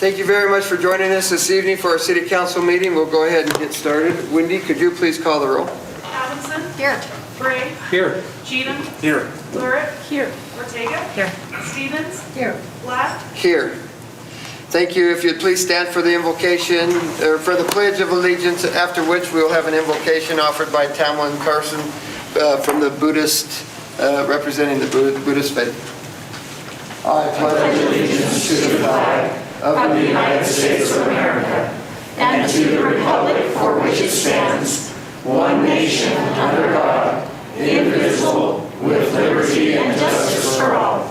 Thank you very much for joining us this evening for our City Council meeting. We'll go ahead and get started. Wendy, could you please call the roll? Adamson. Here. Bray. Here. Cheatham. Here. Lurick. Here. Ortega. Here. Stevens. Here. Black. Here. Thank you. If you'd please stand for the invocation, or for the Pledge of Allegiance, after which we'll have an invocation offered by Tamlin Carson from the Buddhist, representing the Buddhist faith. I pledge allegiance to the flag of the United States of America and to the republic for which it stands, one nation under God, indivisible, with liberty and justice for all.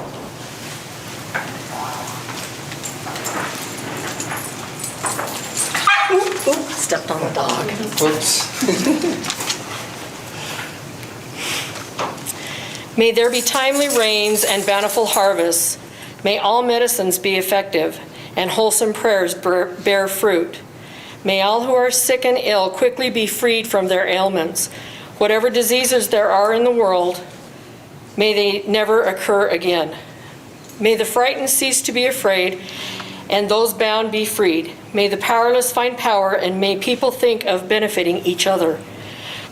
Stepped on the dog. Whoops. May there be timely rains and bountiful harvests. May all medicines be effective and wholesome prayers bear fruit. May all who are sick and ill quickly be freed from their ailments. Whatever diseases there are in the world, may they never occur again. May the frightened cease to be afraid and those bound be freed. May the powerless find power, and may people think of benefiting each other.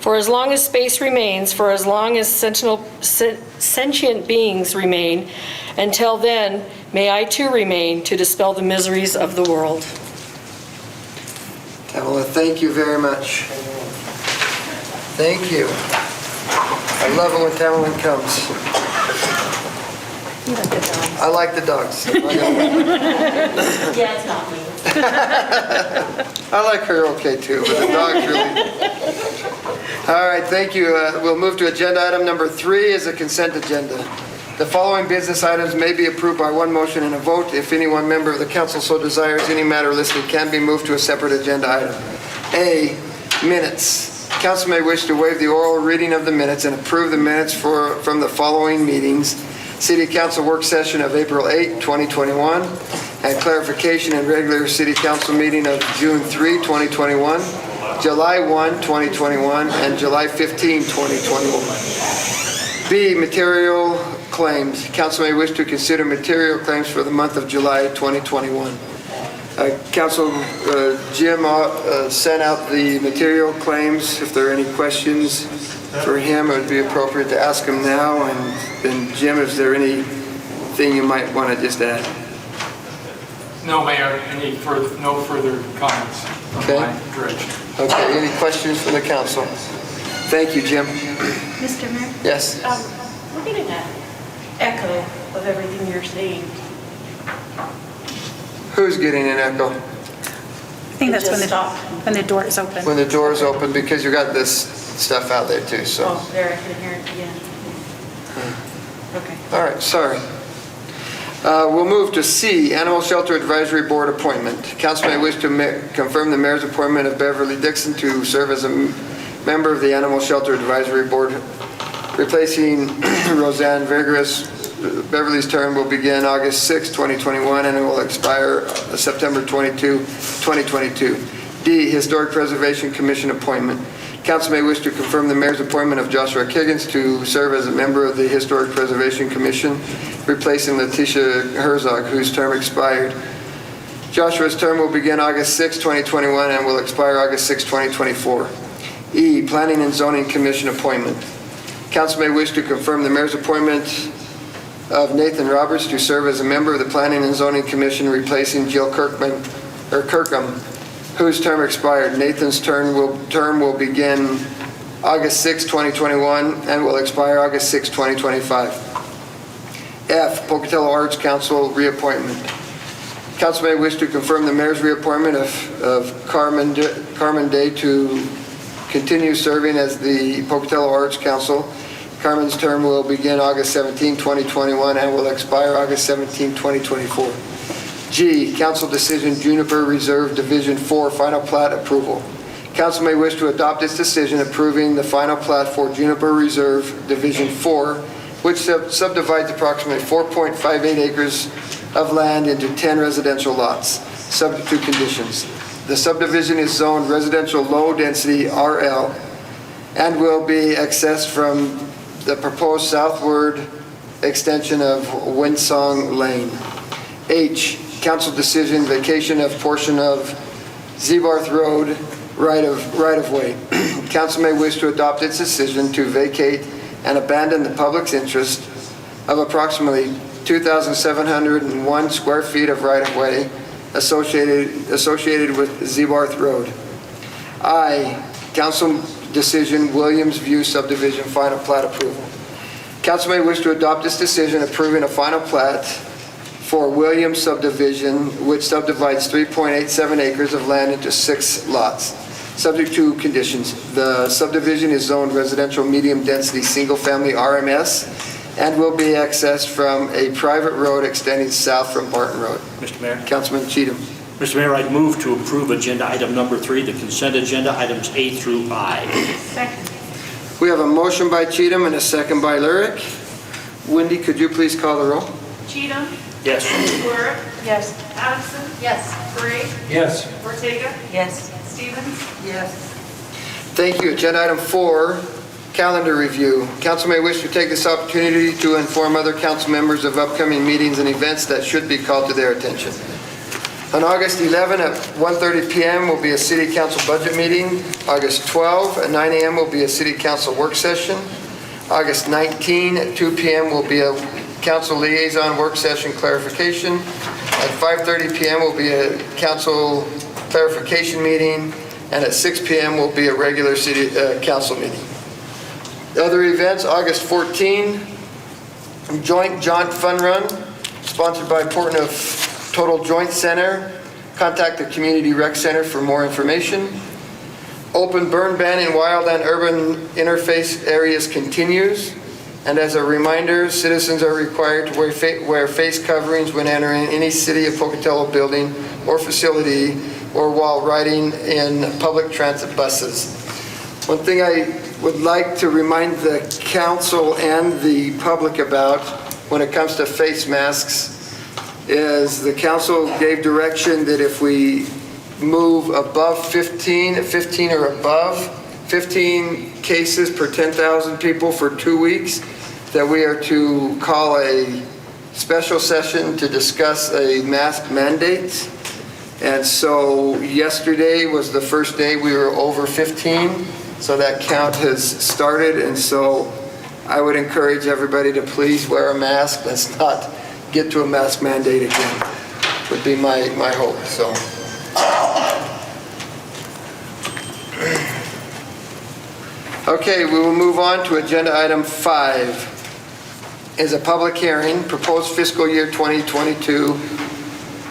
For as long as space remains, for as long as sentient beings remain, until then, may I too remain to dispel the miseries of the world. Tamala, thank you very much. Thank you. I love it when Tamala comes. You like the dog. I like the dogs. Yeah, it's not me. I like her okay too, but the dogs really. All right, thank you. We'll move to agenda item number 3 is a consent agenda. The following business items may be approved by one motion and a vote. If any one member of the council so desires, any matter listed can be moved to a separate agenda item. A, minutes. Council may wish to waive the oral reading of the minutes and approve the minutes from the following meetings. City Council work session of April 8, 2021, and clarification and regular City Council meeting of June 3, 2021, July 1, 2021, and July 15, 2021. B, material claims. Council may wish to consider material claims for the month of July 2021. Council, Jim sent out the material claims. If there are any questions for him, it would be appropriate to ask him now. And then, Jim, is there anything you might want to just add? No, Mayor, no further comments from my direction. Okay, any questions from the council? Thank you, Jim. Mr. Mayor. Yes. We're getting an echo of everything you're saying. Who's getting an echo? I think that's when the door is open. When the door is open, because you got this stuff out there too, so. Oh, there, I can hear it again. Okay. All right, sorry. We'll move to C, Animal Shelter Advisory Board appointment. Council may wish to confirm the mayor's appointment of Beverly Dixon to serve as a member of the Animal Shelter Advisory Board, replacing Roseanne Vigorous. Beverly's term will begin August 6, 2021, and it will expire September 22, 2022. D, Historic Preservation Commission appointment. Council may wish to confirm the mayor's appointment of Joshua Kiggins to serve as a member of the Historic Preservation Commission, replacing Letitia Herzog, whose term expired. Joshua's term will begin August 6, 2021, and will expire August 6, 2024. E, Planning and Zoning Commission appointment. Council may wish to confirm the mayor's appointment of Nathan Roberts to serve as a member of the Planning and Zoning Commission, replacing Jill Kirkham, whose term expired. Nathan's term will begin August 6, 2021, and will expire August 6, 2025. F, Pocatello Arts Council reappointment. Council may wish to confirm the mayor's reappointment of Carmen Day to continue serving as the Pocatello Arts Council. Carmen's term will begin August 17, 2021, and will expire August 17, 2024. G, Council Decision Juniper Reserve Division 4 Final Plat Approval. Council may wish to adopt its decision approving the final plat for Juniper Reserve Division 4, which subdivides approximately 4.58 acres of land into 10 residential lots, subject to conditions. The subdivision is zoned residential low density RL and will be accessed from the proposed southward extension of Windsong Lane. H, council decision, vacation of portion of Zebarth Road right of way. Council may wish to adopt its decision to vacate and abandon the public's interest of approximately 2,701 square feet of right of way associated with Zebarth Road. I, council decision, Williams View Subdivision final plat approval. Council may wish to adopt this decision approving a final plat for Williams Subdivision, which subdivides 3.87 acres of land into 6 lots, subject to conditions. The subdivision is zoned residential medium density single-family RMS and will be accessed from a private road extending south from Barton Road. Mr. Mayor. Councilman Cheatham. Mr. Mayor, I'd move to approve agenda item number 3, the consent agenda, items A through I. Second. We have a motion by Cheatham and a second by Lyric. Wendy, could you please call the roll? Cheatham, Yes. Warwick, Yes. Adamson, Yes. Gray, Yes. Ortega, Yes. Stevens, Yes. Thank you. Agenda item 4, calendar review. Council may wish to take this opportunity to inform other council members of upcoming meetings and events that should be called to their attention. On August 11 at 1:30 p.m. will be a city council budget meeting. August 12 at 9 a.m. will be a city council work session. August 19 at 2 p.m. will be a council liaison work session clarification. At 5:30 p.m. will be a council clarification meeting. And at 6 p.m. will be a regular city council meeting. Other events, August 14, Joint Jaunt Fun Run, sponsored by Portneuf Total Joint Center. Contact the Community Rec Center for more information. Open burn ban in wild and urban interface areas continues. And as a reminder, citizens are required to wear face coverings when entering any City of Pocatello building or facility or while riding in public transit buses. One thing I would like to remind the council and the public about when it comes to face masks is the council gave direction that if we move above 15 or above, 15 cases per 10,000 people for 2 weeks, that we are to call a special session to discuss a mask mandate. And so yesterday was the first day we were over 15, so that count has started. And so I would encourage everybody to please wear a mask. Let's not get to a mask mandate again, would be my hope. So. Okay, we will move on to agenda item 5. Is a public hearing, proposed fiscal year 2022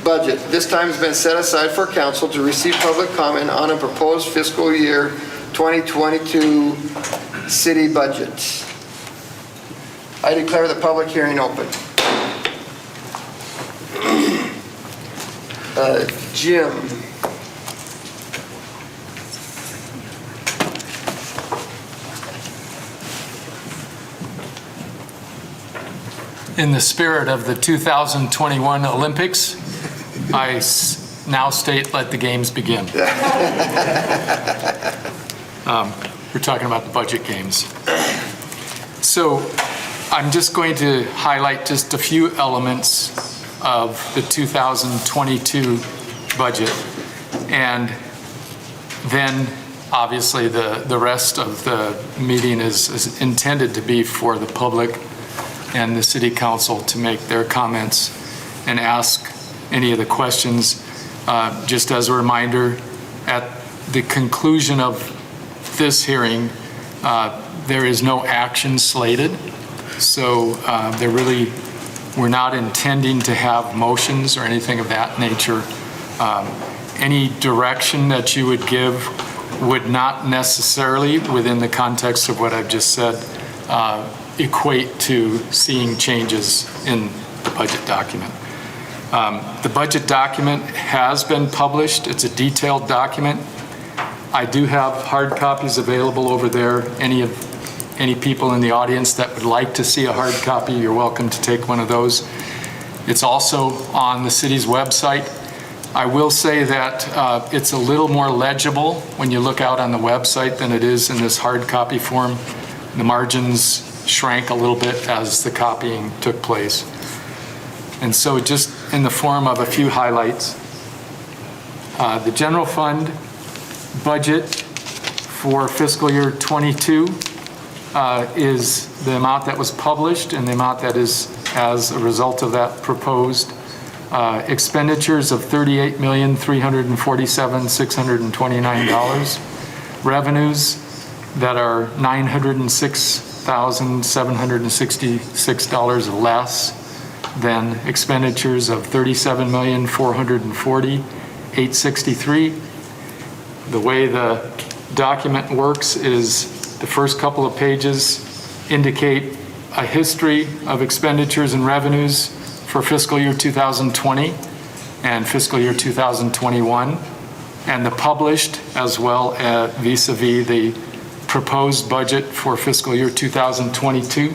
budget. This time has been set aside for council to receive public comment on a proposed fiscal year 2022 city budget. I declare the public hearing open. Jim. In the spirit of the 2021 Olympics, I now state, let the games begin. We're talking about the budget games. So I'm just going to highlight just a few elements of the 2022 budget. And then obviously the rest of the meeting is intended to be for the public and the city council to make their comments and ask any of the questions. Just as a reminder, at the conclusion of this hearing, there is no action slated. So we're not intending to have motions or anything of that nature. Any direction that you would give would not necessarily, within the context of what I've just said, equate to seeing changes in the budget document. The budget document has been published. It's a detailed document. I do have hard copies available over there. Any people in the audience that would like to see a hard copy, you're welcome to take one of those. It's also on the city's website. I will say that it's a little more legible when you look out on the website than it is in this hard copy form. The margins shrank a little bit as the copying took place. And so just in the form of a few highlights. The general fund budget for fiscal year '22 is the amount that was published and the amount that is as a result of that proposed. Expenditures of $38,347,629. Revenues that are $906,766 less than expenditures of $37,440,863. The way the document works is the first couple of pages indicate a history of expenditures and revenues for fiscal year 2020 and fiscal year 2021, and the published as well as vis-a-vis the proposed budget for fiscal year 2022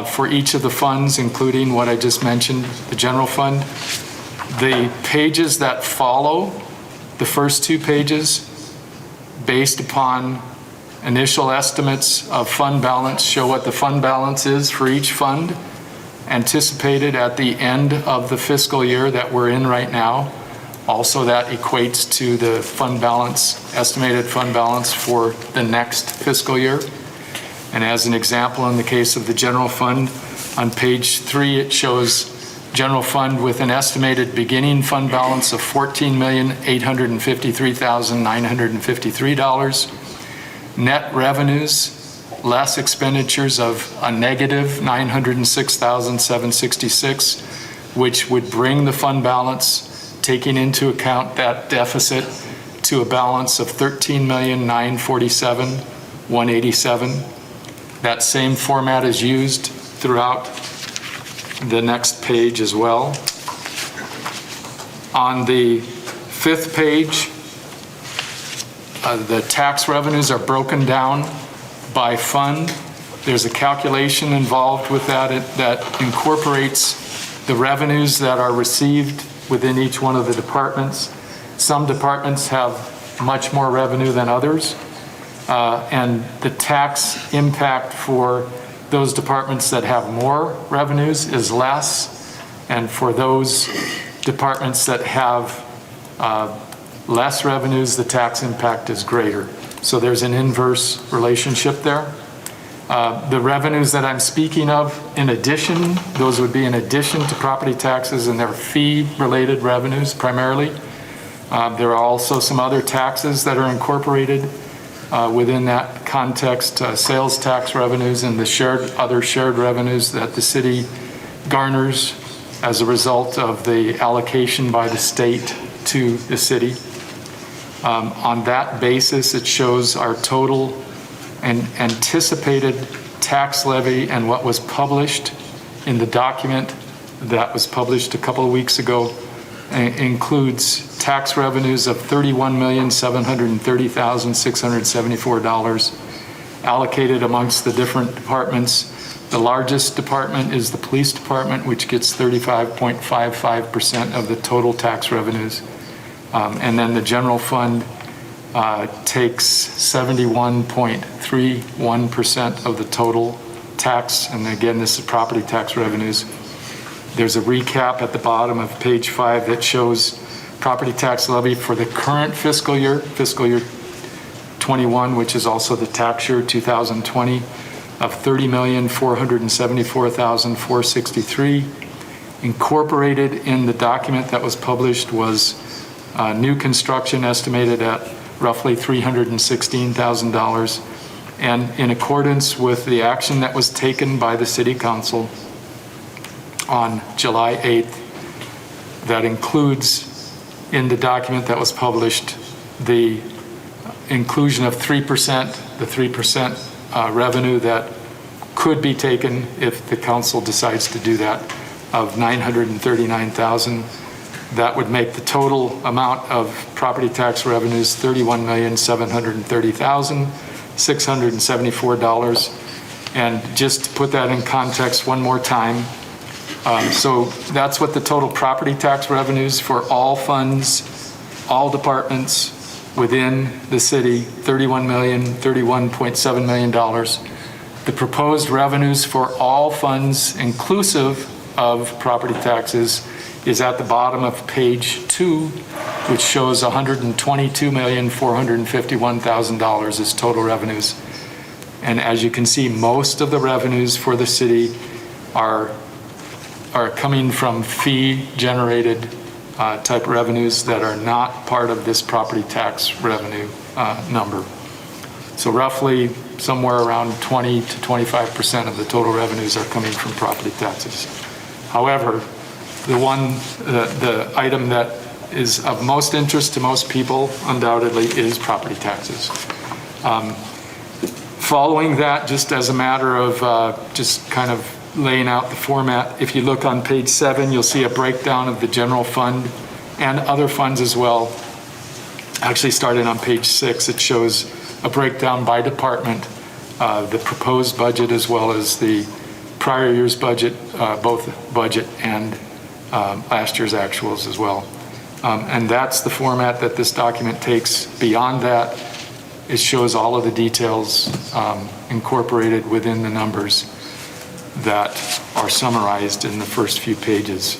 for each of the funds, including what I just mentioned, the general fund. The pages that follow, the first two pages, based upon initial estimates of fund balance, show what the fund balance is for each fund anticipated at the end of the fiscal year that we're in right now. Also, that equates to the fund balance, estimated fund balance for the next fiscal year. And as an example, in the case of the general fund, on page 3, it shows general fund with an estimated beginning fund balance of $14,853,953. Net revenues less expenditures of a negative $906,766, which would bring the fund balance, taking into account that deficit, to a balance of $13,947,187. That same format is used throughout the next page as well. On the 5th page, the tax revenues are broken down by fund. There's a calculation involved with that that incorporates the revenues that are received within each one of the departments. Some departments have much more revenue than others, and the tax impact for those departments that have more revenues is less, and for those departments that have less revenues, the tax impact is greater. So there's an inverse relationship there. The revenues that I'm speaking of, in addition, those would be in addition to property taxes and their fee-related revenues primarily. There are also some other taxes that are incorporated within that context, sales tax revenues and the other shared revenues that the city garners as a result of the allocation by the state to the city. On that basis, it shows our total and anticipated tax levy, and what was published in the document that was published a couple of weeks ago includes tax revenues of $31,730,674 allocated amongst the different departments. The largest department is the police department, which gets 35.55% of the total tax revenues. And then the general fund takes 71.31% of the total tax. And again, this is property tax revenues. There's a recap at the bottom of page 5 that shows property tax levy for the current fiscal year 21, which is also the tax year 2020, of $30,474,463. Incorporated in the document that was published was new construction estimated at roughly $316,000. And in accordance with the action that was taken by the City Council on July 8th, that includes in the document that was published the inclusion of 3%, the 3% revenue that could be taken if the council decides to do that, of $939,000. That would make the total amount of property tax revenues $31,730,674. And just to put that in context one more time, so that's what the total property tax revenues for all funds, all departments within the city, $31.7 million. The proposed revenues for all funds, inclusive of property taxes is at the bottom of page 2, which shows $122,451,000 as total revenues. And as you can see, most of the revenues for the city are coming from fee-generated type revenues that are not part of this property tax revenue number. So roughly somewhere around 20 to 25% of the total revenues are coming from property taxes. However, the item that is of most interest to most people undoubtedly is property taxes. Following that, just as a matter of just kind of laying out the format, if you look on page 7, you'll see a breakdown of the general fund and other funds as well. Actually, starting on page 6, it shows a breakdown by department, the proposed budget as well as the prior year's budget, both budget and last year's actuals as well. And that's the format that this document takes. Beyond that, it shows all of the details incorporated within the numbers that are summarized in the first few pages.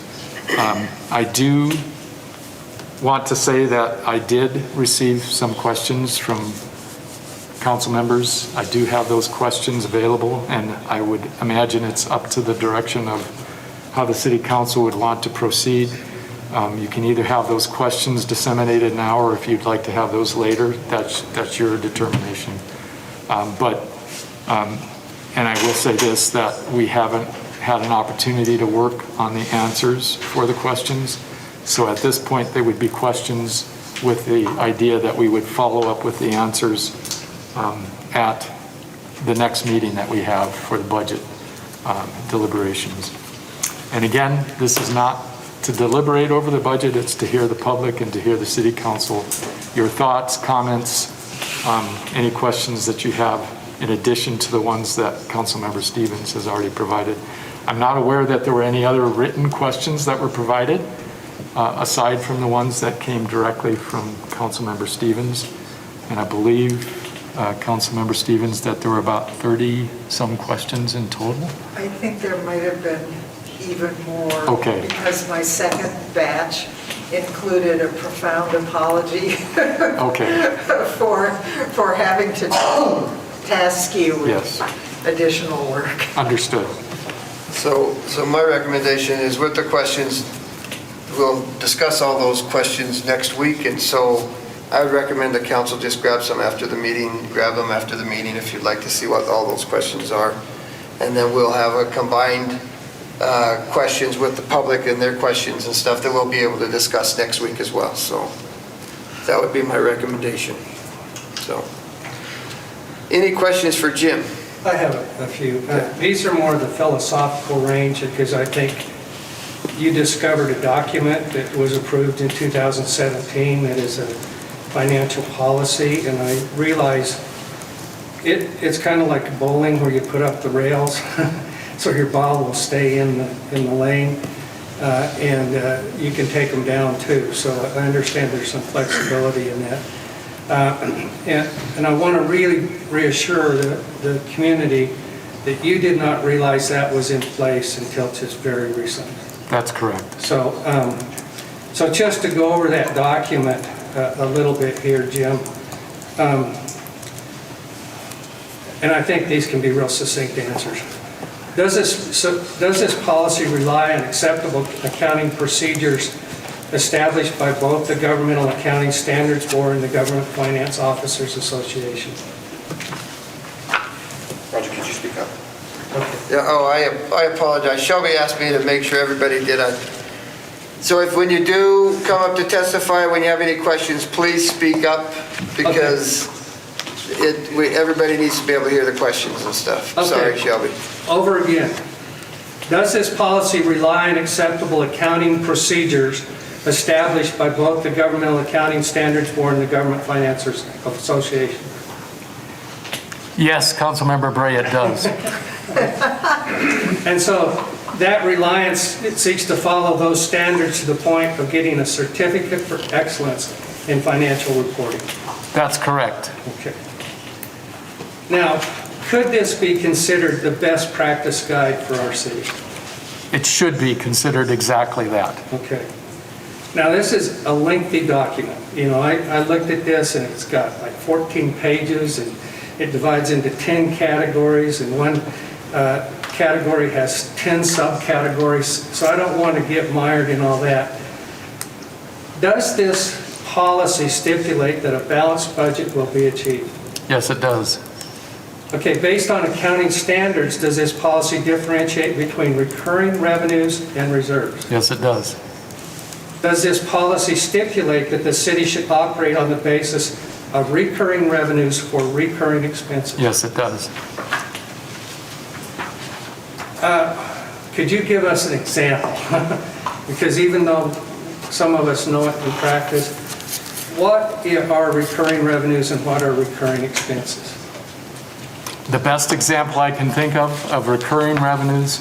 I do want to say that I did receive some questions from council members. I do have those questions available, and I would imagine it's up to the direction of how the city council would want to proceed. You can either have those questions disseminated now, or if you'd like to have those later, that's your determination. And I will say this, that we haven't had an opportunity to work on the answers for the questions. So at this point, they would be questions with the idea that we would follow up with the answers at the next meeting that we have for the budget deliberations. And again, this is not to deliberate over the budget, it's to hear the public and to hear the city council, your thoughts, comments, any questions that you have in addition to the ones that Councilmember Stevens has already provided. I'm not aware that there were any other written questions that were provided aside from the ones that came directly from Councilmember Stevens. And I believe, Councilmember Stevens, that there were about 30 some questions in total. I think there might have been even more. Okay. Because my second batch included a profound apology Okay. for having to task you with Yes. additional work. Understood. So my recommendation is with the questions, we'll discuss all those questions next week, and so I would recommend the council just grab them after the meeting if you'd like to see what all those questions are. And then we'll have a combined questions with the public and their questions and stuff that we'll be able to discuss next week as well. So that would be my recommendation. So, any questions for Jim? I have a few. These are more the philosophical range because I think you discovered a document that was approved in 2017 that is a financial policy, and I realize it's kind of like bowling where you put up the rails so your ball will stay in the lane, and you can take them down too. So I understand there's some flexibility in that. And I want to really reassure the community that you did not realize that was in place until just very recently. That's correct. So, so just to go over that document a little bit here, Jim, and I think these can be real succinct answers. Does this policy rely on acceptable accounting procedures established by both the Governmental Accounting Standards Board and the Government Finance Officers Association? Roger, could you speak up? Okay. Yeah, I apologize. Shelby asked me to make sure everybody did a... So if when you do come up to testify, when you have any questions, please speak up because everybody needs to be able to hear the questions and stuff. Okay. Sorry, Shelby. Over again. Does this policy rely on acceptable accounting procedures established by both the Governmental Accounting Standards Board and the Government Financiers Association? Yes, Councilmember Bray, it does. And so that reliance, it seeks to follow those standards to the point of getting a certificate for excellence in financial reporting. That's correct. Okay. Now, could this be considered the best practice guide for our city? it should be considered exactly that. Okay. Now, this is a lengthy document. You know, I looked at this, and it's got like 14 pages, and it divides into 10 categories, and one category has 10 subcategories, so I don't want to get mired in all that. Does this policy stipulate that a balanced budget will be achieved? Yes, it does. Okay, based on accounting standards, does this policy differentiate between recurring revenues and reserves? Yes, it does. Does this policy stipulate that the city should operate on the basis of recurring revenues for recurring expenses? Yes, it does. Could you give us an example? Because even though some of us know it in practice, what are recurring revenues and what are recurring expenses? The best example I can think of recurring revenues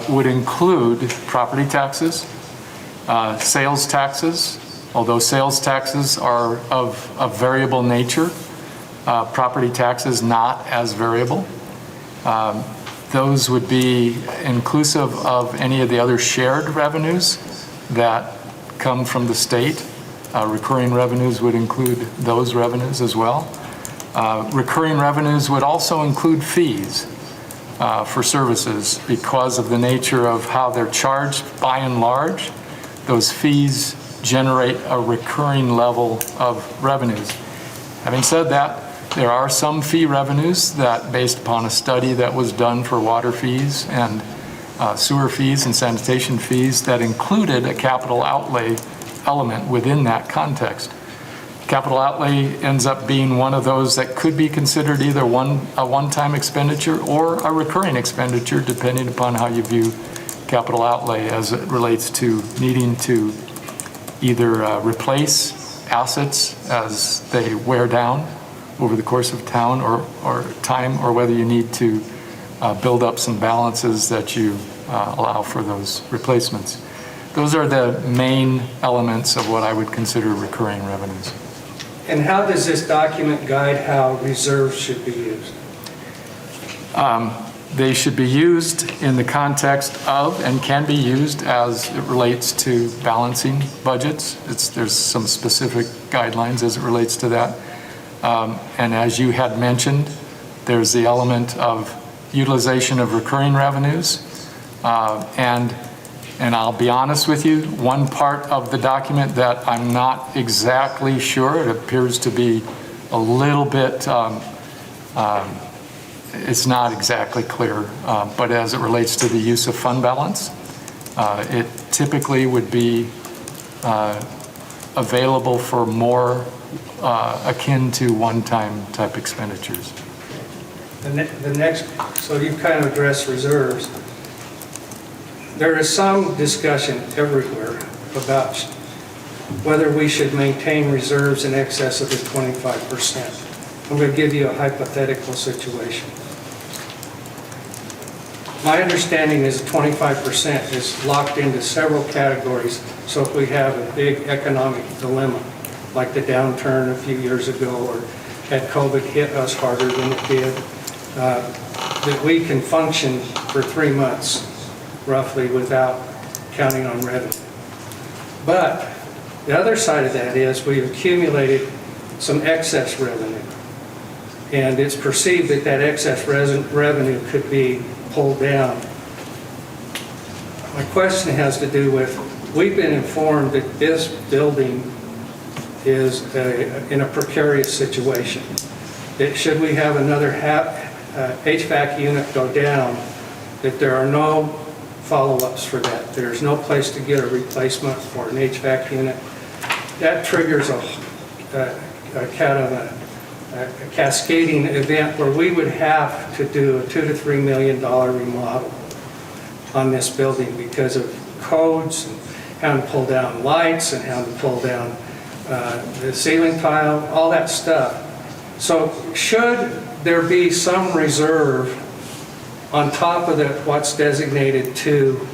would include property taxes, sales taxes, although sales taxes are of variable nature, property taxes not as variable. Those would be inclusive of any of the other shared revenues that come from the state. Recurring revenues would include those revenues as well. Recurring revenues would also include fees for services because of the nature of how they're charged by and large. Those fees generate a recurring level of revenues. Having said that, there are some fee revenues that, based upon a study that was done for water fees and sewer fees and sanitation fees, that included a capital outlay element within that context. Capital outlay ends up being one of those that could be considered either a one-time expenditure or a recurring expenditure, depending upon how you view capital outlay as it relates to needing to either replace assets as they wear down over the course of time, or whether you need to build up some balances that you allow for those replacements. Those are the main elements of what I would consider recurring revenues. And how does this document guide how reserves should be used? They should be used in the context of, and can be used as it relates to balancing budgets. There's some specific guidelines as it relates to that. And as you had mentioned, there's the element of utilization of recurring revenues. And I'll be honest with you, one part of the document that I'm not exactly sure, it appears to be a little bit, it's not exactly clear, but as it relates to the use of fund balance, it typically would be available for more akin to one-time type expenditures. The next, so you've kind of addressed reserves. There is some discussion everywhere about whether we should maintain reserves in excess of the 25%. I'm going to give you a hypothetical situation. My understanding is 25% is locked into several categories, so if we have a big economic dilemma, like the downturn a few years ago, or had COVID hit us harder than it did, that we can function for 3 months roughly without counting on revenue. But the other side of that is we've accumulated some excess revenue, and it's perceived that that excess revenue could be pulled down. My question has to do with, we've been informed that this building is in a precarious situation. That should we have another HVAC unit go down, that there are no follow-ups for that. There's no place to get a replacement for an HVAC unit. That triggers a kind of a cascading event where we would have to do a $2 to $3 million remodel on this building because of codes and how to pull down lights and how to pull down the ceiling tile, all that stuff. So should there be some reserve on top of what's designated to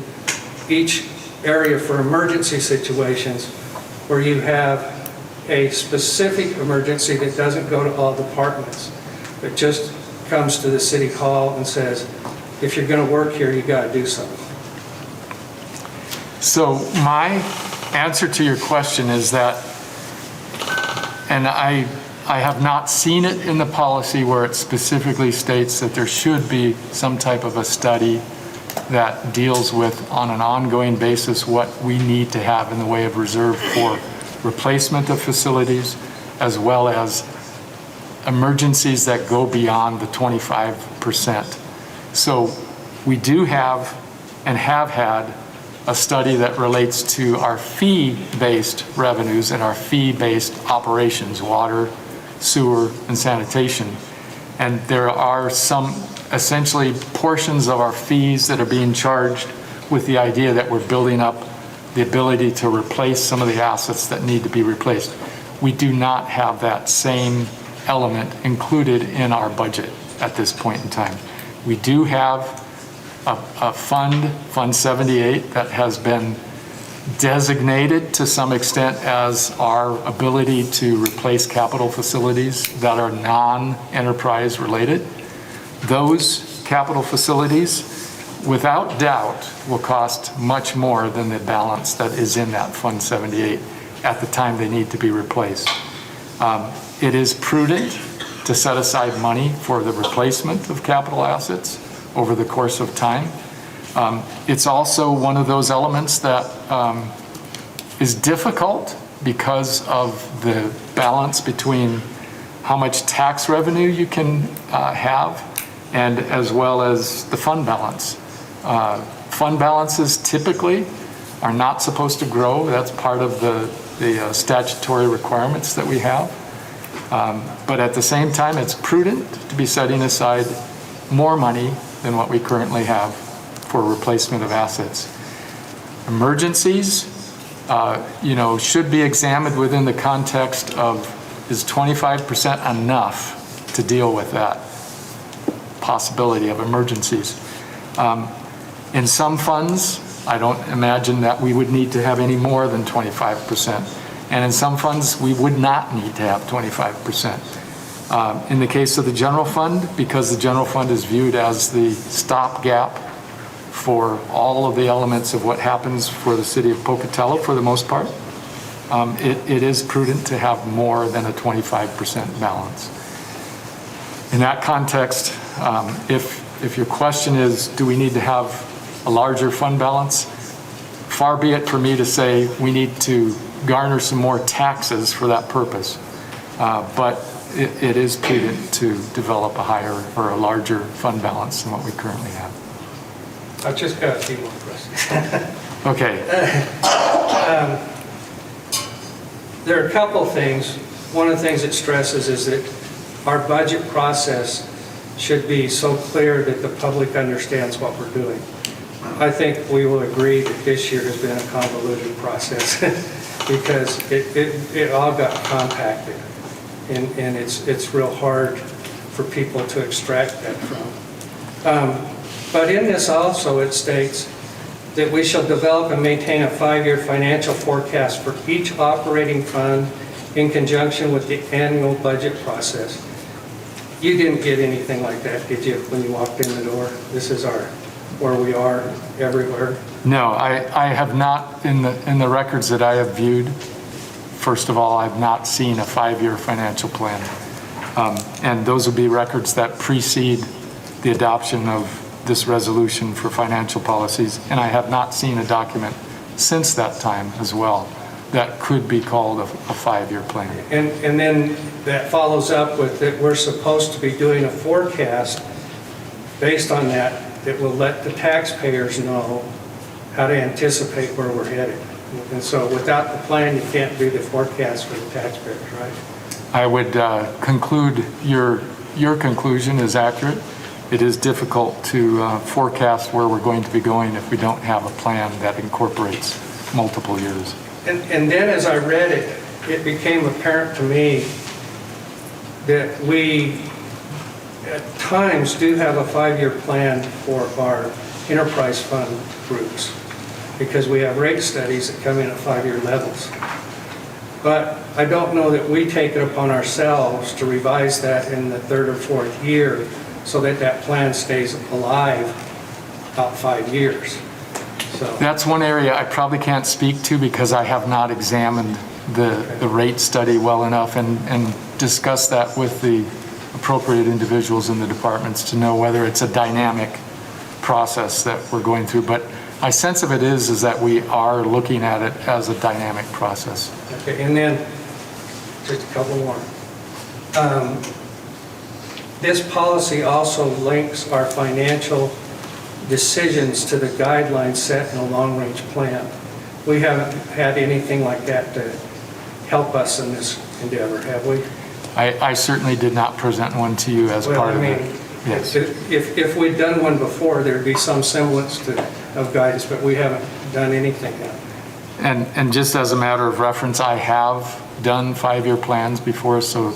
each area for emergency situations, where you have a specific emergency that doesn't go to all departments, but just comes to the city hall and says, if you're going to work here, you got to do something? So my answer to your question is that, and I have not seen it in the policy where it specifically states that there should be some type of a study that deals with, on an ongoing basis, what we need to have in the way of reserve for replacement of facilities, as well as emergencies that go beyond the 25%. So we do have and have had a study that relates to our fee-based revenues and our fee-based operations, water, sewer, and sanitation. And there are some essentially portions of our fees that are being charged with the idea that we're building up the ability to replace some of the assets that need to be replaced. We do not have that same element included in our budget at this point in time. We do have a Fund 78, that has been designated to some extent as our ability to replace capital facilities that are non-enterprise related. Those capital facilities, without doubt, will cost much more than the balance that is in that Fund 78 at the time they need to be replaced. It is prudent to set aside money for the replacement of capital assets over the course of time. It's also one of those elements that is difficult because of the balance between how much tax revenue you can have, and as well as the fund balance. Fund balances typically are not supposed to grow. That's part of the statutory requirements that we have. But at the same time, it's prudent to be setting aside more money than what we currently have for replacement of assets. Emergencies, should be examined within the context of, is 25% enough to deal with that possibility of emergencies? In some funds, I don't imagine that we would need to have any more than 25%. And in some funds, we would not need to have 25%. In the case of the general fund, because the general fund is viewed as the stopgap for all of the elements of what happens for the city of Pocatello for the most part, it is prudent to have more than a 25% balance. In that context, if your question is, do we need to have a larger fund balance? Far be it for me to say we need to garner some more taxes for that purpose. But it is prudent to develop a higher or a larger fund balance than what we currently have. I've just got a few more questions. Okay. There are a couple things. One of the things it stresses is that our budget process should be so clear that the public understands what we're doing. I think we will agree that this year has been a convoluted process because it all got compacted, and it's real hard for people to extract that from. But in this also it states that we shall develop and maintain a 5-year financial forecast for each operating fund in conjunction with the annual budget process. You didn't get anything like that, did you, when you walked in the door? This is where we are everywhere. No, I have not, in the records that I have viewed, first of all, I've not seen a 5-year financial plan. And those would be records that precede the adoption of this resolution for financial policies. And I have not seen a document since that time as well that could be called a 5-year plan. And then that follows up with that we're supposed to be doing a forecast based on that will let the taxpayers know how to anticipate where we're headed. And so without the plan, you can't do the forecast for the taxpayers, right? I would conclude your conclusion is accurate. It is difficult to forecast where we're going to be going if we don't have a plan that incorporates multiple years. And then as I read it, it became apparent to me that we at times do have a 5-year plan for our enterprise fund groups because we have rate studies that come in at 5-year levels. But I don't know that we take it upon ourselves to revise that in the 3rd or 4th year so that that plan stays alive about 5 years. So, That's one area I probably can't speak to because I have not examined the rate study well enough and discussed that with the appropriate individuals in the departments to know whether it's a dynamic process that we're going through. But my sense of it is that we are looking at it as a dynamic process. okay, and then just a couple more. This policy also links our financial decisions to the guidelines set in a long-range plan. We haven't had anything like that to help us in this endeavor, have we? I certainly did not present one to you as part of it. Yes. If we'd done one before, there'd be some semblance of guidance, but we haven't done anything yet. And just as a matter of reference, I have done 5-year plans before, so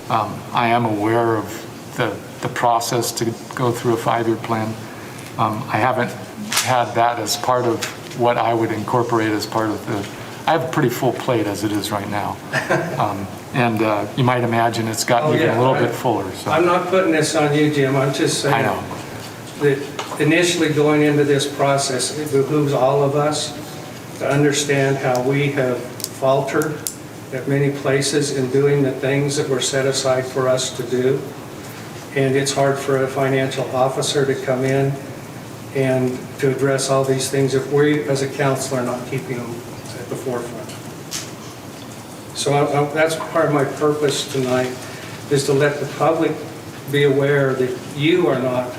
I am aware of the process to go through a 5-year plan. I haven't had that as part of what I would incorporate as part of I have a pretty full plate as it is right now. And you might imagine it's gotten even a little bit fuller. So. I'm not putting this on you, Jim. I'm just saying I know. that initially going into this process, it behooves all of us to understand how we have faltered at many places in doing the things that were set aside for us to do. And it's hard for a financial officer to come in and to address all these things if we, as a council, are not keeping them at the forefront. So that's part of my purpose tonight, is to let the public be aware that you are not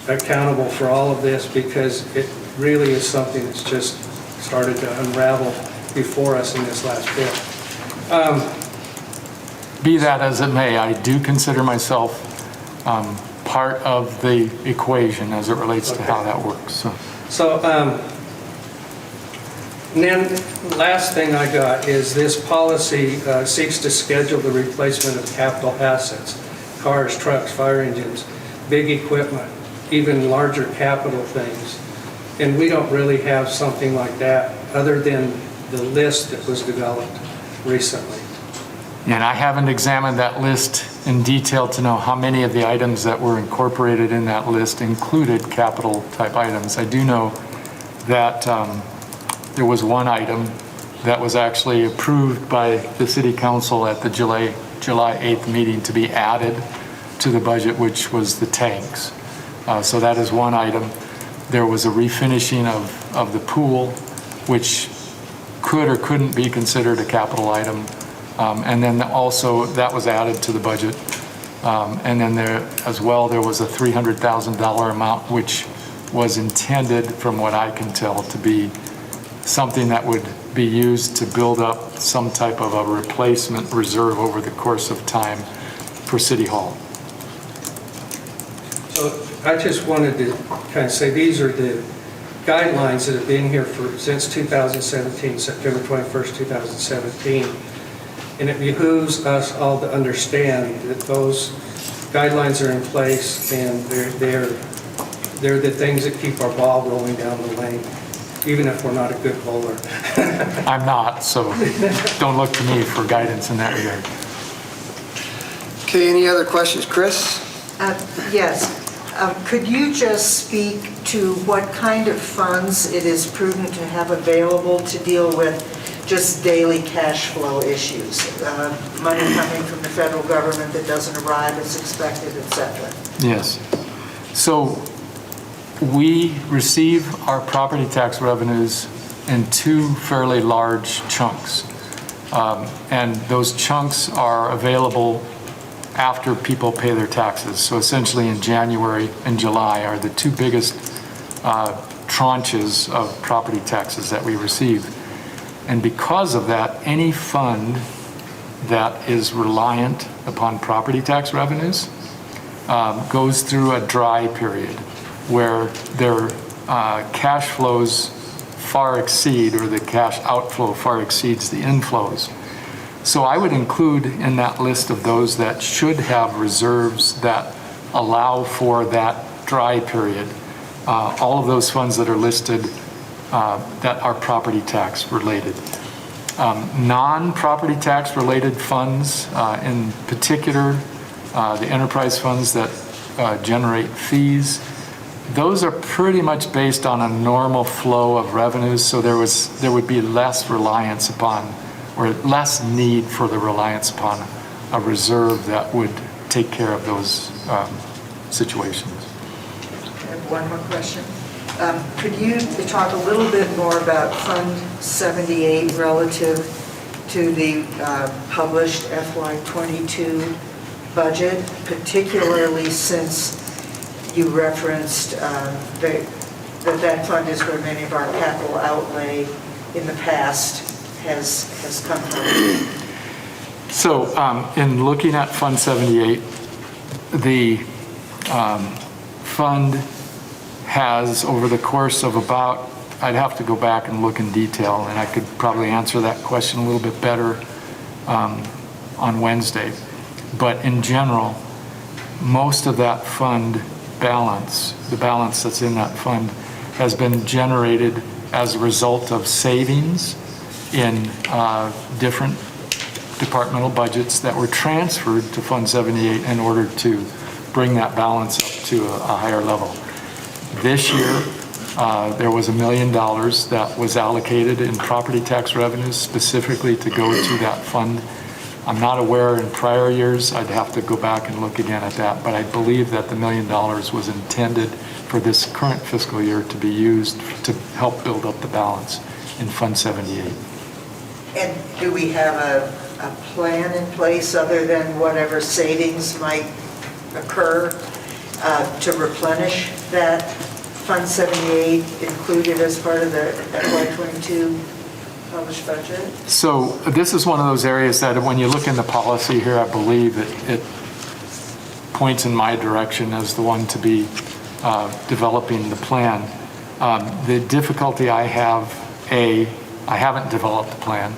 accountable for all of this, because it really is something that's just started to unravel before us in this last bit. Be that as it may, I do consider myself part of the equation as it relates to how that works. So, and then last thing I got is this policy seeks to schedule the replacement of capital assets, cars, trucks, fire engines, big equipment, even larger capital things. And we don't really have something like that other than the list that was developed recently. And I haven't examined that list in detail to know how many of the items that were incorporated in that list included capital type items. I do know that there was one item that was actually approved by the city council at the July 8th meeting to be added to the budget, which was the tanks. So that is one item. There was a refinishing of the pool, which could or couldn't be considered a capital item. And then also that was added to the budget. And then there as well, there was a $300,000 amount, which was intended, from what I can tell, to be something that would be used to build up some type of a replacement reserve over the course of time for City Hall. So I just wanted to kind of say these are the guidelines that have been here since 2017, September 21st, 2017. And it behooves us all to understand that those guidelines are in place, and they're the things that keep our ball rolling down the lane, even if we're not a good bowler. I'm not, so don't look to me for guidance in that regard. Okay, any other questions? Chris? Yes. Could you just speak to what kind of funds it is prudent to have available to deal with just daily cash flow issues? Money coming from the federal government that doesn't arrive as expected, et cetera. Yes. So we receive our property tax revenues in two fairly large chunks. And those chunks are available after people pay their taxes. So essentially in January and July are the two biggest tranches of property taxes that we receive. And because of that, any fund that is reliant upon property tax revenues goes through a dry period where their cash flows far exceed, or the cash outflow far exceeds the inflows. So I would include in that list of those that should have reserves that allow for that dry period, all of those funds that are listed that are property tax related. Non-property tax related funds, in particular the enterprise funds that generate fees, those are pretty much based on a normal flow of revenues, so there would be less reliance upon, or less need for the reliance upon a reserve that would take care of those situations. I have one more question. Could you talk a little bit more about Fund 78 relative to the published FY22 budget, particularly since you referenced that fund is where many of our capital outlay in the past has come from? So in looking at Fund 78, the fund has, over the course of about, I'd have to go back and look in detail, and I could probably answer that question a little bit better on Wednesday. But in general, most of that fund balance, the balance that's in that fund, has been generated as a result of savings in different departmental budgets that were transferred to Fund 78 in order to bring that balance up to a higher level. This year, there was $1 million that was allocated in property tax revenues specifically to go to that fund. I'm not aware in prior years, I'd have to go back and look again at that, but I believe that the $1 million was intended for this current fiscal year to be used to help build up the balance in Fund 78. And do we have a plan in place other than whatever savings might occur to replenish that Fund 78 included as part of the FY22 published budget? So this is one of those areas that when you look in the policy here, I believe it points in my direction as the one to be developing the plan. The difficulty I have, A, I haven't developed a plan,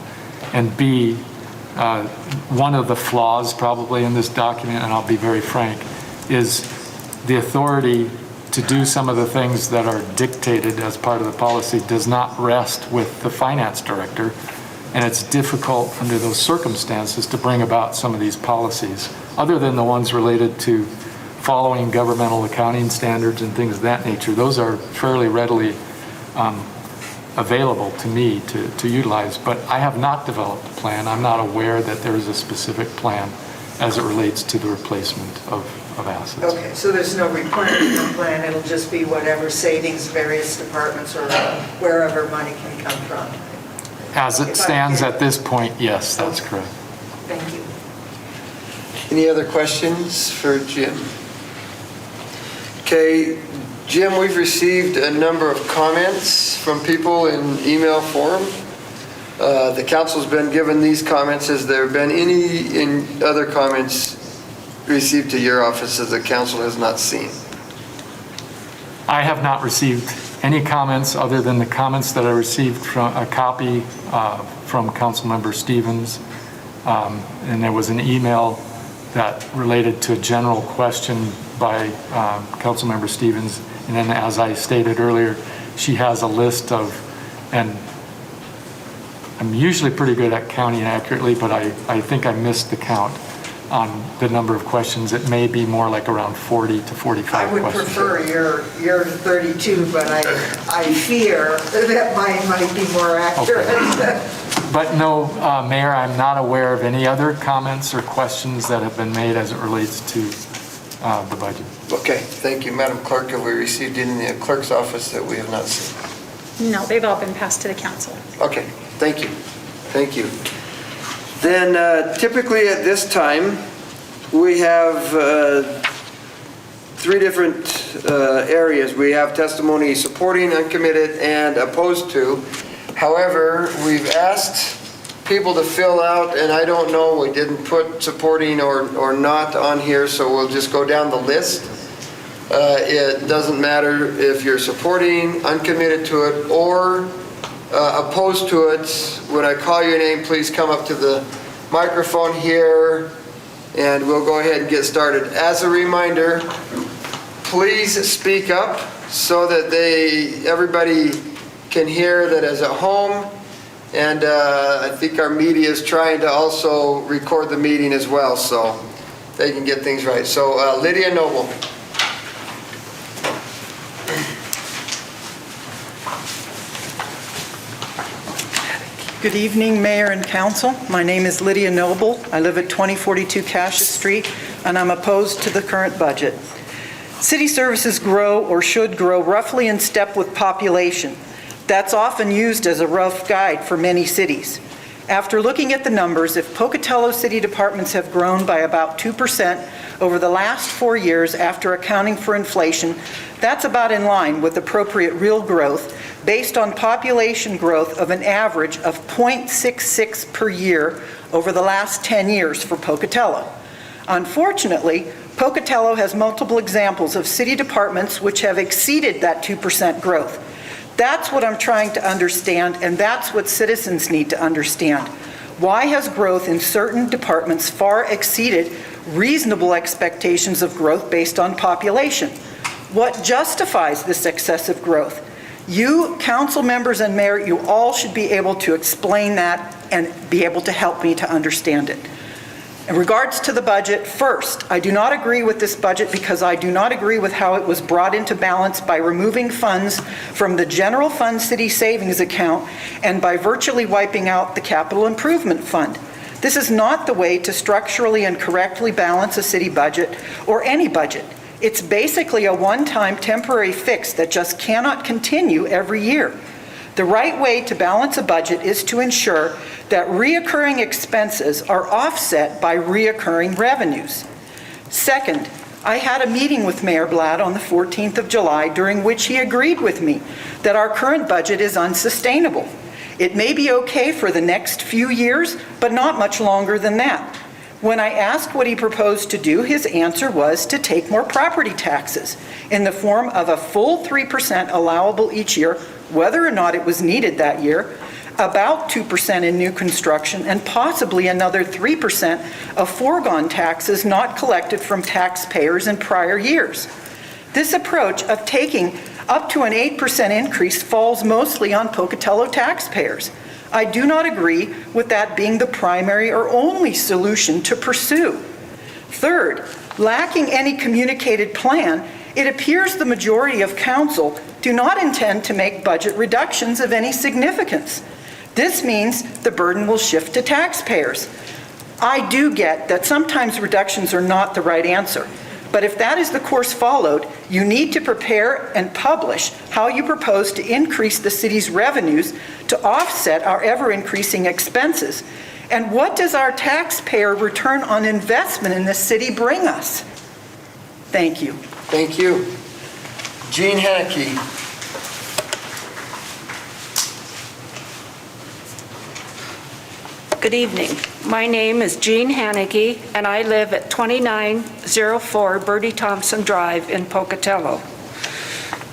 and B, one of the flaws probably in this document, and I'll be very frank, is the authority to do some of the things that are dictated as part of the policy does not rest with the finance director, and it's difficult under those circumstances to bring about some of these policies, other than the ones related to following governmental accounting standards and things of that nature. Those are fairly readily available to me to utilize, but I have not developed a plan. I'm not aware that there is a specific plan as it relates to the replacement of assets. Okay, so there's no replenishment plan, it'll just be whatever savings various departments or wherever money can come from? As it stands at this point, yes, that's Okay. correct. Thank you. Any other questions for Jim? Okay, Jim, we've received a number of comments from people in email form. The council's been given these comments. Has there been any other comments received to your office that the council has not seen? I have not received any comments other than the comments that I received from a copy from Councilmember Stevens. And there was an email that related to a general question by Councilmember Stevens. And then, as I stated earlier, she has a list of, and I'm usually pretty good at counting accurately, but I think I missed the count on the number of questions. It may be more like around 40 to 45 I would questions. prefer your 32, but I fear that mine might be more accurate. Okay. But no, Mayor, I'm not aware of any other comments or questions that have been made as it relates to the budget. Okay, thank you. Madam Clerk, have we received any in the clerk's office that we have not seen? No, they've all been passed to the council. Okay, thank you. Thank you. Then typically at this time, we have three different areas. We have testimony supporting, uncommitted, and opposed to. However, we've asked people to fill out, and I don't know, we didn't put supporting or not on here, so we'll just go down the list. It doesn't matter if you're supporting, uncommitted to it, or opposed to it. When I call your name, please come up to the microphone here, and we'll go ahead and get started. As a reminder, please speak up so that everybody can hear that is at home. And I think our media is trying to also record the meeting as well, so they can get things right. So Lydia Noble. Good evening, Mayor and Council. My name is Lydia Noble. I live at 2042 Cassius Street, and I'm opposed to the current budget. City services grow or should grow roughly in step with population. That's often used as a rough guide for many cities. After looking at the numbers, if Pocatello city departments have grown by about 2% over the last 4 years after accounting for inflation, that's about in line with appropriate real growth based on population growth of an average of 0.66 per year over the last 10 years for Pocatello. Unfortunately, Pocatello has multiple examples of city departments which have exceeded that 2% growth. That's what I'm trying to understand, and that's what citizens need to understand. Why has growth in certain departments far exceeded reasonable expectations of growth based on population? What justifies this excessive growth? You, council members and mayor, you all should be able to explain that and be able to help me to understand it. In regards to the budget, first, I do not agree with this budget because I do not agree with how it was brought into balance by removing funds from the general fund city savings account and by virtually wiping out the capital improvement fund. This is not the way to structurally and correctly balance a city budget or any budget. It's basically a one-time temporary fix that just cannot continue every year. The right way to balance a budget is to ensure that reoccurring expenses are offset by reoccurring revenues. Second, I had a meeting with Mayor Blatt on the 14th of July during which he agreed with me that our current budget is unsustainable. It may be okay for the next few years, but not much longer than that. When I asked what he proposed to do, his answer was to take more property taxes in the form of a full 3% allowable each year, whether or not it was needed that year, about 2% in new construction, and possibly another 3% of foregone taxes not collected from taxpayers in prior years. This approach of taking up to an 8% increase falls mostly on Pocatello taxpayers. I do not agree with that being the primary or only solution to pursue. Third, lacking any communicated plan, it appears the majority of council do not intend to make budget reductions of any significance. This means the burden will shift to taxpayers. I do get that sometimes reductions are not the right answer, but if that is the course followed, you need to prepare and publish how you propose to increase the city's revenues to offset our ever-increasing expenses. And what does our taxpayer return on investment in this city bring us? Thank you. Thank you. Jean Haneke. Good evening. My name is Jean Haneke, and I live at 2904 Bertie Thompson Drive in Pocatello.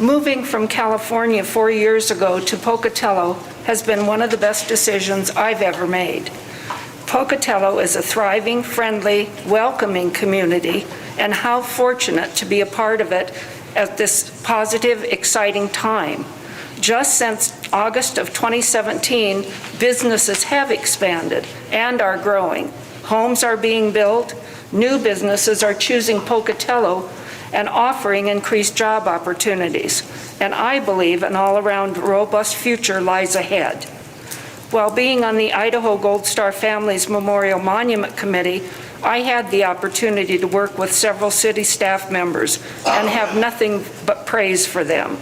Moving from California 4 years ago to Pocatello has been one of the best decisions I've ever made. Pocatello is a thriving, friendly, welcoming community, and how fortunate to be a part of it at this positive, exciting time. Just since August of 2017, businesses have expanded and are growing. Homes are being built, new businesses are choosing Pocatello and offering increased job opportunities. And I believe an all-around robust future lies ahead. While being on the Idaho Gold Star Families Memorial Monument Committee, I had the opportunity to work with several city staff members and have nothing but praise for them.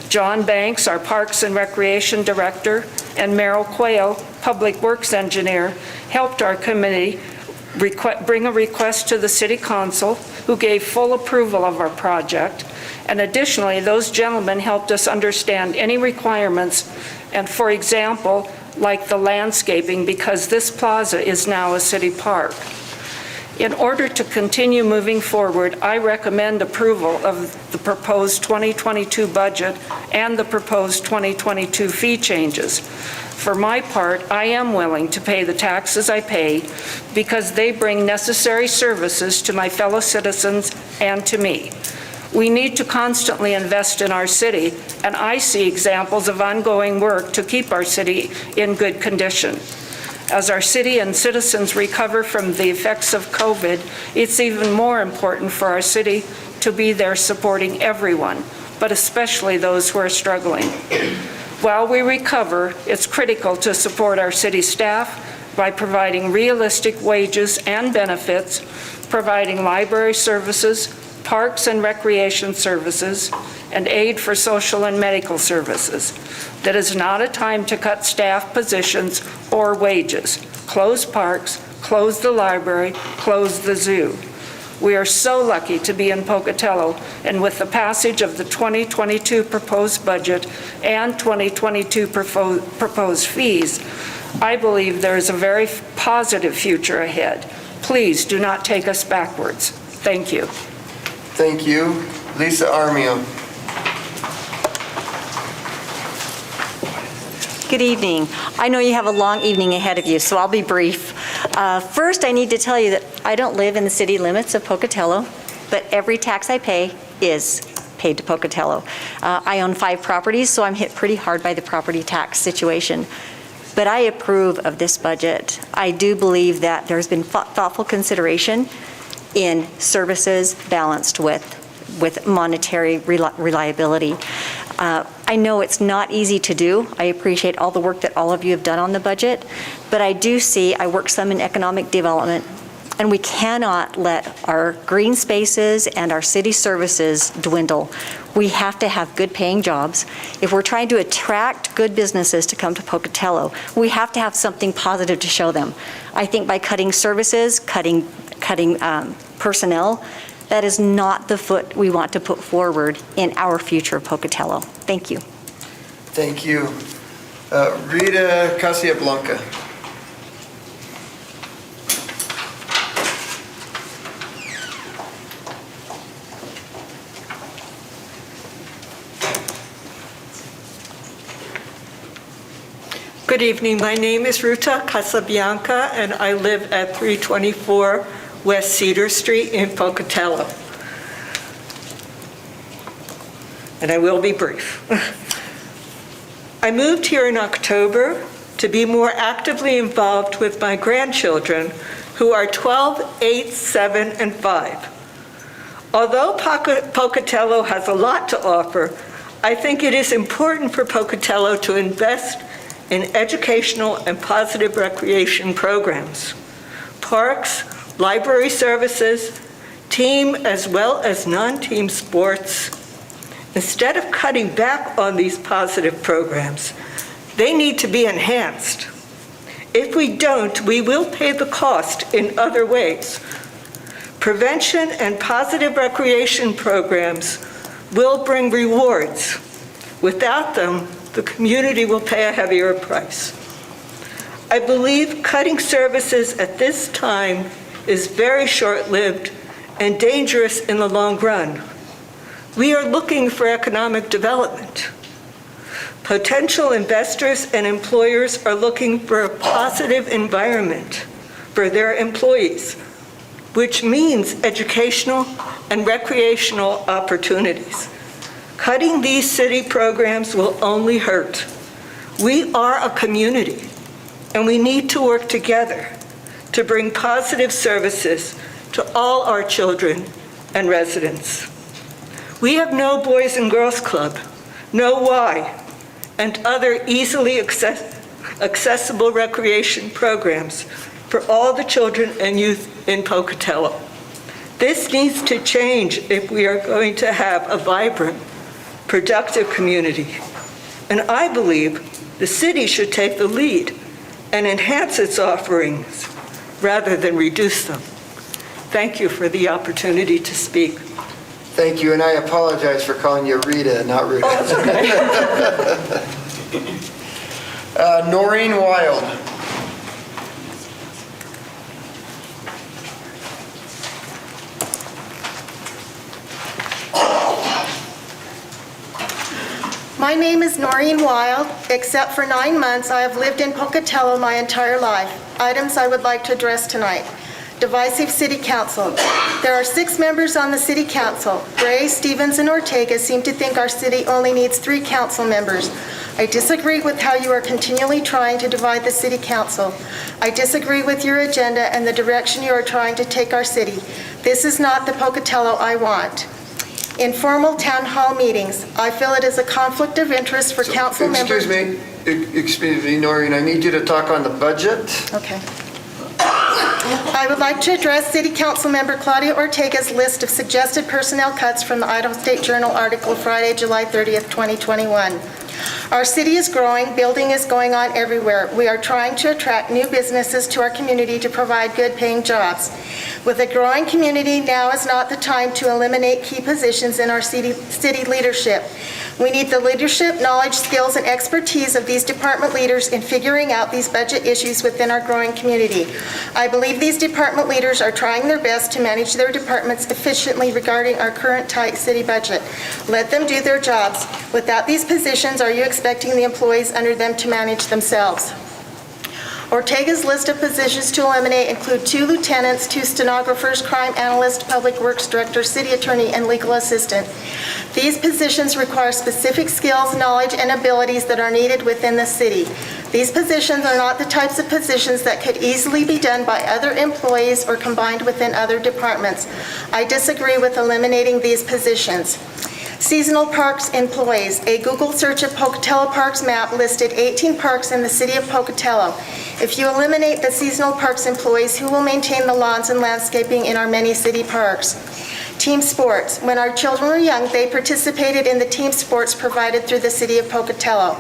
John Banks, our Parks and Recreation Director, and Merrill Quayle, Public Works Engineer, helped our committee bring a request to the City Council, who gave full approval of our project. And additionally, those gentlemen helped us understand any requirements, and for example, like the landscaping, because this plaza is now a city park. In order to continue moving forward, I recommend approval of the proposed 2022 budget and the proposed 2022 fee changes. For my part, I am willing to pay the taxes I pay because they bring necessary services to my fellow citizens and to me. We need to constantly invest in our city, and I see examples of ongoing work to keep our city in good condition. As our city and citizens recover from the effects of COVID, it's even more important for our city to be there supporting everyone, but especially those who are struggling. While we recover, it's critical to support our city staff by providing realistic wages and benefits, providing library services, parks and recreation services, and aid for social and medical services. That is not a time to cut staff positions or wages, close parks, close the library, close the zoo. We are so lucky to be in Pocatello, and with the passage of the 2022 proposed budget and 2022 proposed fees, I believe there is a very positive future ahead. Please do not take us backwards. Thank you. Thank you. Lisa Armio. Good evening. I know you have a long evening ahead of you, so I'll be brief. First, I need to tell you that I don't live in the city limits of Pocatello, but every tax I pay is paid to Pocatello. I own 5 properties, so I'm hit pretty hard by the property tax situation. But I approve of this budget. I do believe that there's been thoughtful consideration in services balanced with monetary reliability. I know it's not easy to do. I appreciate all the work that all of you have done on the budget, but I work some in economic development, and we cannot let our green spaces and our city services dwindle. We have to have good paying jobs. If we're trying to attract good businesses to come to Pocatello, we have to have something positive to show them. I think by cutting services, cutting personnel, that is not the foot we want to put forward in our future of Pocatello. Thank you. Thank you. Rita Casablanca. Good evening. My name is Ruta Casabianca, and I live at 324 West Cedar Street in Pocatello. And I will be brief. I moved here in October to be more actively involved with my grandchildren, who are 12, 8, 7, and 5. Although Pocatello has a lot to offer, I think it is important for Pocatello to invest in educational and positive recreation programs, parks, library services, team as well as non-team sports. Instead of cutting back on these positive programs, they need to be enhanced. If we don't, we will pay the cost in other ways. Prevention and positive recreation programs will bring rewards. Without them, the community will pay a heavier price. I believe cutting services at this time is very short-lived and dangerous in the long run. We are looking for economic development. Potential investors and employers are looking for a positive environment for their employees, which means educational and recreational opportunities. Cutting these city programs will only hurt. We are a community, and we need to work together to bring positive services to all our children and residents. We have no Boys and Girls Club, no Y, and other easily accessible recreation programs for all the children and youth in Pocatello. This needs to change if we are going to have a vibrant, productive community. And I believe the city should take the lead and enhance its offerings rather than reduce them. Thank you for the opportunity to speak. Thank you, and I apologize for calling you Rita, not Ruta. Oh, that's okay. Noreen Wild. My name is Noreen Wild. Except for 9 months, I have lived in Pocatello my entire life. Items I would like to address tonight. Divisive City Council. There are 6 members on the City Council. Gray, Stevens, and Ortega seem to think our city only needs 3 council members. I disagree with how you are continually trying to divide the City Council. I disagree with your agenda and the direction you are trying to take our city. This is not the Pocatello I want. Informal town hall meetings. I feel it is a conflict of interest for council members. Excuse me, Noreen, I need you to talk on the budget. Okay. I would like to address City Council Member Claudia Ortega's list of suggested personnel cuts from the Idaho State Journal article Friday, July 30th, 2021. Our city is growing, building is going on everywhere. We are trying to attract new businesses to our community to provide good-paying jobs. With a growing community, now is not the time to eliminate key positions in our city leadership. We need the leadership, knowledge, skills, and expertise of these department leaders in figuring out these budget issues within our growing community. I believe these department leaders are trying their best to manage their departments efficiently regarding our current tight city budget. Let them do their jobs. Without these positions, are you expecting the employees under them to manage themselves? Ortega's list of positions to eliminate include 2 lieutenants, 2 stenographers, crime analyst, public works director, city attorney, and legal assistant. These positions require specific skills, knowledge, and abilities that are needed within the city. These positions are not the types of positions that could easily be done by other employees or combined within other departments. I disagree with eliminating these positions. Seasonal parks employees. A Google search of Pocatello Parks map listed 18 parks in the city of Pocatello. If you eliminate the seasonal parks employees, who will maintain the lawns and landscaping in our many city parks? Team sports. When our children were young, they participated in the team sports provided through the city of Pocatello.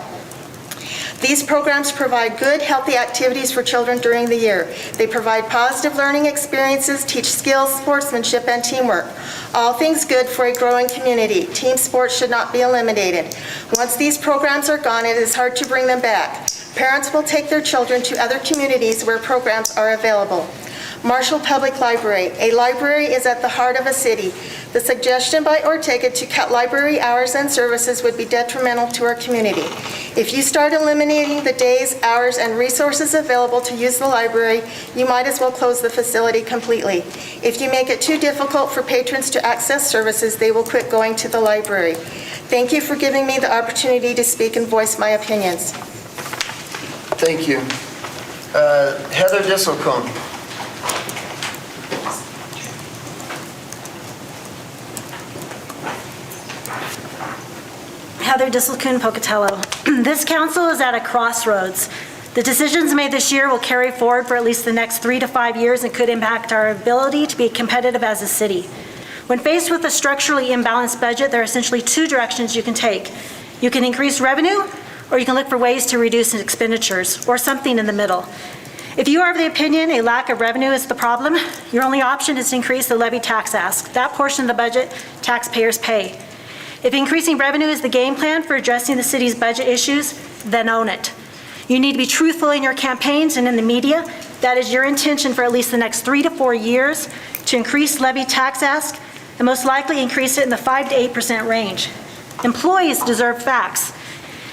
These programs provide good, healthy activities for children during the year. They provide positive learning experiences, teach skills, sportsmanship, and teamwork. All things good for a growing community. Team sports should not be eliminated. Once these programs are gone, it is hard to bring them back. Parents will take their children to other communities where programs are available. Marshall Public Library. A library is at the heart of a city. The suggestion by Ortega to cut library hours and services would be detrimental to our community. If you start eliminating the days, hours, and resources available to use the library, you might as well close the facility completely. If you make it too difficult for patrons to access services, they will quit going to the library. Thank you for giving me the opportunity to speak and voice my opinions. Thank you. Heather Disselcombe. Heather Disselkoon, Pocatello. This council is at a crossroads. The decisions made this year will carry forward for at least the next 3 to 5 years and could impact our ability to be competitive as a city. When faced with a structurally imbalanced budget, there are essentially 2 directions you can take. You can increase revenue, or you can look for ways to reduce expenditures, or something in the middle. If you are of the opinion a lack of revenue is the problem, your only option is to increase the levy tax ask. That portion of the budget taxpayers pay. If increasing revenue is the game plan for addressing the city's budget issues, then own it. You need to be truthful in your campaigns and in the media. That is your intention for at least the next 3 to 4 years to increase levy tax ask and most likely increase it in the 5 to 8% range. Employees deserve facts.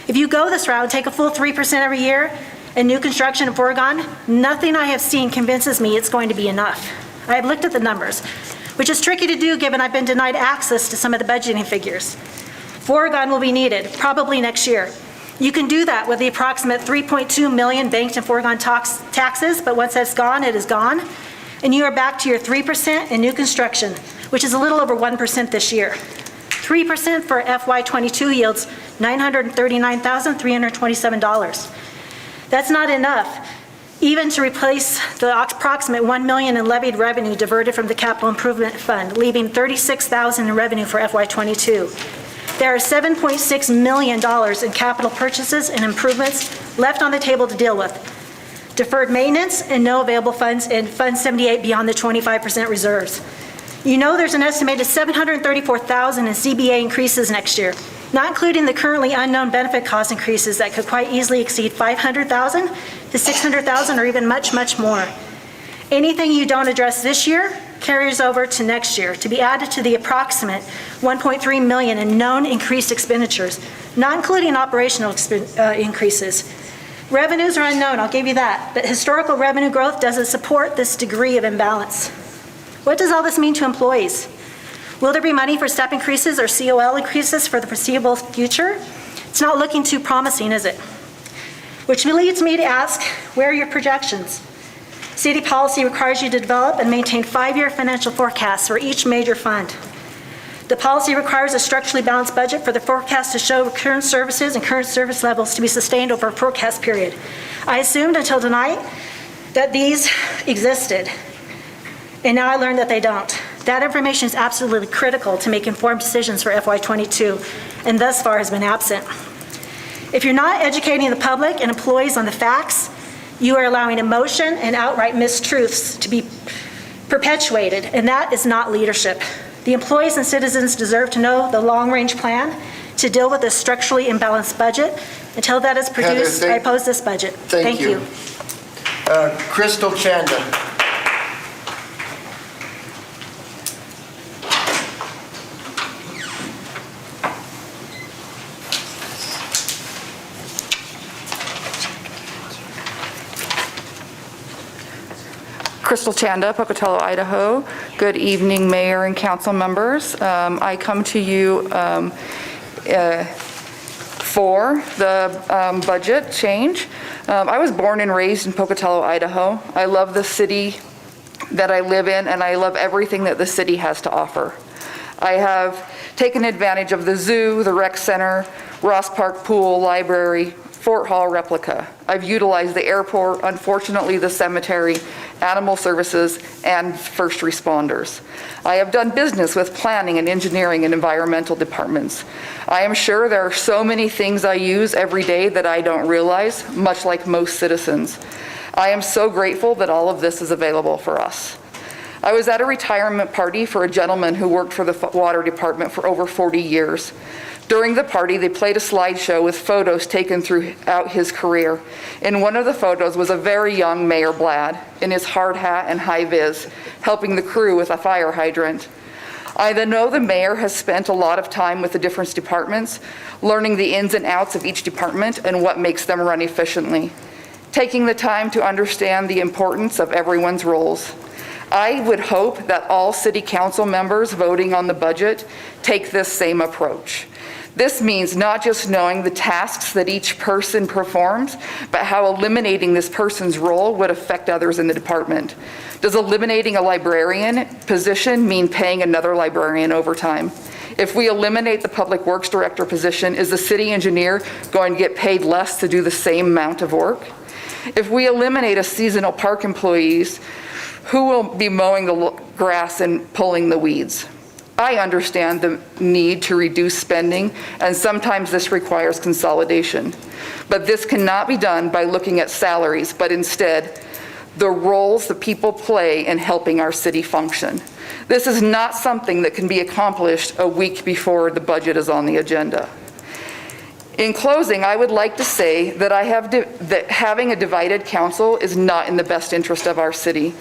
If you go this route and take a full 3% every year and new construction in Oregon, nothing I have seen convinces me it's going to be enough. I have looked at the numbers, which is tricky to do given I've been denied access to some of the budgeting figures. Oregon will be needed, probably next year. You can do that with the approximate $3.2 million banked in Oregon taxes, but once that's gone, it is gone. And you are back to your 3% in new construction, which is a little over 1% this year. 3% for FY22 yields $939,327. That's not enough, even to replace the approximate $1 million in levied revenue diverted from the Capital Improvement Fund, leaving $36,000 in revenue for FY22. There are $7.6 million in capital purchases and improvements left on the table to deal with. Deferred maintenance and no available funds in Fund 78 beyond the 25% reserves. You know there's an estimated $734,000 in CBA increases next year, not including the currently unknown benefit cost increases that could quite easily exceed $500,000 to $600,000 or even much, much more. Anything you don't address this year carries over to next year to be added to the approximate $1.3 million in known increased expenditures, not including operational increases. Revenues are unknown, I'll give you that, but historical revenue growth doesn't support this degree of imbalance. What does all this mean to employees? Will there be money for step increases or COL increases for the foreseeable future? It's not looking too promising, is it? Which leads me to ask, where are your projections? City policy requires you to develop and maintain 5-year financial forecasts for each major fund. The policy requires a structurally balanced budget for the forecast to show current services and current service levels to be sustained over a forecast period. I assumed until tonight that these existed, and now I learned that they don't. That information is absolutely critical to make informed decisions for FY22, and thus far has been absent. If you're not educating the public and employees on the facts, you are allowing emotion and outright mistruths to be perpetuated, and that is not leadership. The employees and citizens deserve to know the long-range plan to deal with a structurally imbalanced budget. Until that is produced, I oppose this budget. Thank you. Crystal Chanda. Crystal Chanda, Pocatello, Idaho. Good evening, Mayor and council members. I come to you for the budget change. I was born and raised in Pocatello, Idaho. I love the city that I live in, and I love everything that the city has to offer. I have taken advantage of the zoo, the rec center, Ross Park Pool, library, Fort Hall replica. I've utilized the airport, unfortunately the cemetery, animal services, and first responders. I have done business with planning and engineering and environmental departments. I am sure there are so many things I use every day that I don't realize, much like most citizens. I am so grateful that all of this is available for us. I was at a retirement party for a gentleman who worked for the water department for over 40 years. During the party, they played a slideshow with photos taken throughout his career. In one of the photos was a very young Mayor Blad in his hard hat and high vis, helping the crew with a fire hydrant. I then know the mayor has spent a lot of time with the different departments, learning the ins and outs of each department and what makes them run efficiently, taking the time to understand the importance of everyone's roles. I would hope that all city council members voting on the budget take this same approach. This means not just knowing the tasks that each person performs, but how eliminating this person's role would affect others in the department. Does eliminating a librarian position mean paying another librarian overtime? If we eliminate the public works director position, is the city engineer going to get paid less to do the same amount of work? If we eliminate a seasonal park employees, who will be mowing the grass and pulling the weeds? I understand the need to reduce spending, and sometimes this requires consolidation. But this cannot be done by looking at salaries, but instead, the roles that people play in helping our city function. This is not something that can be accomplished a week before the budget is on the agenda. In closing, I would like to say that that having a divided council is not in the best interest of our city.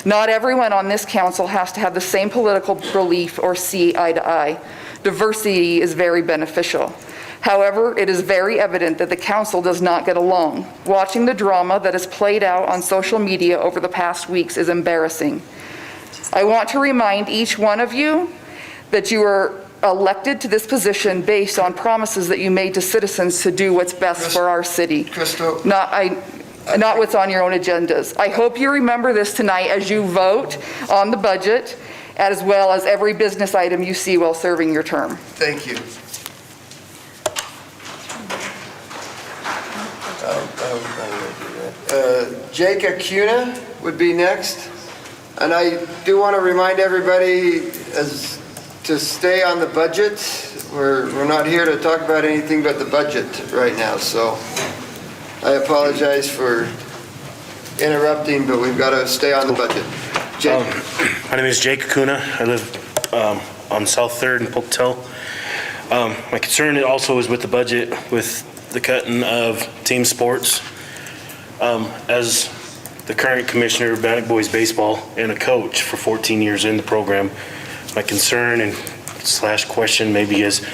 Not everyone on this council has to have the same political belief or see eye to eye. Diversity is very beneficial. However, it is very evident that the council does not get along. Watching the drama that has played out on social media over the past weeks is embarrassing. I want to remind each one of you that you are elected to this position based on promises that you made to citizens to do what's best for our city. Crystal. Not what's on your own agendas. I hope you remember this tonight as you vote on the budget, as well as every business item you see while serving your term. Thank you. Jake Acuna would be next. And I do want to remind everybody to stay on the budget. We're not here to talk about anything but the budget right now, so I apologize for interrupting, but we've got to stay on the budget. Jake. My name is Jake Acuna. I live on South 3rd in Pocatello. My concern also is with the budget, with the cutting of team sports. As the current commissioner of Bannock Boys Baseball and a coach for 14 years in the program, my concern and / question maybe is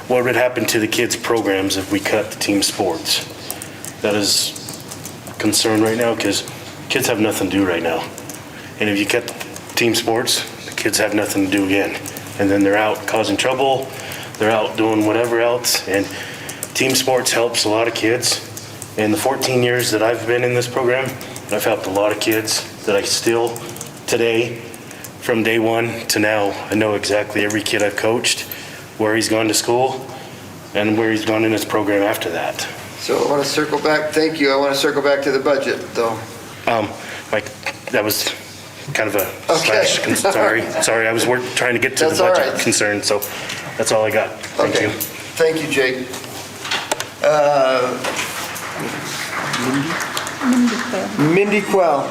what would happen to the kids' programs if we cut the team sports? That is a concern right now because kids have nothing to do right now. And if you cut team sports, the kids have nothing to do again. And then they're out causing trouble, they're out doing whatever else. And team sports helps a lot of kids. In the 14 years that I've been in this program, I've helped a lot of kids that I still today from day one to now, I know exactly every kid I've coached, where he's gone to school, and where he's gone in his program after that. So I want to circle back, thank you, I want to circle back to the budget, though. Like, that was kind of a Okay. sorry, I was trying to get to the That's all budget right. concern, so that's all I got. Thank Okay. you. Thank you, Jake. Mindy Quell.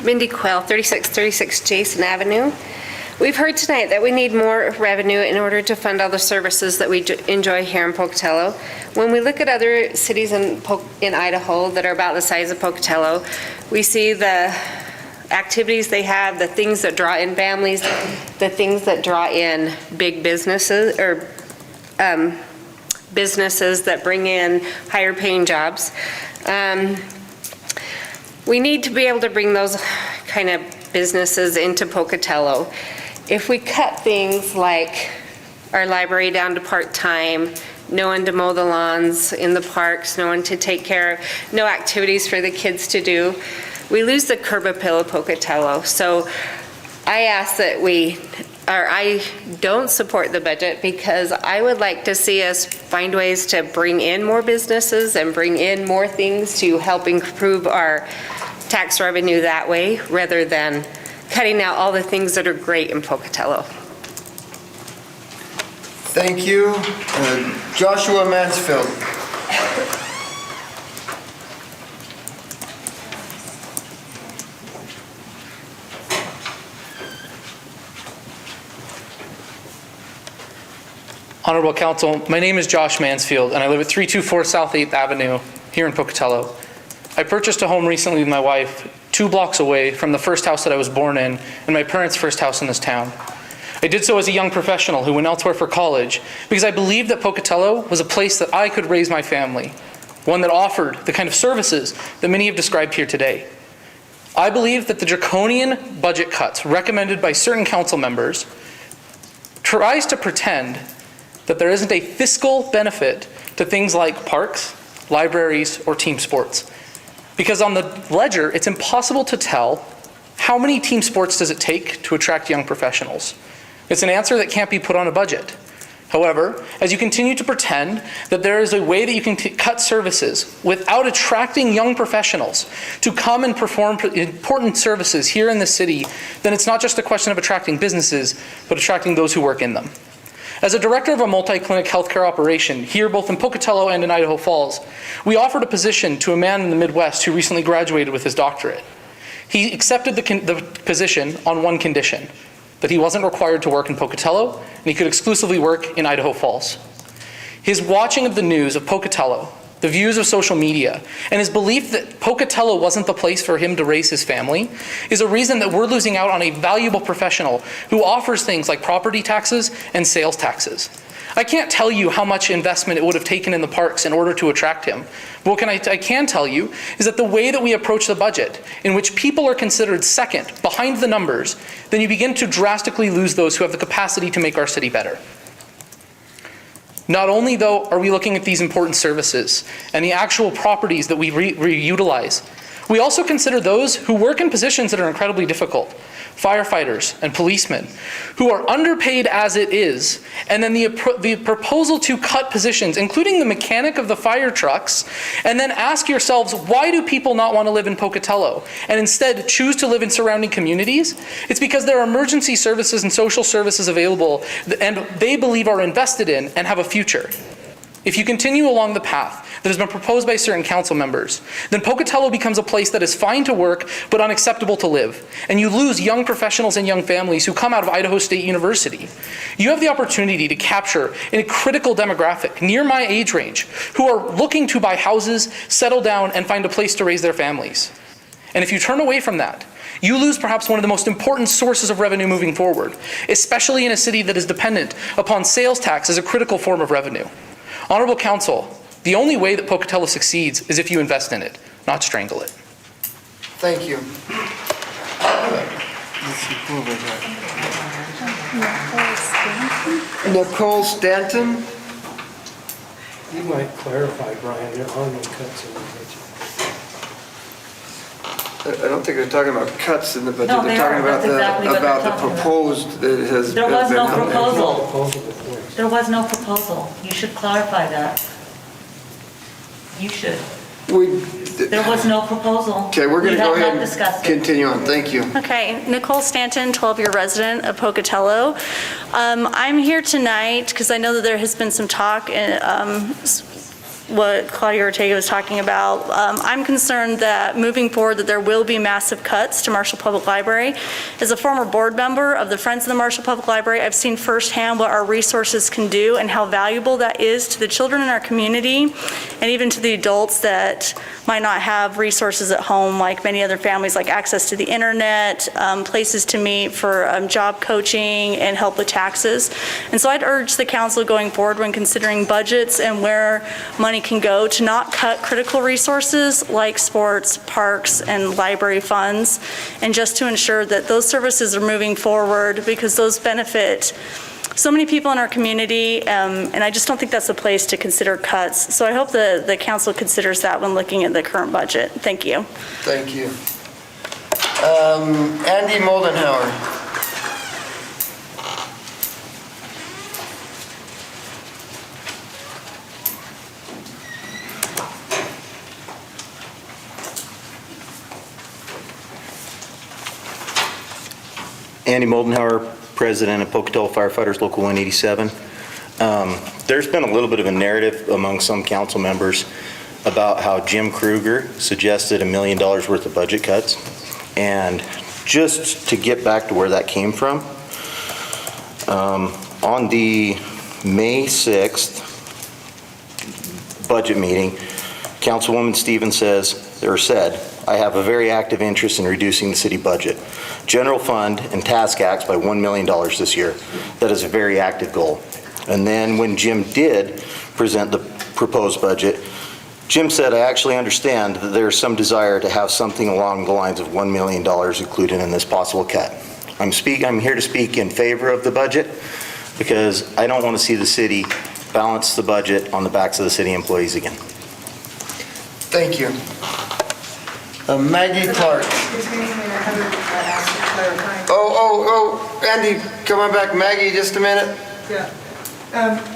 Mindy Quell, 3636 Jason Avenue. We've heard tonight that we need more revenue in order to fund all the services that we enjoy here in Pocatello. When we look at other cities in Idaho that are about the size of Pocatello, we see the activities they have, the things that draw in families, the things that draw in big businesses, or businesses that bring in higher paying jobs. We need to be able to bring those kind of businesses into Pocatello. If we cut things like our library down to part-time, no one to mow the lawns in the parks, no one to take care of, no activities for the kids to do, we lose the curb appeal of Pocatello. So I ask that I don't support the budget because I would like to see us find ways to bring in more businesses and bring in more things to help improve our tax revenue that way, rather than cutting out all the things that are great in Pocatello. Thank you. Joshua Mansfield. Honorable Council, my name is Josh Mansfield, and I live at 324 South 8th Avenue here in Pocatello. I purchased a home recently with my wife, 2 blocks away from the first house that I was born in and my parents' first house in this town. I did so as a young professional who went elsewhere for college because I believed that Pocatello was a place that I could raise my family, one that offered the kind of services that many have described here today. I believe that the draconian budget cuts recommended by certain council members tries to pretend that there isn't a fiscal benefit to things like parks, libraries, or team sports. Because on the ledger, it's impossible to tell how many team sports does it take to attract young professionals. It's an answer that can't be put on a budget. However, as you continue to pretend that there is a way that you can cut services without attracting young professionals to come and perform important services here in the city, then it's not just a question of attracting businesses, but attracting those who work in them. As a director of a multi-clinic healthcare operation here both in Pocatello and in Idaho Falls, we offered a position to a man in the Midwest who recently graduated with his doctorate. He accepted the position on one condition, that he wasn't required to work in Pocatello and he could exclusively work in Idaho Falls. His watching of the news of Pocatello, the views of social media, and his belief that Pocatello wasn't the place for him to raise his family is a reason that we're losing out on a valuable professional who offers things like property taxes and sales taxes. I can't tell you how much investment it would have taken in the parks in order to attract him. But what I can tell you is that the way that we approach the budget, in which people are considered second behind the numbers, then you begin to drastically lose those who have the capacity to make our city better. Not only, though, are we looking at these important services and the actual properties that we reutilize, we also consider those who work in positions that are incredibly difficult, firefighters and policemen, who are underpaid as it is, and then the proposal to cut positions, including the mechanic of the fire trucks, and then ask yourselves, why do people not want to live in Pocatello and instead choose to live in surrounding communities? It's because there are emergency services and social services available and they believe are invested in and have a future. If you continue along the path that has been proposed by certain council members, then Pocatello becomes a place that is fine to work but unacceptable to live, and you lose young professionals and young families who come out of Idaho State University. You have the opportunity to capture a critical demographic near my age range who are looking to buy houses, settle down, and find a place to raise their families. And if you turn away from that, you lose perhaps one of the most important sources of revenue moving forward, especially in a city that is dependent upon sales tax as a critical form of revenue. Honorable Council, the only way that Pocatello succeeds is if you invest in it, not strangle it. Thank you. Nicole Stanton. You might clarify, Brian, there are no cuts in the budget. I don't think they're talking about cuts in the budget. No, They're they talking are. about That's exactly what they're talking about. proposed that has. There was no been- proposal. There was no proposal. You should clarify that. You should. There was no proposal. Okay, we're going to We go have not ahead discussed and it. continue on. Thank you. Okay, Nicole Stanton, 12-year resident of Pocatello. I'm here tonight because I know that there has been some talk in what Claudia Ortega was talking about. I'm concerned that moving forward that there will be massive cuts to Marshall Public Library. As a former board member of the Friends of the Marshall Public Library, I've seen firsthand what our resources can do and how valuable that is to the children in our community and even to the adults that might not have resources at home like many other families, like access to the internet, places to meet for job coaching and help with taxes. And so I'd urge the council going forward when considering budgets and where money can go to not cut critical resources like sports, parks, and library funds, and just to ensure that those services are moving forward because those benefit so many people in our community, and I just don't think that's a place to consider cuts. So I hope the council considers that when looking at the current budget. Thank you. Thank you. Andy Moldenhauer. Andy Moldenhauer, President of Pocatello Firefighters Local 187. There's been a little bit of a narrative among some council members about how Jim Kruger suggested $1 million worth of budget cuts. And just to get back to where that came from, on the May 6th budget meeting, Councilwoman Stevens said, I have a very active interest in reducing the city budget, general fund and task acts by $1 million this year. That is a very active goal. And then when Jim did present the proposed budget, Jim said, I actually understand that there's some desire to have something along the lines of $1 million included in this possible cut. I'm here to speak in favor of the budget because I don't want to see the city balance the budget on the backs of the city employees again. Thank you. Maggie Clark. Oh, Andy, come on back. Maggie, just a minute. Yeah.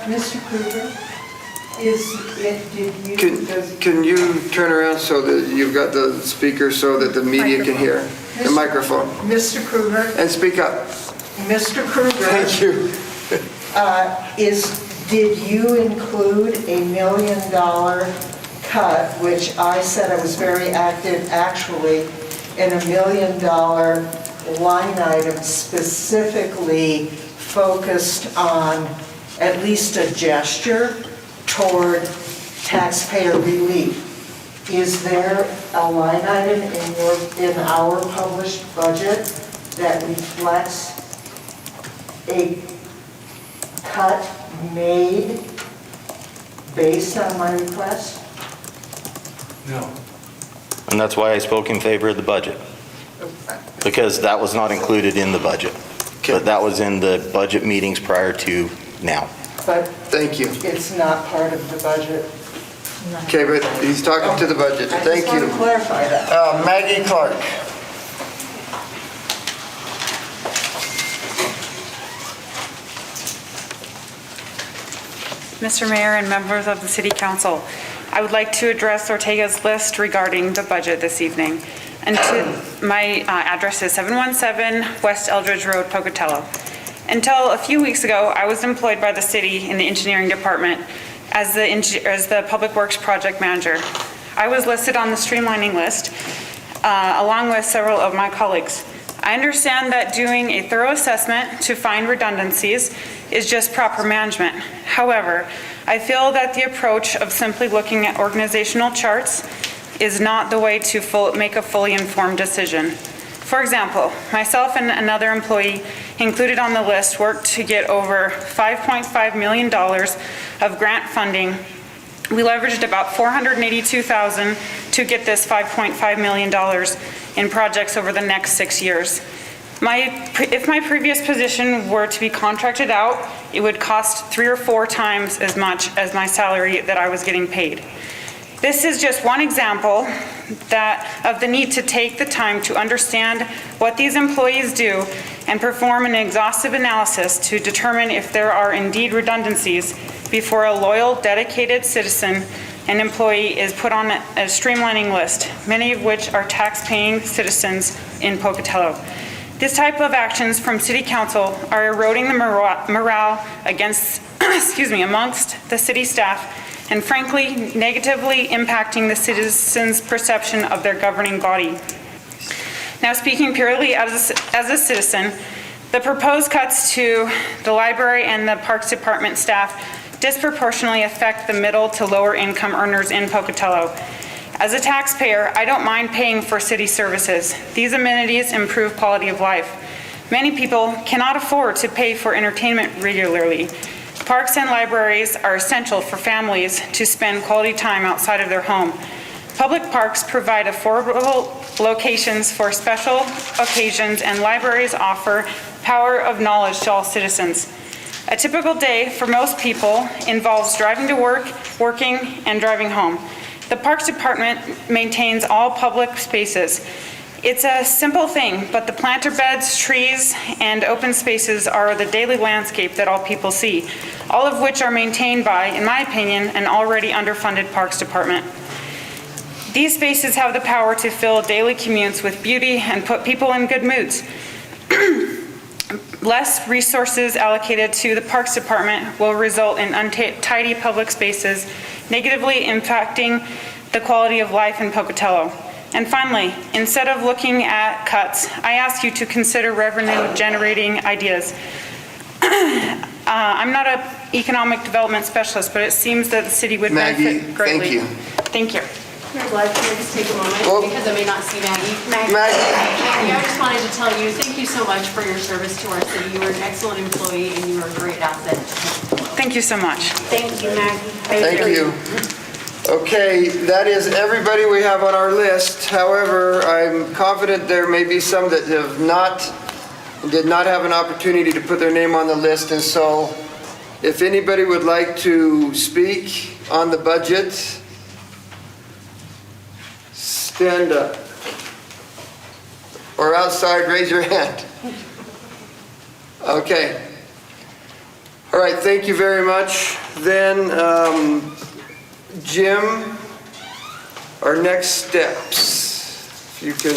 Mr. Kruger, Can you turn around so that you've got the speaker so that the media can hear? The microphone. Mr. Kruger. And speak up. Mr. Kruger. Thank you. Did you include $1 million cut, which I said I was very active actually, in $1 million line item specifically focused on at least a gesture toward taxpayer relief? Is there a line item in our published budget that reflects a cut made based on my request? No. And that's why I spoke in favor of the budget, because that was not included in the budget. But that was in the budget meetings prior to now. But thank you. It's not part of the budget. Okay, but he's talking to the budget. Thank you. I just want to clarify that. Maggie Clark. Mr. Mayor and members of the City Council, I would like to address Ortega's list regarding the budget this evening. And my address is 717 West Eldridge Road, Pocatello. Until a few weeks ago, I was employed by the city in the engineering department as the Public Works Project Manager. I was listed on the streamlining list along with several of my colleagues. I understand that doing a thorough assessment to find redundancies is just proper management. However, I feel that the approach of simply looking at organizational charts is not the way to make a fully informed decision. For example, myself and another employee included on the list worked to get over $5.5 million of grant funding. We leveraged about $482,000 to get this $5.5 million in projects over the next 6 years. If my previous position were to be contracted out, it would cost 3 or 4 times as much as my salary that I was getting paid. This is just one example of the need to take the time to understand what these employees do and perform an exhaustive analysis to determine if there are indeed redundancies before a loyal, dedicated citizen and employee is put on a streamlining list, many of which are tax-paying citizens in Pocatello. This type of actions from City Council are eroding the morale against, amongst the city staff, and frankly, negatively impacting the citizens' perception of their governing body. Now, speaking purely as a citizen, the proposed cuts to the library and the Parks Department staff disproportionately affect the middle to lower income earners in Pocatello. As a taxpayer, I don't mind paying for city services. These amenities improve quality of life. Many people cannot afford to pay for entertainment regularly. Parks and libraries are essential for families to spend quality time outside of their home. Public parks provide affordable locations for special occasions, and libraries offer power of knowledge to all citizens. A typical day for most people involves driving to work, working, and driving home. The Parks Department maintains all public spaces. It's a simple thing, but the planter beds, trees, and open spaces are the daily landscape that all people see, all of which are maintained by, in my opinion, an already underfunded Parks Department. These spaces have the power to fill daily commutes with beauty and put people in good moods. Less resources allocated to the Parks Department will result in untidy public spaces, negatively impacting the quality of life in Pocatello. And finally, instead of looking at cuts, I ask you to consider revenue-generating ideas. I'm not an economic development specialist, but it seems that the city would benefit greatly. Maggie, thank you. Thank you. Mayor Blythe, can I just take a moment, because I may not see Maggie. Maggie, I just wanted to tell you, thank you so much for your service to our city. You were an excellent employee, and you were a great asset. Thank you so much. Thank you, Maggie. Thank you. Okay, that is everybody we have on our list. However, I'm confident there may be some that did not have an opportunity to put their name on the list, and so if anybody would like to speak on the budget, stand up. Or outside, raise your hand. Okay. All right, thank you very much. Then, Jim, our next steps, if you can.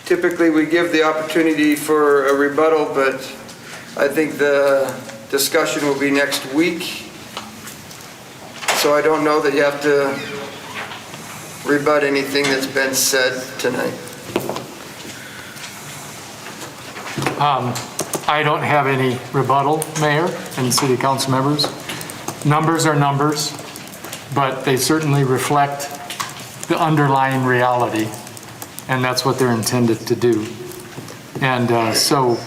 Typically, we give the opportunity for a rebuttal, but I think the discussion will be next week. So I don't know that you have to rebut anything that's been said tonight. I don't have any rebuttal, Mayor and City Council members. Numbers are numbers, but they certainly reflect the underlying reality, and that's what they're intended to do. And so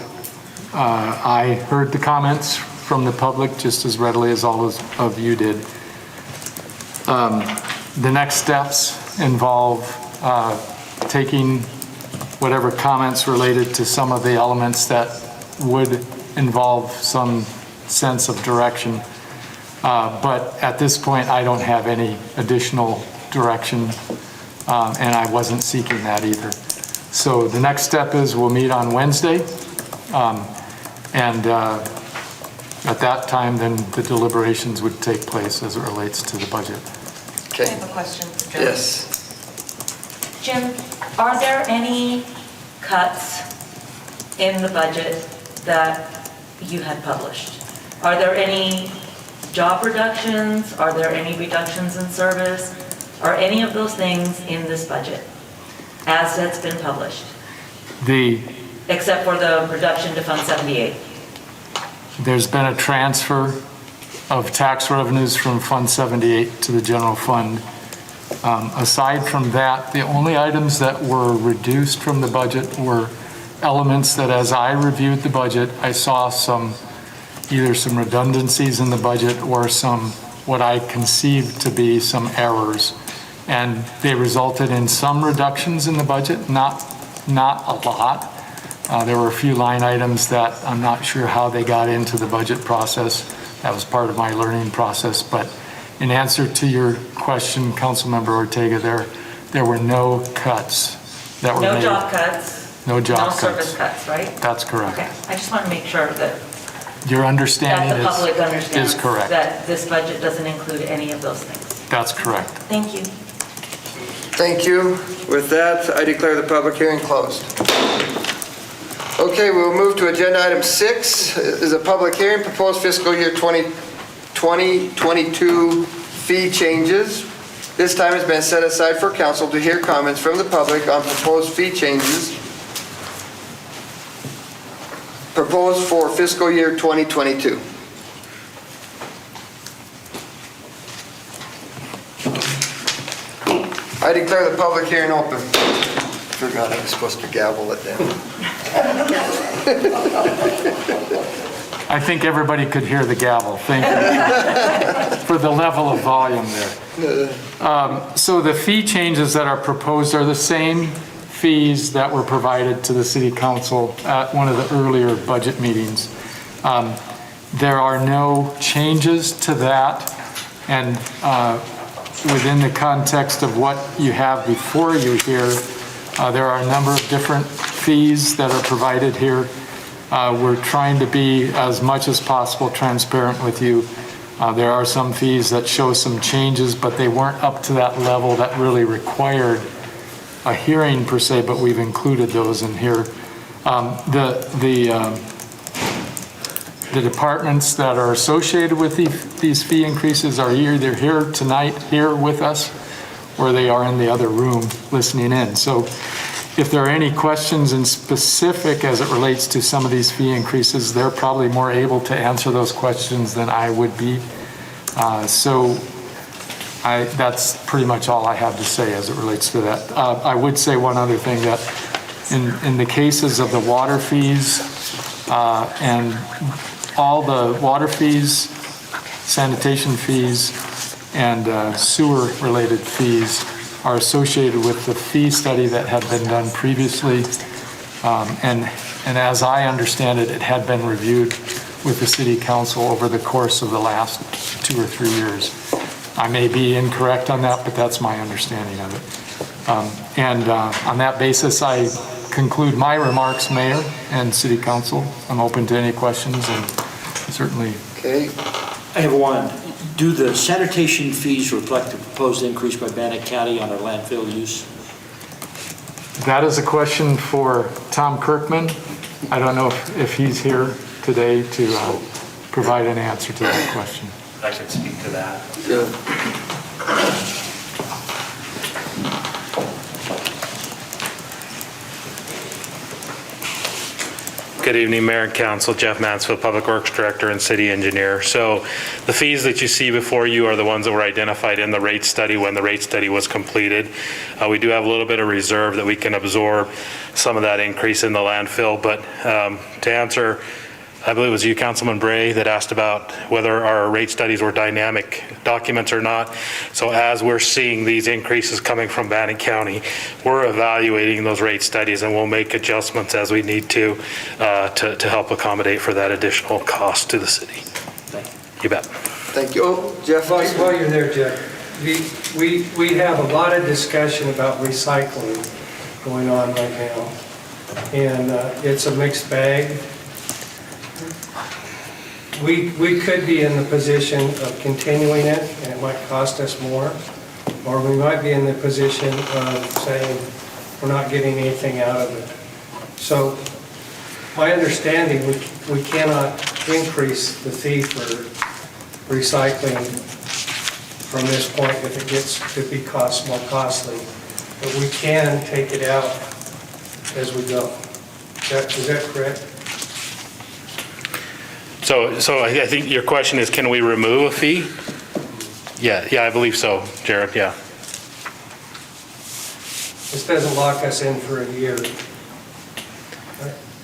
I heard the comments from the public just as readily as all of you did. The next steps involve taking whatever comments related to some of the elements that would involve some sense of direction. But at this point, I don't have any additional direction, and I wasn't seeking that either. So the next step is we'll meet on Wednesday, and at that time, then the deliberations would take place as it relates to the budget. I have a question for Jim. Yes. Jim, are there any cuts in the budget that you had published? Are there any job reductions? Are there any reductions in service? Are any of those things in this budget as it's been published? Except for the reduction to Fund 78. There's been a transfer of tax revenues from Fund 78 to the general fund. Aside from that, the only items that were reduced from the budget were elements that, as I reviewed the budget, I saw either some redundancies in the budget or some what I conceived to be some errors and they resulted in some reductions in the budget, not a lot. There were a few line items that I'm not sure how they got into the budget process. That was part of my learning process, but in answer to your question, Councilmember Ortega, there were no cuts that were made. No job cuts? No job cuts. No service cuts, right? That's correct. Okay, I just want to make sure that Your understanding the public is understands correct. that this budget doesn't include any of those things. That's correct. Thank you. Thank you. With that, I declare the public hearing closed. Okay, we'll move to agenda item 6, is a public hearing, proposed fiscal year 2022 fee changes. This time has been set aside for council to hear comments from the public on proposed fee changes proposed for fiscal year 2022. I declare the public hearing open. Forgot I was supposed to gavel it down. I think everybody could hear the gavel. Thank you for the level of volume there. So the fee changes that are proposed are the same fees that were provided to the city council at one of the earlier budget meetings. There are no changes to that, and within the context of what you have before you here, there are a number of different fees that are provided here. We're trying to be as much as possible transparent with you. There are some fees that show some changes, but they weren't up to that level that really required a hearing per se, but we've included those in here. The departments that are associated with these fee increases are either here tonight, here with us, or they are in the other room listening in. So if there are any questions in specific as it relates to some of these fee increases, they're probably more able to answer those questions than I would be. That's pretty much all I have to say as it relates to that. I would say one other thing, that in the cases of the water fees and all the water fees, sanitation fees, and sewer-related fees are associated with the fee study that had been done previously. And as I understand it, it had been reviewed with the city council over the course of the last 2 or 3 years. I may be incorrect on that, but that's my understanding of it. On that basis, I conclude my remarks, Mayor and City Council. I'm open to any questions, and certainly. Okay. I have one. Do the sanitation fees reflect the proposed increase by Bannock County on our landfill use? That is a question for Tom Kirkman. I don't know if he's here today to provide an answer to that question. I can speak to that. Good. Good evening, Mayor and Council. Jeff Mansfield, Public Works Director and City Engineer. So the fees that you see before you are the ones that were identified in the rate study when the rate study was completed. We do have a little bit of reserve that we can absorb some of that increase in the landfill, but to answer, I believe it was you, Councilman Bray, that asked about whether our rate studies were dynamic documents or not. So as we're seeing these increases coming from Bannock County, we're evaluating those rate studies, and we'll make adjustments as we need to help accommodate for that additional cost to the city. Thank you. You bet. Thank you. Oh, Jeff. While you're there, Jeff, we have a lot of discussion about recycling going on right now, and it's a mixed bag. We could be in the position of continuing it, and it might cost us more, or we might be in the position of saying we're not getting anything out of it. So my understanding, we cannot increase the fee for recycling from this point if it gets to be more costly, but we can take it out as we go. Is that correct? So I think your question is, can we remove a fee? Yeah, I believe so, Jared, yeah. This doesn't lock us in for a year.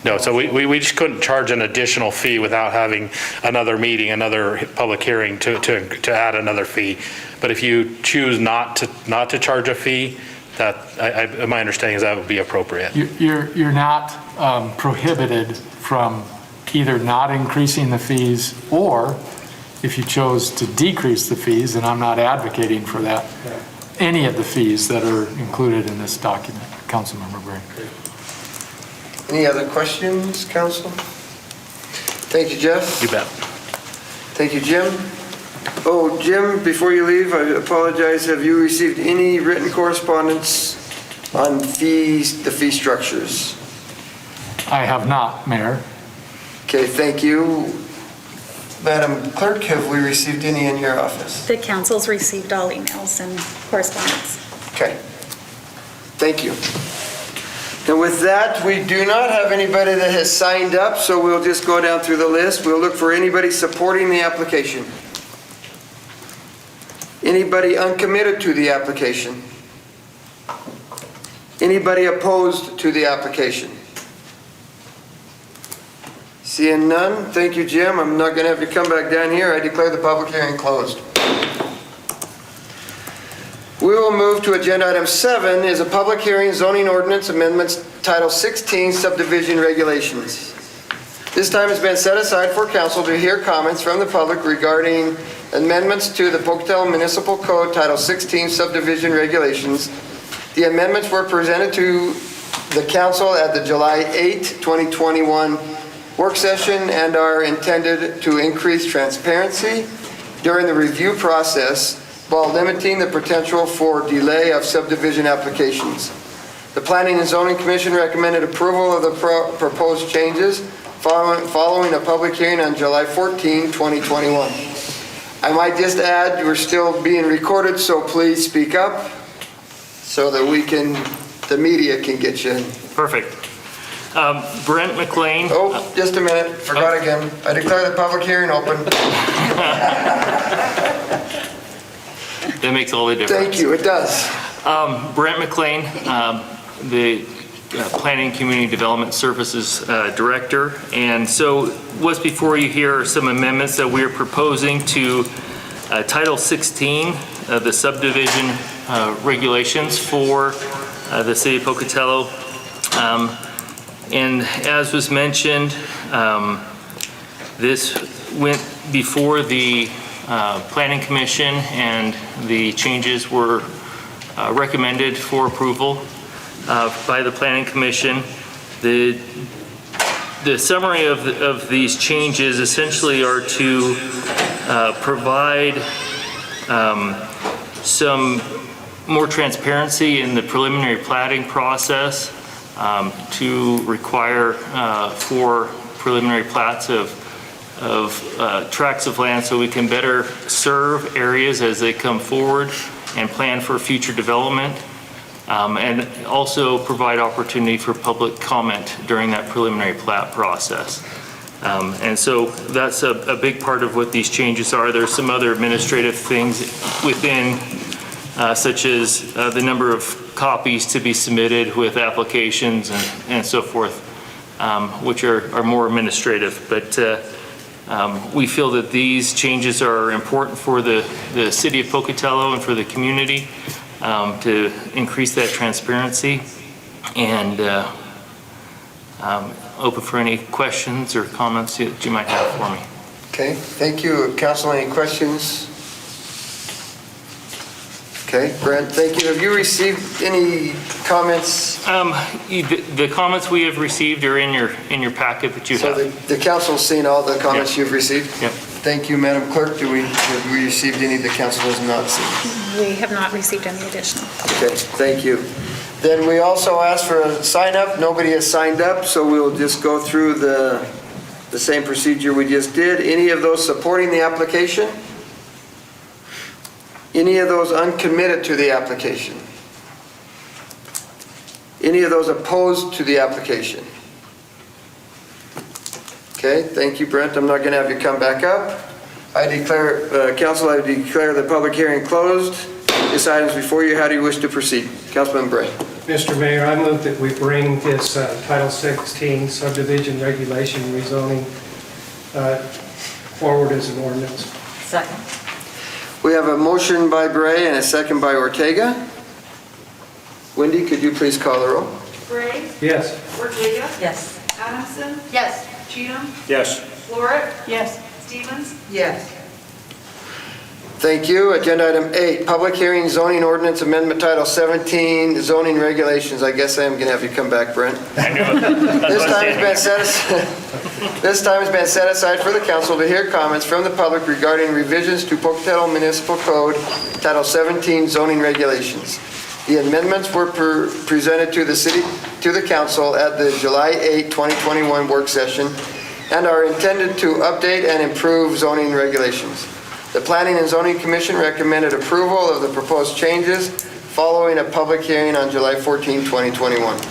No, so we just couldn't charge an additional fee without having another meeting, another public hearing to add another fee. But if you choose not to charge a fee, that, my understanding is that would be appropriate. You're not prohibited from either not increasing the fees, or if you chose to decrease the fees, and I'm not advocating for that, any of the fees that are included in this document. Councilmember Bray. Any other questions, council? Thank you, Jeff. You bet. Thank you, Jim. Oh, Jim, before you leave, I apologize. Have you received any written correspondence on fees, the fee structures? I have not, Mayor. Okay, thank you. Madam Clerk, have we received any in your office? The council's received all emails and correspondence. Okay. Thank you. And with that, we do not have anybody that has signed up, so we'll just go down through the list. We'll look for anybody supporting the application. Anybody uncommitted to the application? Anybody opposed to the application? Seeing none, thank you, Jim. I'm not going to have you come back down here. I declare the public hearing closed. We will move to agenda item 7 is a public hearing zoning ordinance amendments Title 16 Subdivision Regulations. This time has been set aside for council to hear comments from the public regarding amendments to the Pocatello Municipal Code Title 16 Subdivision Regulations. The amendments were presented to the council at the July 8, 2021 work session and are intended to increase transparency during the review process while limiting the potential for delay of subdivision applications. The Planning and Zoning Commission recommended approval of the proposed changes following a public hearing on July 14, 2021. I might just add, we're still being recorded, so please speak up so that the media can get you in. Perfect. Brent McLean. Oh, just a minute, forgot again. I declare the public hearing open. That makes all the difference. Thank you, it does. Brent McLean, the Planning and Community Development Services Director. And so what's before you here are some amendments that we're proposing to Title 16 of the subdivision regulations for the city of Pocatello. And as was mentioned, this went before the Planning Commission, and the changes were recommended for approval by the Planning Commission. The summary of these changes essentially are to provide some more transparency in the preliminary platting process, to require for preliminary plats of tracts of land so we can better serve areas as they come forward and plan for future development, and also provide opportunity for public comment during that preliminary plat process. And so that's a big part of what these changes are. There's some other administrative things within, such as the number of copies to be submitted with applications and so forth, which are more administrative. But we feel that these changes are important for the city of Pocatello and for the community, to increase that transparency, and open for any questions or comments that you might have for me. Okay, thank you. Council, any questions? Okay, Brent, thank you. Have you received any comments? The comments we have received are in your packet that you have. So the council's seen all the comments you've received? Yep. Thank you, Madam Clerk. Have we received any the council has not seen? We have not received any additional. Okay, thank you. Then we also asked for a sign up. Nobody has signed up, so we'll just go through the same procedure we just did. Any of those supporting the application? Any of those uncommitted to the application? Any of those opposed to the application? Okay, thank you, Brent. I'm not going to have you come back up. I declare, Council, I declare the public hearing closed. This item is before you. How do you wish to proceed? Councilman Bray. Mr. Mayor, I move that we bring this Title 16 subdivision regulation rezoning forward as an ordinance. Second. We have a motion by Bray and a second by Ortega. Wendy, could you please call the roll? Gray? Yes. Ortega? Yes. Adamson? Yes. Cheatham? Yes. Lorick? Yes. Stevens? Yes. Thank you. Agenda item 8, public hearing zoning ordinance amendment title 17, zoning regulations. I guess I am going to have you come back, Brent. This time has been set aside for the council to hear comments from the public regarding revisions to Pocatello Municipal Code, Title 17, zoning regulations. The amendments were presented to the council at the July 8, 2021 work session and are intended to update and improve zoning regulations. The Planning and Zoning Commission recommended approval of the proposed changes following a public hearing on July 14, 2021.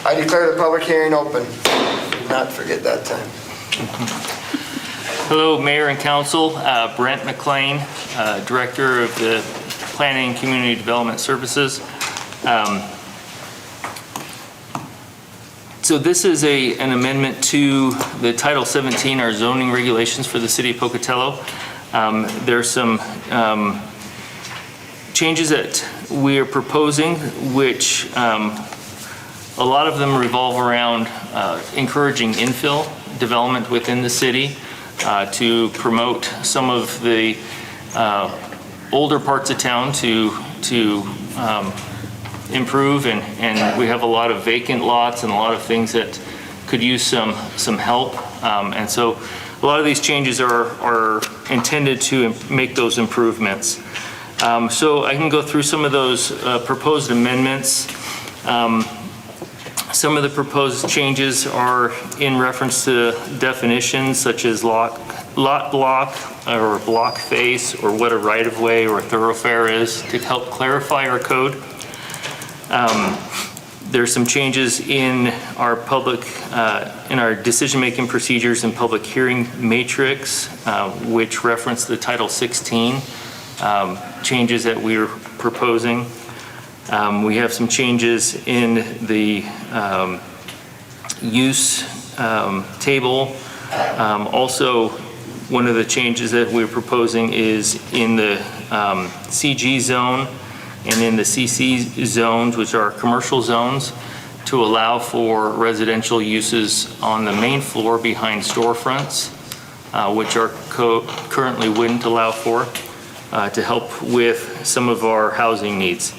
I declare the public hearing open. Did not forget that time. Hello, Mayor and Council. Brent McLean, Director of the Planning and Community Development Services. So this is an amendment to the Title 17, our zoning regulations for the city of Pocatello. There's some changes that we are proposing, which a lot of them revolve around encouraging infill development within the city to promote some of the older parts of town to improve, and we have a lot of vacant lots and a lot of things that could use some help, and so a lot of these changes are intended to make those improvements. So I can go through some of those proposed amendments. Some of the proposed changes are in reference to definitions such as lot block or block face, or what a right-of-way or a thoroughfare is, to help clarify our code. There's some changes in our in our decision-making procedures and public hearing matrix, which reference the Title 16 changes that we're proposing. We have some changes in the use table. Also, one of the changes that we're proposing is in the CG zone and in the CC zones, which are commercial zones, to allow for residential uses on the main floor behind storefronts, which our code currently wouldn't allow for, to help with some of our housing needs.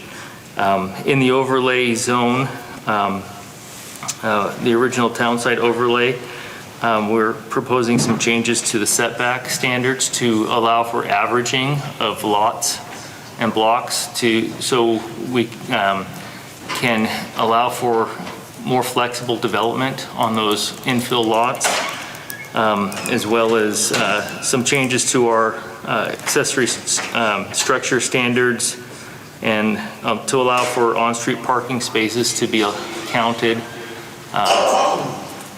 In the overlay zone, the original townsite overlay, we're proposing some changes to the setback standards to allow for averaging of lots and blocks so we can allow for more flexible development on those infill lots, as well as some changes to our accessory structure standards, and to allow for on-street parking spaces to be counted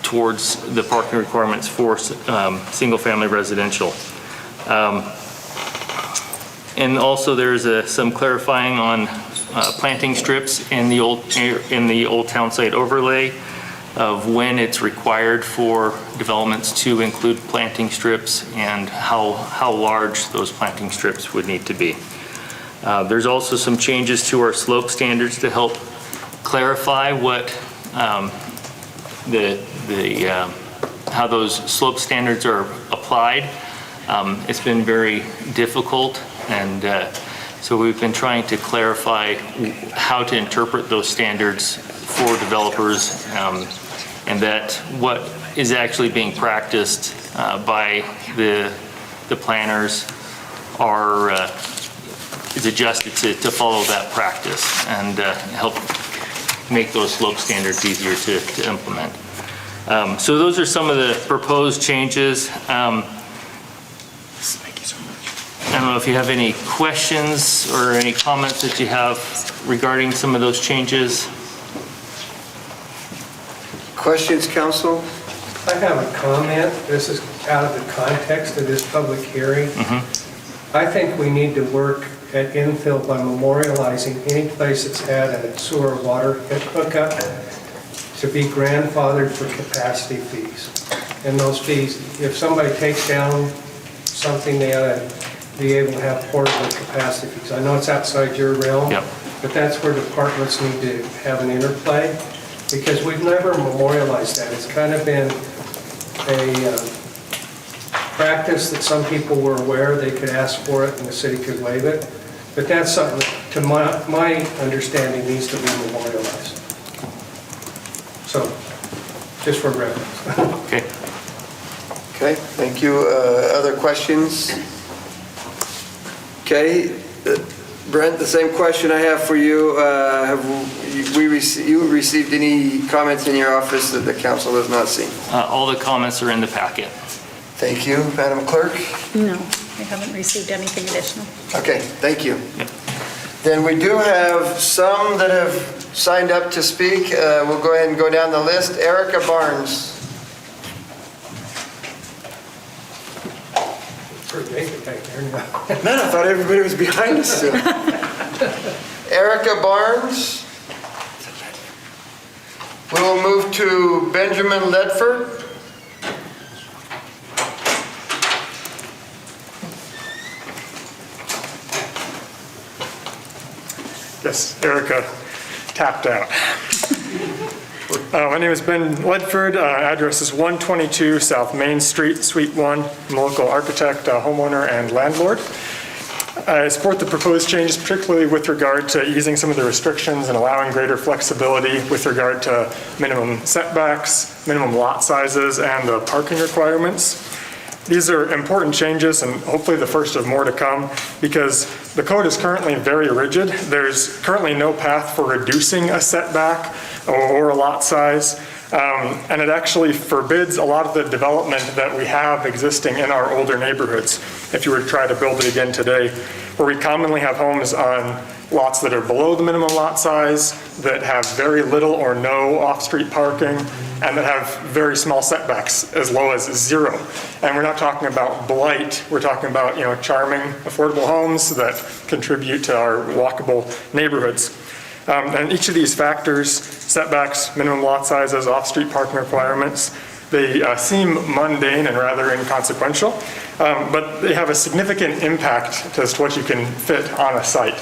towards the parking requirements for single-family residential. And also there's some clarifying on planting strips in the old town site overlay of when it's required for developments to include planting strips and how large those planting strips would need to be. There's also some changes to our slope standards to help clarify what how those slope standards are applied. It's been very difficult, and so we've been trying to clarify how to interpret those standards for developers, and that what is actually being practiced by the planners is adjusted to follow that practice and help make those slope standards easier to implement. So those are some of the proposed changes. I don't know if you have any questions or any comments that you have regarding some of those changes. Questions, council? I have a comment. This is out of the context of this public hearing. I think we need to work at infill by memorializing any place that's had a sewer or water hookup to be grandfathered for capacity fees. And those fees, if somebody takes down something, they ought to be able to have portable capacity fees. I know it's outside your realm, but that's where departments need to have an interplay, because we've never memorialized that. It's kind of been a practice that some people were aware they could ask for it and the city could waive it. But that's something, to my understanding, needs to be memorialized. So, just for reference. Okay. Okay, thank you. Other questions? Okay, Brent, the same question I have for you. Have you received any comments in your office that the council has not seen? All the comments are in the packet. Thank you, Madam Clerk. No, I haven't received anything additional. Okay, thank you. Then we do have some that have signed up to speak. We'll go ahead and go down the list. Erica Barnes. Man, I thought everybody was behind us still. Erica Barnes. We will move to Benjamin Ledford. Yes, Erica tapped out. My name is Ben Ledford. Address is 122 South Main Street, Suite 1. I'm a local architect, homeowner, and landlord. I support the proposed changes, particularly with regard to easing some of the restrictions and allowing greater flexibility with regard to minimum setbacks, minimum lot sizes, and the parking requirements. These are important changes and hopefully the first of more to come, because the code is currently very rigid. There's currently no path for reducing a setback or a lot size. And it actually forbids a lot of the development that we have existing in our older neighborhoods. If you were to try to build it again today, where we commonly have homes on lots that are below the minimum lot size, that have very little or no off-street parking, and that have very small setbacks, as low as 0. And we're not talking about blight. We're talking about, charming, affordable homes that contribute to our walkable neighborhoods. And each of these factors, setbacks, minimum lot sizes, off-street parking requirements, they seem mundane and rather inconsequential, but they have a significant impact as to what you can fit on a site.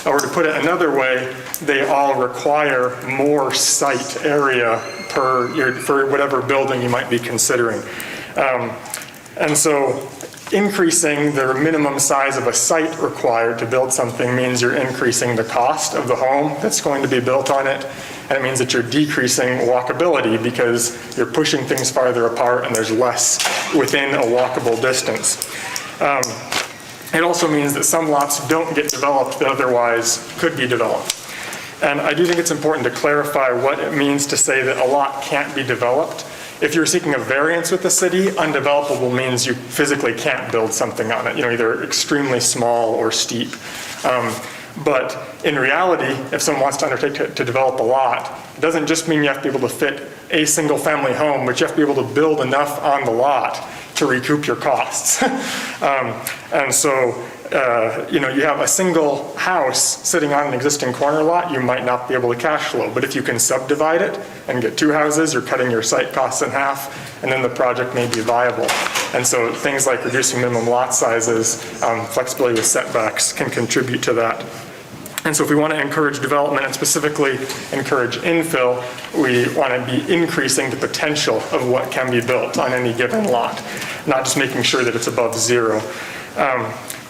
Or to put it another way, they all require more site area for whatever building you might be considering. And so increasing the minimum size of a site required to build something means you're increasing the cost of the home that's going to be built on it. And it means that you're decreasing walkability because you're pushing things farther apart and there's less within a walkable distance. It also means that some lots don't get developed that otherwise could be developed. And I do think it's important to clarify what it means to say that a lot can't be developed. If you're seeking a variance with the city, undevelopable means you physically can't build something on it, either extremely small or steep. But in reality, if someone wants to undertake to develop a lot, it doesn't just mean you have to be able to fit a single family home, but you have to be able to build enough on the lot to recoup your costs. And so, you have a single house sitting on an existing corner lot, you might not be able to cash flow. But if you can subdivide it and get 2 houses, you're cutting your site costs in half, and then the project may be viable. And so things like reducing minimum lot sizes, flexibility with setbacks can contribute to that. And so if we want to encourage development and specifically encourage infill, we want to be increasing the potential of what can be built on any given lot, not just making sure that it's above 0.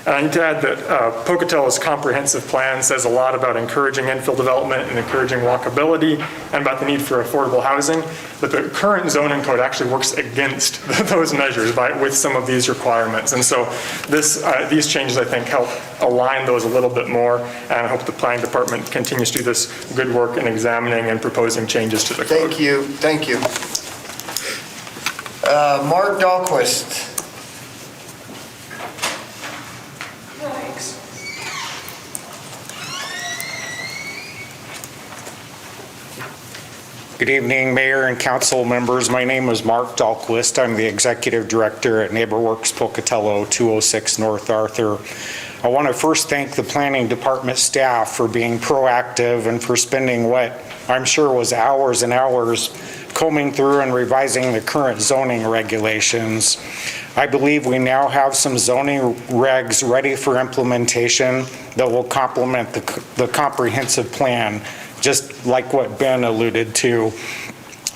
I need to add that Pocatello's comprehensive plan says a lot about encouraging infill development and encouraging walkability and about the need for affordable housing, but the current zoning code actually works against those measures with some of these requirements. And so these changes, I think, help align those a little bit more, and I hope the planning department continues to do this good work in examining and proposing changes to the code. Thank you. Mark Dahlquist. Good evening, Mayor and Council members. My name is Mark Dahlquist. I'm the Executive Director at NeighborWorks Pocatello, 206 North Arthur. I want to first thank the planning department staff for being proactive and for spending what I'm sure was hours and hours combing through and revising the current zoning regulations. I believe we now have some zoning regs ready for implementation that will complement the comprehensive plan, just like what Ben alluded to.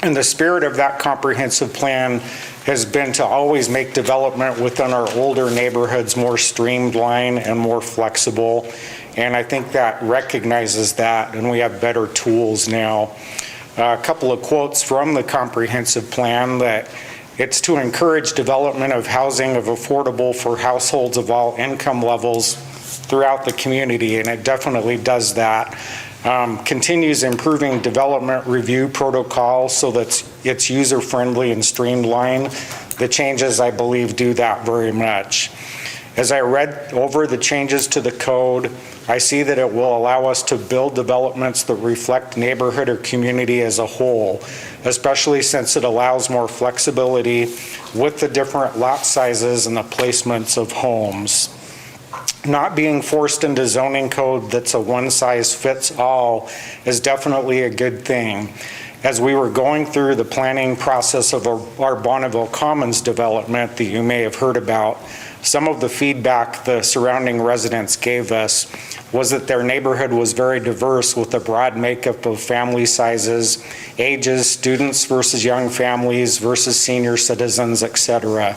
And the spirit of that comprehensive plan has been to always make development within our older neighborhoods more streamlined and more flexible. And I think that recognizes that, and we have better tools now. A couple of quotes from the comprehensive plan: that it's to encourage development of housing of affordable for households of all income levels throughout the community, and it definitely does that. Continues improving development review protocol so that it's user-friendly and streamlined. The changes, I believe, do that very much. As I read over the changes to the code, I see that it will allow us to build developments that reflect neighborhood or community as a whole, especially since it allows more flexibility with the different lot sizes and the placements of homes. Not being forced into zoning code that's a one-size-fits-all is definitely a good thing. As we were going through the planning process of our Bonneville Commons development that you may have heard about, some of the feedback the surrounding residents gave us was that their neighborhood was very diverse with a broad makeup of family sizes, ages, students versus young families versus senior citizens, etc.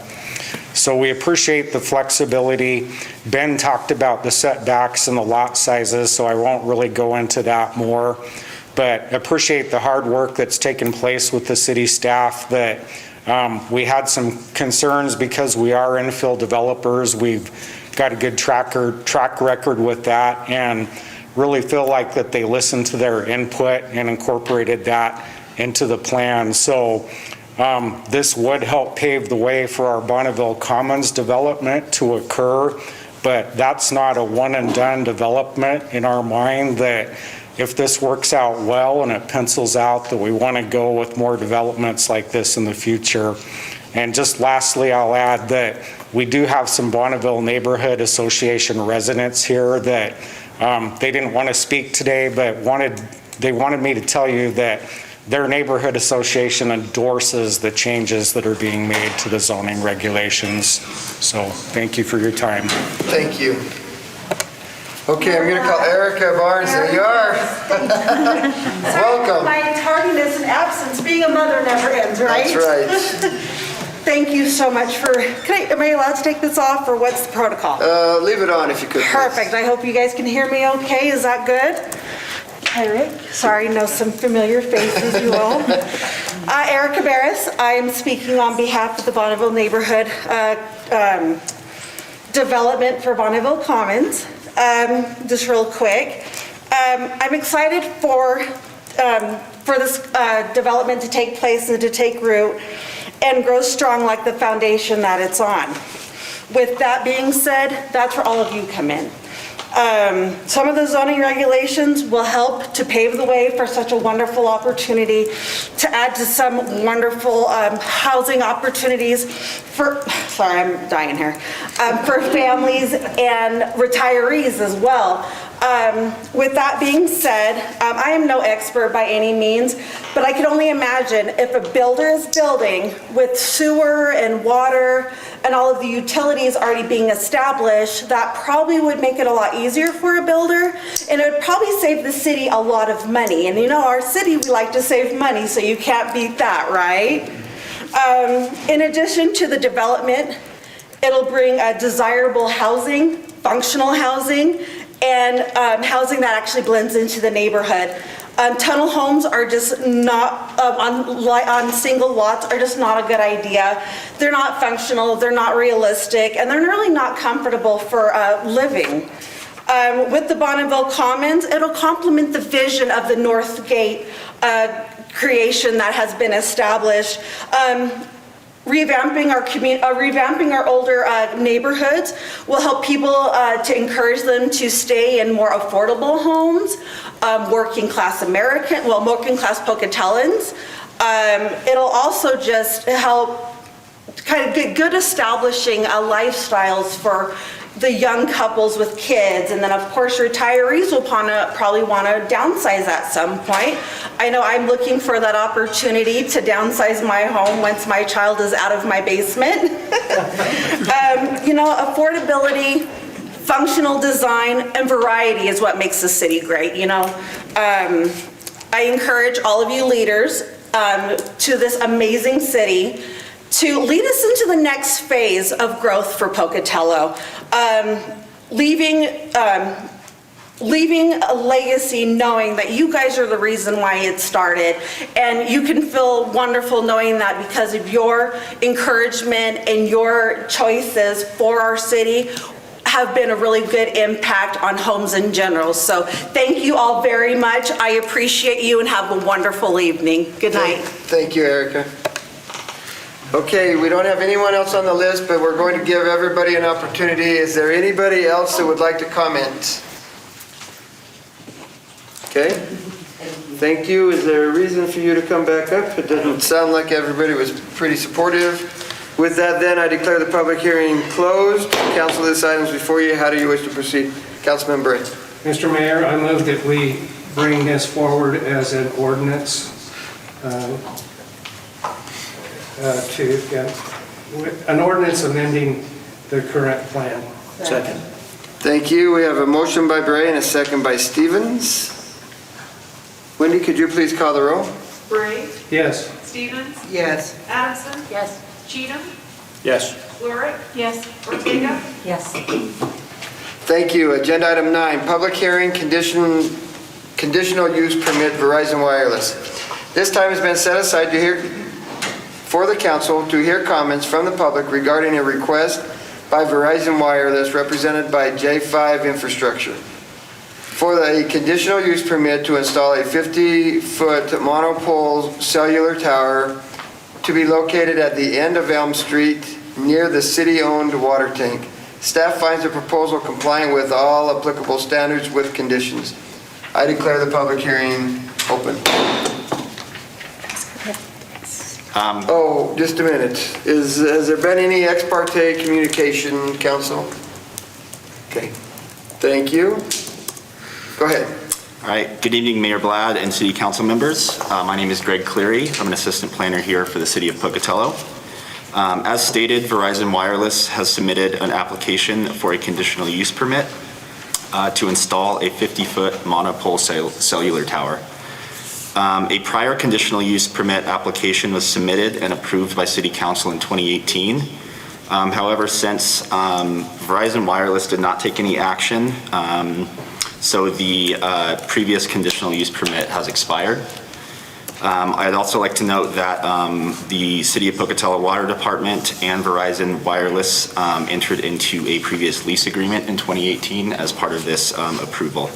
So we appreciate the flexibility. Ben talked about the setbacks and the lot sizes, so I won't really go into that more, but appreciate the hard work that's taken place with the city staff. That we had some concerns because we are infill developers. We've got a good track record with that, and really feel like that they listened to their input and incorporated that into the plan. So this would help pave the way for our Bonneville Commons development to occur, but that's not a one and done development in our mind. That if this works out well and it pencils out, that we want to go with more developments like this in the future. And just lastly, I'll add that we do have some Bonneville Neighborhood Association residents here that they didn't want to speak today, but they wanted me to tell you that their neighborhood association endorses the changes that are being made to the zoning regulations. So thank you for your time. Thank you. Okay, I'm going to call Erica Barnes. There you are. Welcome. My tardiness and absence, being a mother never ends, right? That's right. Thank you so much for, am I allowed to take this off, or what's the protocol? Leave it on if you could, please. Perfect. I hope you guys can hear me okay. Is that good? Hi, Rick. Sorry, know some familiar faces, you all. Erica Barris. I am speaking on behalf of the Bonneville Neighborhood Development for Bonneville Commons. Just real quick. I'm excited for this development to take place and to take root and grow strong like the foundation that it's on. With that being said, that's where all of you come in. Some of the zoning regulations will help to pave the way for such a wonderful opportunity to add to some wonderful housing opportunities for, sorry, I'm dying here, for families and retirees as well. With that being said, I am no expert by any means, but I can only imagine if a builder is building with sewer and water and all of the utilities already being established, that probably would make it a lot easier for a builder, and it would probably save the city a lot of money. And you know, our city, we like to save money, so you can't beat that, right? In addition to the development, it'll bring desirable housing, functional housing, and housing that actually blends into the neighborhood. Tunnel homes are just not, on single lots, are just not a good idea. They're not functional, they're not realistic, and they're really not comfortable for living. With the Bonneville Commons, it'll complement the vision of the North Gate creation that has been established. Revamping our older neighborhoods will help people to encourage them to stay in more affordable homes, working class Pocatellans. It'll also just help kind of get good establishing lifestyles for the young couples with kids, and then of course retirees will probably want to downsize at some point. I know I'm looking for that opportunity to downsize my home once my child is out of my basement. You know, affordability, functional design, and variety is what makes the city great, you know. I encourage all of you leaders to this amazing city to lead us into the next phase of growth for Pocatello, leaving a legacy knowing that you guys are the reason why it started. And you can feel wonderful knowing that because of your encouragement and your choices for our city have been a really good impact on homes in general. So thank you all very much. I appreciate you and have a wonderful evening. Good night. Thank you, Erica. Okay, we don't have anyone else on the list, but we're going to give everybody an opportunity. Is there anybody else that would like to comment? Okay, thank you. Is there a reason for you to come back up? It doesn't sound like everybody was pretty supportive. With that then, I declare the public hearing closed. Council, this item is before you. How do you wish to proceed? Councilman Bray. Mr. Mayor, I move that we bring this forward as an ordinance an ordinance amending the current plan. Second. Thank you. We have a motion by Bray and a second by Stevens. Wendy, could you please call the roll? Bray? Yes. Stevens? Yes. Adamson? Yes. Cheatham? Yes. Lurick? Yes. Ortega? Yes. Thank you. Agenda item 9, public hearing, conditional use permit Verizon Wireless. This time has been set aside for the council to hear comments from the public regarding a request by Verizon Wireless represented by J5 Infrastructure for a conditional use permit to install a 50-foot monopole cellular tower to be located at the end of Elm Street near the city-owned water tank. Staff finds the proposal complying with all applicable standards with conditions. I declare the public hearing open. Just a minute. Has there been any ex parte communication, council? Okay. Thank you. Go ahead. All right. Good evening, Mayor Blad and City Council members. My name is Greg Cleary. I'm an assistant planner here for the City of Pocatello. As stated, Verizon Wireless has submitted an application for a conditional use permit to install a 50-foot monopole cellular tower. A prior conditional use permit application was submitted and approved by City Council in 2018. However, since Verizon Wireless did not take any action, so the previous conditional use permit has expired. I'd also like to note that the City of Pocatello Water Department and Verizon Wireless entered into a previous lease agreement in 2018 as part of this approval.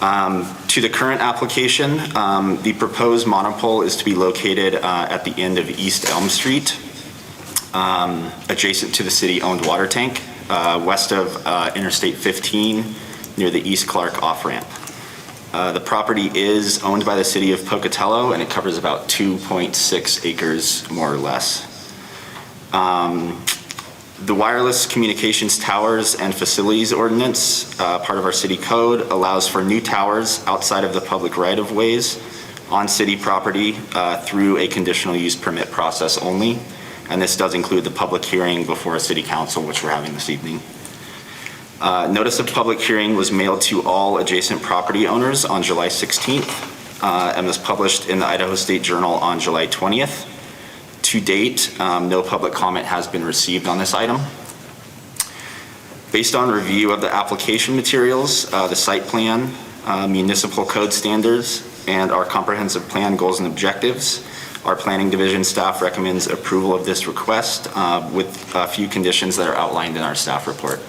To the current application, the proposed monopole is to be located at the end of East Elm Street, adjacent to the city-owned water tank, west of Interstate 15, near the East Clark off-ramp. The property is owned by the City of Pocatello, and it covers about 2.6 acres, more or less. The Wireless Communications Towers and Facilities Ordinance, part of our city code, allows for new towers outside of the public right-of-ways on city property through a conditional use permit process only. And this does include the public hearing before a city council, which we're having this evening. Notice of public hearing was mailed to all adjacent property owners on July 16th and was published in the Idaho State Journal on July 20th. To date, no public comment has been received on this item. Based on review of the application materials, the site plan, municipal code standards, and our comprehensive plan goals and objectives, our planning division staff recommends approval of this request with a few conditions that are outlined in our staff report.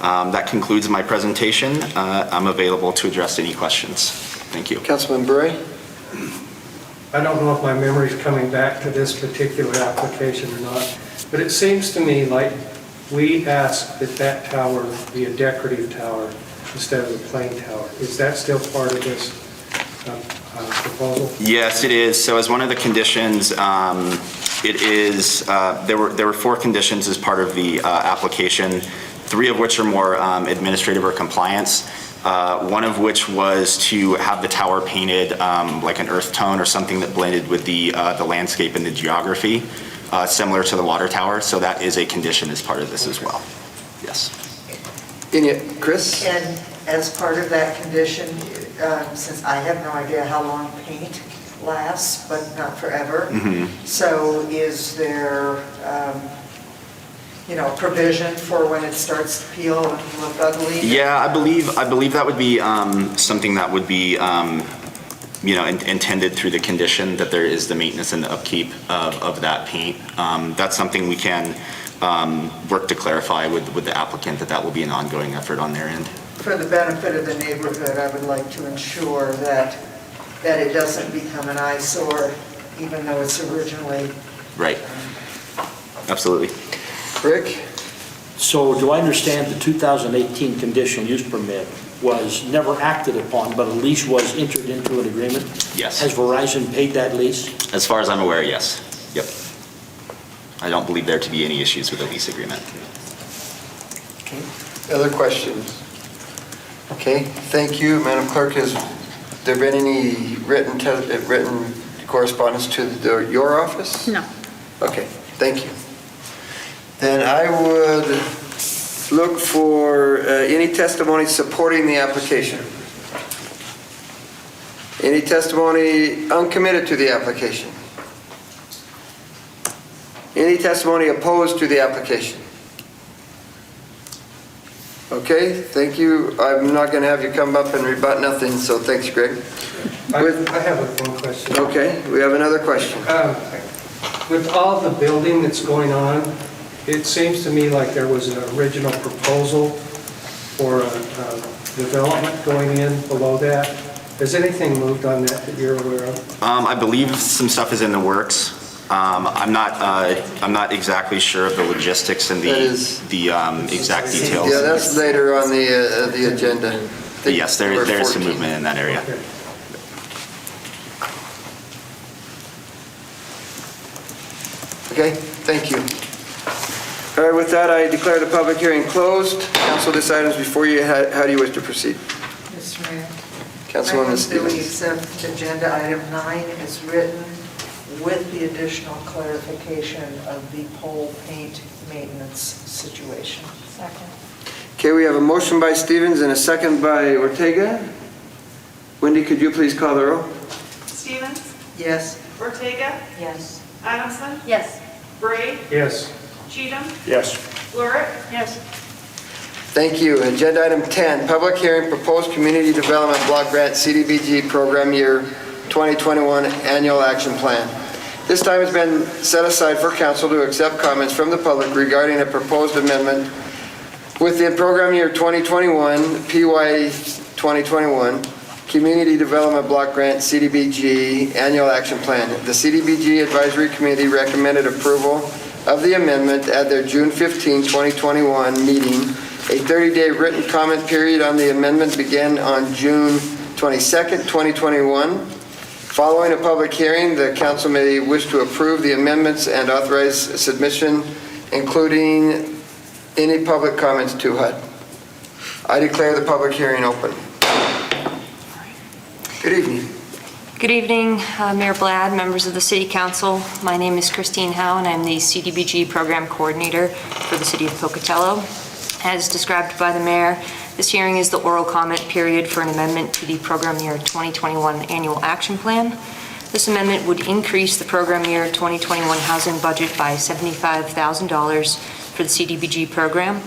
That concludes my presentation. I'm available to address any questions. Thank you. Councilman Bray? I don't know if my memory is coming back to this particular application or not, but it seems to me like we asked that that tower be a decorative tower instead of a plain tower. Is that still part of this proposal? Yes, it is. So as one of the conditions, it is, there were 4 conditions as part of the application. 3 of which are more administrative or compliance. One of which was to have the tower painted like an earth tone or something that blended with the landscape and the geography, similar to the water tower. So that is a condition as part of this as well. Yes. Chris? And as part of that condition, since I have no idea how long paint lasts, but not forever, so is there, provision for when it starts to peel and look ugly? Yeah, I believe that would be something that would be, intended through the condition that there is the maintenance and the upkeep of that paint. That's something we can work to clarify with the applicant, that will be an ongoing effort on their end. For the benefit of the neighborhood, I would like to ensure that it doesn't become an eyesore, even though it's originally. Right. Absolutely. Rick? So do I understand the 2018 conditional use permit was never acted upon, but a lease was entered into an agreement? Yes. Has Verizon paid that lease? As far as I'm aware, yes. Yep. I don't believe there to be any issues with the lease agreement. Okay. Other questions? Okay, thank you. Madam Clerk, has there been any written correspondence to your office? No. Okay, thank you. Then I would look for any testimony supporting the application. Any testimony uncommitted to the application? Any testimony opposed to the application? Okay, thank you. I'm not going to have you come up and rebut nothing, so thanks, Greg. I have one question. Okay, we have another question. With all the building that's going on, it seems to me like there was an original proposal for a development going in below that. Has anything moved on that you're aware of? I believe some stuff is in the works. I'm not exactly sure of the logistics and the exact details. Yeah, that's later on the agenda. But yes, there is some movement in that area. Okay, thank you. All right, with that, I declare the public hearing closed. Council, this item is before you. How do you wish to proceed? Mr. Mayor. Councilwoman I move Stevens. that we accept agenda item 9 as written with the additional clarification of the pole paint maintenance situation. Second. Okay, we have a motion by Stevens and a second by Ortega. Wendy, could you please call the roll? Stevens? Yes. Ortega? Yes. Adamson? Yes. Bray? Yes. Cheatham? Yes. Lurick? Yes. Thank you. Agenda item 10, public hearing, proposed community development block grant CDBG program year 2021 annual action plan. This time has been set aside for council to accept comments from the public regarding a proposed amendment within program year 2021, PY 2021, Community Development Block Grant CDBG Annual Action Plan. The CDBG Advisory Committee recommended approval of the amendment at their June 15, 2021 meeting. A 30-day written comment period on the amendment began on June 22nd, 2021. Following a public hearing, the council may wish to approve the amendments and authorize submission, including any public comments to HUD. I declare the public hearing open. Good evening. Good evening, Mayor Blad, members of the City Council. My name is Christine Howe, and I'm the CDBG Program Coordinator for the City of Pocatello. As described by the Mayor, this hearing is the oral comment period for an amendment to the Program Year 2021 Annual Action Plan. This amendment would increase the Program Year 2021 housing budget by $75,000 for the CDBG program.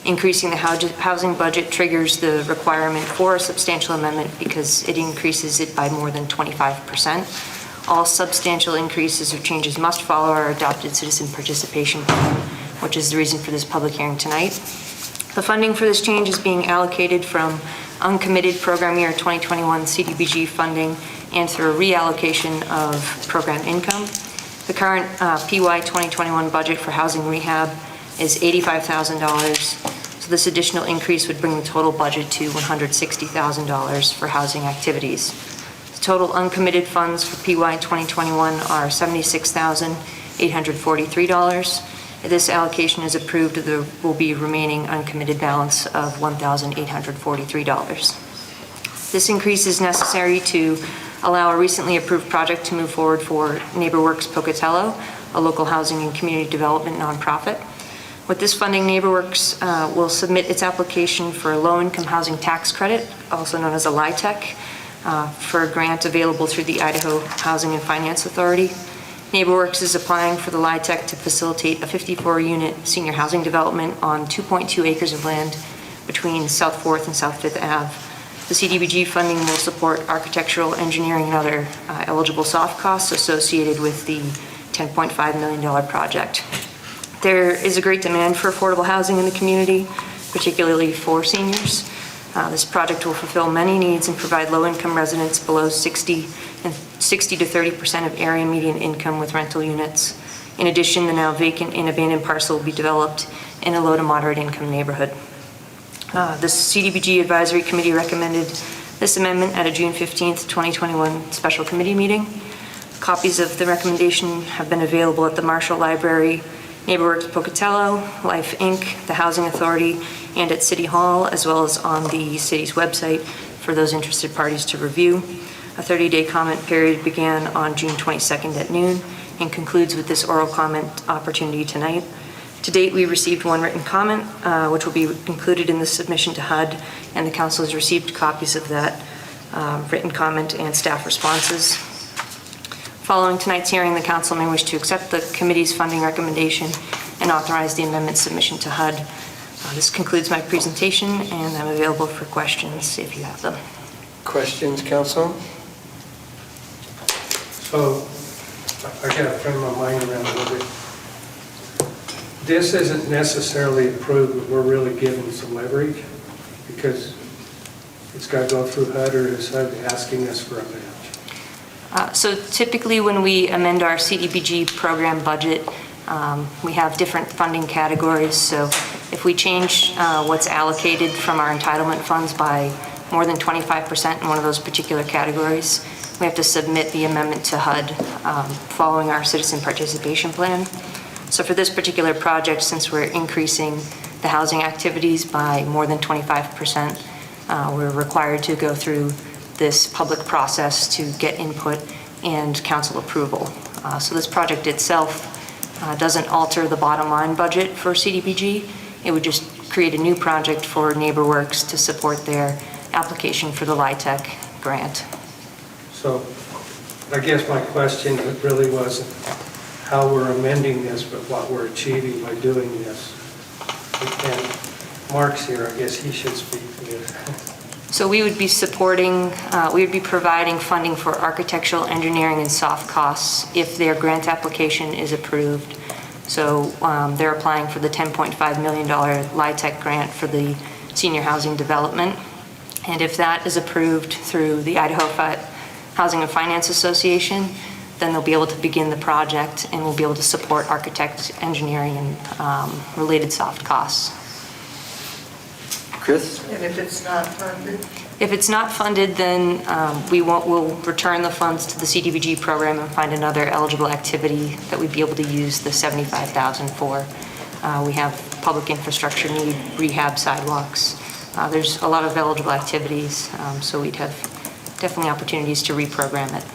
Increasing the housing budget triggers the requirement for a substantial amendment because it increases it by more than 25%. All substantial increases or changes must follow our adopted citizen participation plan, which is the reason for this public hearing tonight. The funding for this change is being allocated from uncommitted Program Year 2021 CDBG funding and through a reallocation of program income. The current PY 2021 budget for housing rehab is $85,000. So this additional increase would bring the total budget to $160,000 for housing activities. The total uncommitted funds for PY 2021 are $76,843. If this allocation is approved, there will be remaining uncommitted balance of $1,843. This increase is necessary to allow a recently approved project to move forward for NeighborWorks Pocatello, a local housing and community development nonprofit. With this funding, NeighborWorks will submit its application for a low-income housing tax credit, also known as a LIHTC, for a grant available through the Idaho Housing and Finance Authority. NeighborWorks is applying for the LIHTC to facilitate a 54-unit senior housing development on 2.2 acres of land between South 4th and South 5th Ave. The CDBG funding will support architectural, engineering, and other eligible soft costs associated with the $10.5 million project. There is a great demand for affordable housing in the community, particularly for seniors. This project will fulfill many needs and provide low-income residents below 60 to 30% of area median income with rental units. In addition, the now vacant and abandoned parcel will be developed in a low to moderate income neighborhood. The CDBG Advisory Committee recommended this amendment at a June 15th, 2021 special committee meeting. Copies of the recommendation have been available at the Marshall Library, NeighborWorks Pocatello, Life Inc., the Housing Authority, and at City Hall, as well as on the city's website for those interested parties to review. A 30-day comment period began on June 22nd at noon and concludes with this oral comment opportunity tonight. To date, we received one written comment, which will be included in the submission to HUD, and the council has received copies of that written comment and staff responses. Following tonight's hearing, the council may wish to accept the committee's funding recommendation and authorize the amendment submission to HUD. This concludes my presentation, and I'm available for questions if you have them. Questions, council? So, I got to frame my mind around a little bit. This isn't necessarily approved, but we're really giving some leverage because it's got to go through HUD, or is HUD asking us for a match? So typically when we amend our CDBG program budget, we have different funding categories. So if we change what's allocated from our entitlement funds by more than 25% in one of those particular categories, we have to submit the amendment to HUD following our citizen participation plan. So for this particular project, since we're increasing the housing activities by more than 25%, we're required to go through this public process to get input and council approval. So this project itself doesn't alter the bottom line budget for CDBG. It would just create a new project for NeighborWorks to support their application for the LIHTC grant. So I guess my question really wasn't how we're amending this, but what we're achieving by doing this. And Mark's here, I guess he should speak to this. So we would be supporting, we would be providing funding for architectural, engineering, and soft costs if their grant application is approved. So they're applying for the $10.5 million LIHTC grant for the senior housing development. And if that is approved through the Idaho Housing and Finance Association, then they'll be able to begin the project and we'll be able to support architect, engineering, and related soft costs. Chris? And if it's not funded? If it's not funded, then we'll return the funds to the CDBG program and find another eligible activity that we'd be able to use the $75,000 for. We have public infrastructure need, rehab, sidewalks. There's a lot of eligible activities, so we'd have definitely opportunities to reprogram it.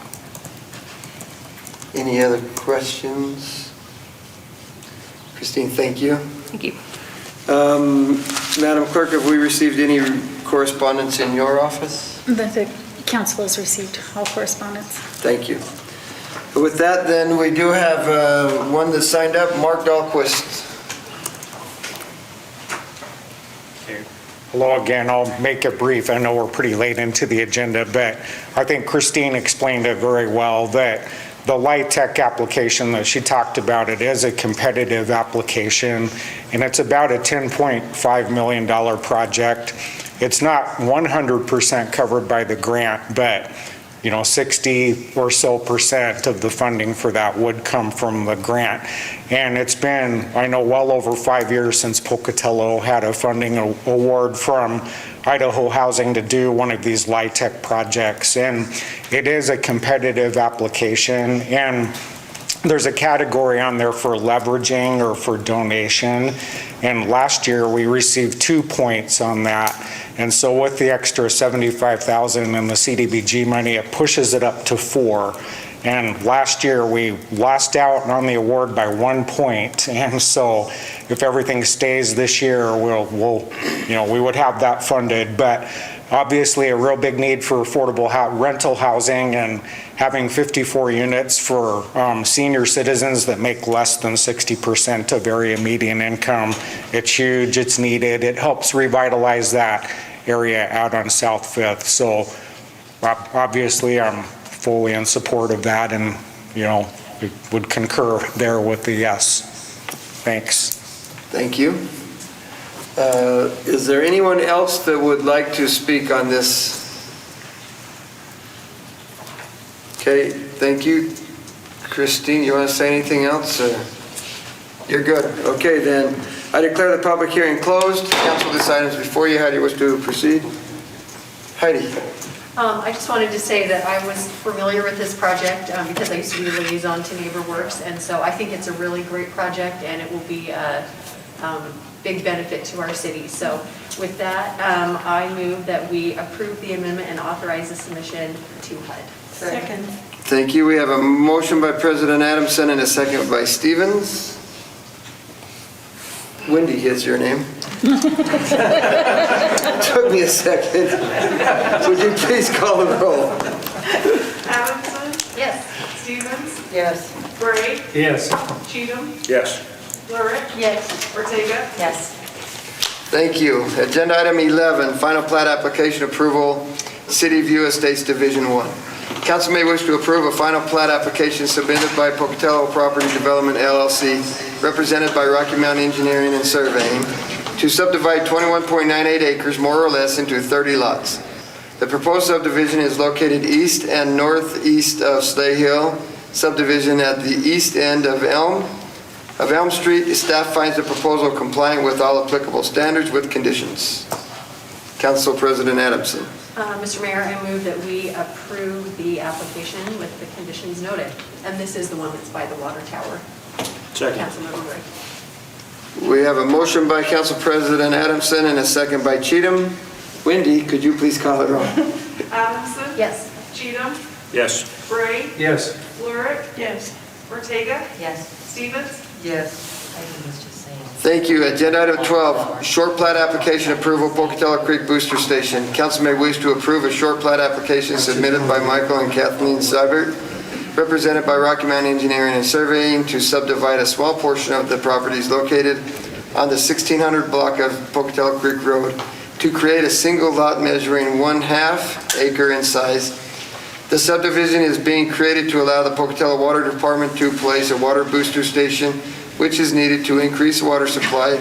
Any other questions? Christine, thank you. Thank you. Madam Clerk, have we received any correspondence in your office? The council has received all correspondence. Thank you. With that, then, we do have one that signed up, Mark Dahlquist. Hello again. I'll make it brief. I know we're pretty late into the agenda, but I think Christine explained it very well that the LIHTC application that she talked about, it is a competitive application, and it's about a $10.5 million project. It's not 100% covered by the grant, but 60 or so % of the funding for that would come from the grant. And it's been, I know, well over 5 years since Pocatello had a funding award from Idaho Housing to do one of these LIHTC projects. And it is a competitive application. And there's a category on there for leveraging or for donation. And last year, we received 2 points on that. And so with the extra $75,000 in the CDBG money, it pushes it up to 4. And last year, we lost out on the award by 1 point. And so if everything stays this year, we would have that funded. But obviously, a real big need for affordable rental housing, and having 54 units for senior citizens that make less than 60% of area median income. It's huge, it's needed. It helps revitalize that area out on South Fifth. So obviously, I'm fully in support of that, and we would concur there with the yes. Thanks. Thank you. Is there anyone else that would like to speak on this? Okay, thank you. Christine, you want to say anything else? You're good. Okay, then I declare the public hearing closed. Council, this item is before you. How do you wish to proceed? Heidi. I just wanted to say that I was familiar with this project because I used to be the liaison to NeighborWorks, and so I think it's a really great project, and it will be a big benefit to our city. So with that, I move that we approve the amendment and authorize the submission to HUD. Second. Thank you. We have a motion by President Adamson and a second by Stevens. Wendy is your name. Took me a second. Would you please call the roll? Adamson? Yes. Stevens? Yes. Bray? Yes. Cheatham? Yes. Lurick? Yes. Ortega? Yes. Thank you. Agenda item 11, final plat application approval, City View Estates Division 1. Council may wish to approve a final plat application submitted by Pocatello Property Development LLC, represented by Rocky Mountain Engineering and Surveying, to subdivide 21.98 acres, more or less, into 30 lots. The proposed subdivision is located east and northeast of Sleigh Hill subdivision at the east end of Elm Street. Staff finds the proposal compliant with all applicable standards with conditions. Council President Adamson. Mr. Mayor, I move that we approve the application with the conditions noted. And this is the one that's by the water tower. Second. Councilmember Ray. We have a motion by Council President Adamson and a second by Cheatham. Wendy, could you please call it roll? Adamson? Yes. Cheatham? Yes. Bray? Yes. Lurick? Yes. Ortega? Yes. Stevens? Yes. I was just saying. Thank you. Agenda item 12, short plat application approval, Pocatello Creek Booster Station. Council may wish to approve a short plat application submitted by Michael and Kathleen Seibert, represented by Rocky Mountain Engineering and Surveying, to subdivide a small portion of the properties located on the 1600 block of Pocatello Creek Road to create a single lot measuring 1/2 acre in size. The subdivision is being created to allow the Pocatello Water Department to place a water booster station, which is needed to increase water supply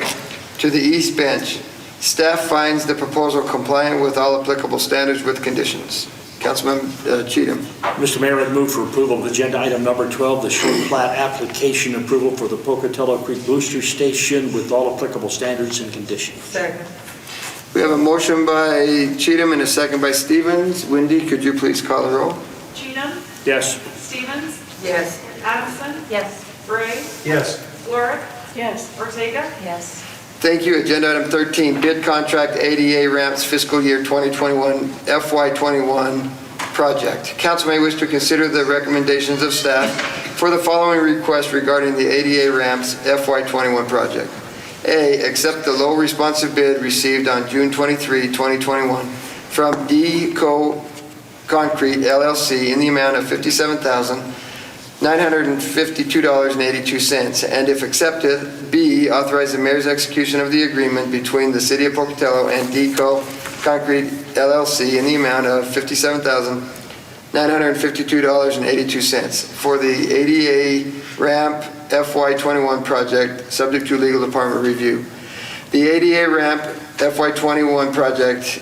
to the east bench. Staff finds the proposal compliant with all applicable standards with conditions. Councilman Cheatham. Mr. Mayor, I move for approval of agenda item number 12, the short plat application approval for the Pocatello Creek Booster Station with all applicable standards and conditions. Second. We have a motion by Cheatham and a second by Stevens. Wendy, could you please call the roll? Cheatham? Yes. Stevens? Yes. Adamson? Yes. Bray? Yes. Lurick? Yes. Ortega? Yes. Thank you. Agenda item 13, bid contract ADA ramps fiscal year 2021 FY21 project. Council may wish to consider the recommendations of staff for the following request regarding the ADA ramps FY21 project. A, accept the low responsive bid received on June 23, 2021 from D.Co. Concrete LLC in the amount of $57,952.82, and if accepted, B, authorize the mayor's execution of the agreement between the City of Pocatello and D.Co. Concrete LLC in the amount of $57,952.82 for the ADA ramp FY21 project, subject to legal department review. The ADA ramp FY21 project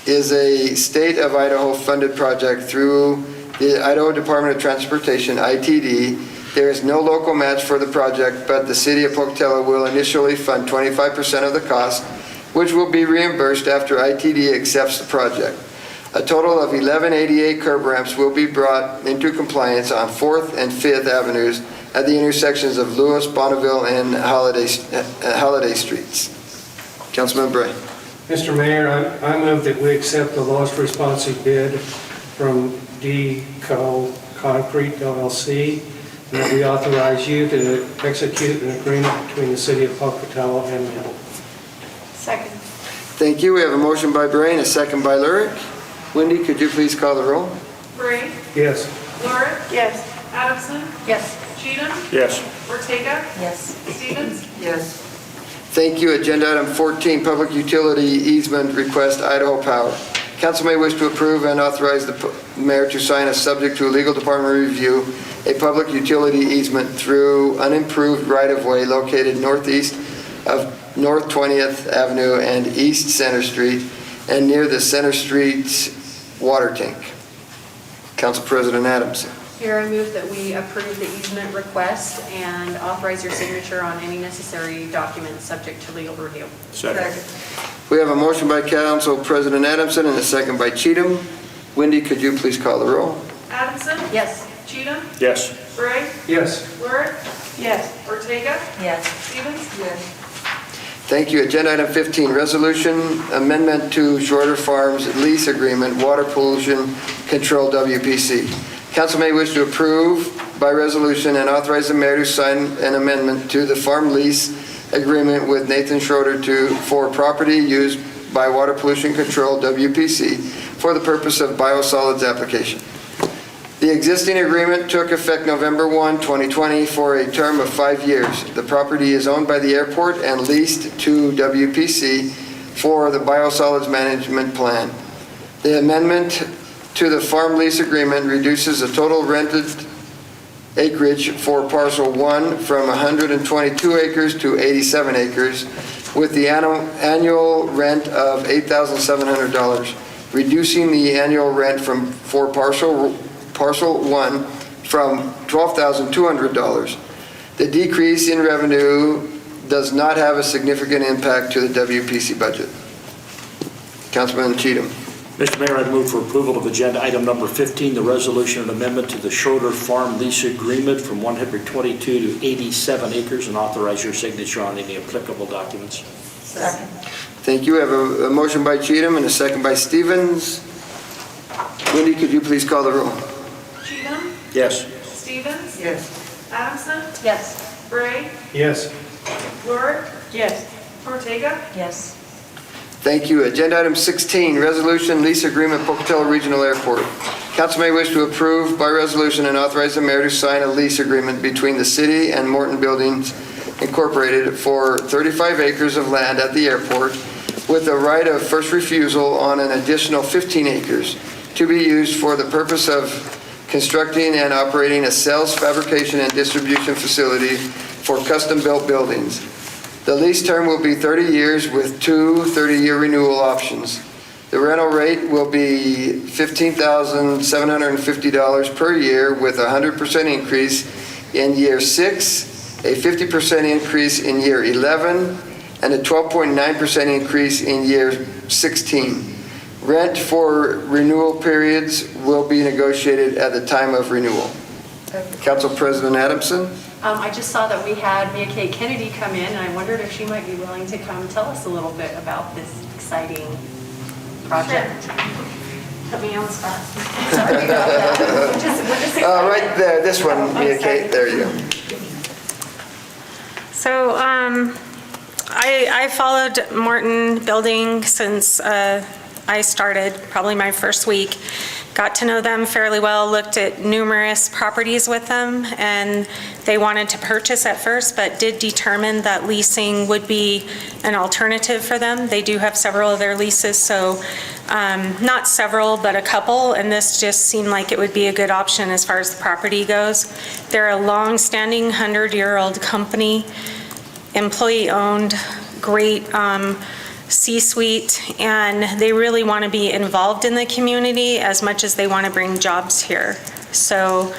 is a state of Idaho funded project through the Idaho Department of Transportation, ITD. There is no local match for the project, but the City of Pocatello will initially fund 25% of the cost, which will be reimbursed after ITD accepts the project. A total of 11 ADA curb ramps will be brought into compliance on 4th and 5th Avenues at the intersections of Lewis, Bonneville, and Holiday Streets. Councilman Bray. Mr. Mayor, I move that we accept the lowest responsive bid from D.Co. Concrete LLC, and that we authorize you to execute an agreement between the City of Pocatello and them. Second. Thank you. We have a motion by Bray and a second by Lurick. Wendy, could you please call the roll? Bray? Yes. Lurick? Yes. Adamson? Yes. Cheatham? Yes. Ortega? Yes. Stevens? Yes. Thank you. Agenda item 14, public utility easement request, Idaho Power. Council may wish to approve and authorize the mayor to sign, subject to a legal department review, a public utility easement through unimproved right-of-way located northeast of North 20th Avenue and East Center Street and near the Center Street water tank. Council President Adamson. Here I move that we approve the easement request and authorize your signature on any necessary documents subject to legal review. Second. We have a motion by Council President Adamson and a second by Cheatham. Wendy, could you please call the roll? Adamson? Yes. Cheatham? Yes. Bray? Yes. Lurick? Yes. Ortega? Yes. Stevens? Yes. Thank you. Agenda item 15, resolution amendment to Shorter Farms lease agreement, water pollution control WPC. Council may wish to approve by resolution and authorize the mayor to sign an amendment to the farm lease agreement with Nathan Schroeder for property used by Water Pollution Control WPC for the purpose of biosolids application. The existing agreement took effect November 1, 2020 for a term of 5 years. The property is owned by the airport and leased to WPC for the biosolids management plan. The amendment to the farm lease agreement reduces the total rented acreage for parcel 1 from 122 acres to 87 acres with the annual rent of $8,700, reducing the annual rent for parcel 1 from $12,200. The decrease in revenue does not have a significant impact to the WPC budget. Councilman Cheatham. Mr. Mayor, I move for approval of agenda item number 15, the resolution and amendment to the Schroeder Farm lease agreement from 122 to 87 acres, and authorize your signature on any applicable documents. Second. Thank you. We have a motion by Cheatham and a second by Stevens. Wendy, could you please call the roll? Cheatham? Yes. Stevens? Yes. Adamson? Yes. Bray? Yes. Lurick? Yes. Ortega? Yes. Thank you. Agenda item 16, resolution lease agreement Pocatello Regional Airport. Council may wish to approve by resolution and authorize the mayor to sign a lease agreement between the city and Morton Buildings Incorporated for 35 acres of land at the airport with a right of first refusal on an additional 15 acres to be used for the purpose of constructing and operating a sales, fabrication, and distribution facility for custom-built buildings. The lease term will be 30 years with 2 30-year renewal options. The rental rate will be $15,750 per year with a 100% increase in year 6, a 50% increase in year 11, and a 12.9% increase in year 16. Rent for renewal periods will be negotiated at the time of renewal. Council President Adamson. I just saw that we had Mia Kay Kennedy come in, and I wondered if she might be willing to come tell us a little bit about this exciting project. Put me on the spot. Sorry about that. We're just excited. Right there, this one, Mia Kay, there you go. So I followed Morton Building since I started, probably my first week. Got to know them fairly well, looked at numerous properties with them, and they wanted to purchase at first, but did determine that leasing would be an alternative for them. They do have several of their leases, so not several, but a couple, and this just seemed like it would be a good option as far as the property goes. They're a long-standing 100-year-old company, employee-owned, great C-suite, and they really want to be involved in the community as much as they want to bring jobs here. So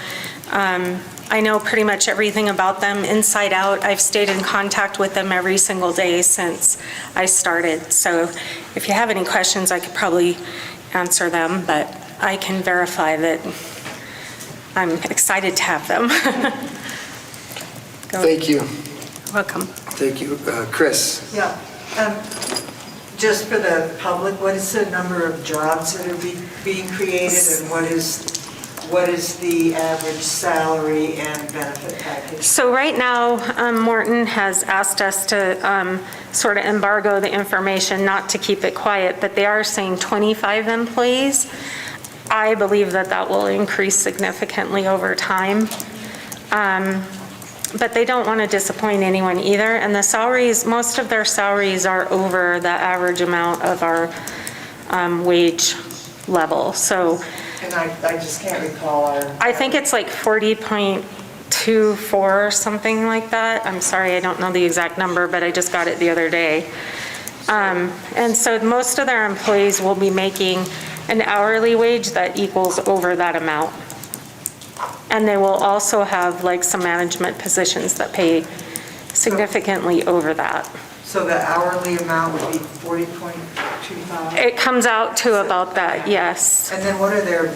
I know pretty much everything about them inside out. I've stayed in contact with them every single day since I started. So if you have any questions, I could probably answer them, but I can verify that I'm excited to have them. Thank you. Welcome. Thank you. Chris? Yeah. Just for the public, what is the number of jobs that are being created, and what is the average salary and benefit package? So right now, Morton has asked us to sort of embargo the information, not to keep it quiet, but they are saying 25 employees. I believe that that will increase significantly over time. But they don't want to disappoint anyone either. And the salaries, most of their salaries are over the average amount of our wage level. So. And I just can't recall our. I think it's like 40.24 or something like that. I'm sorry, I don't know the exact number, but I just got it the other day. And so most of their employees will be making an hourly wage that equals over that amount. And they will also have like some management positions that pay significantly over that. So the hourly amount would be 40.25? It comes out to about that, yes. And then what are their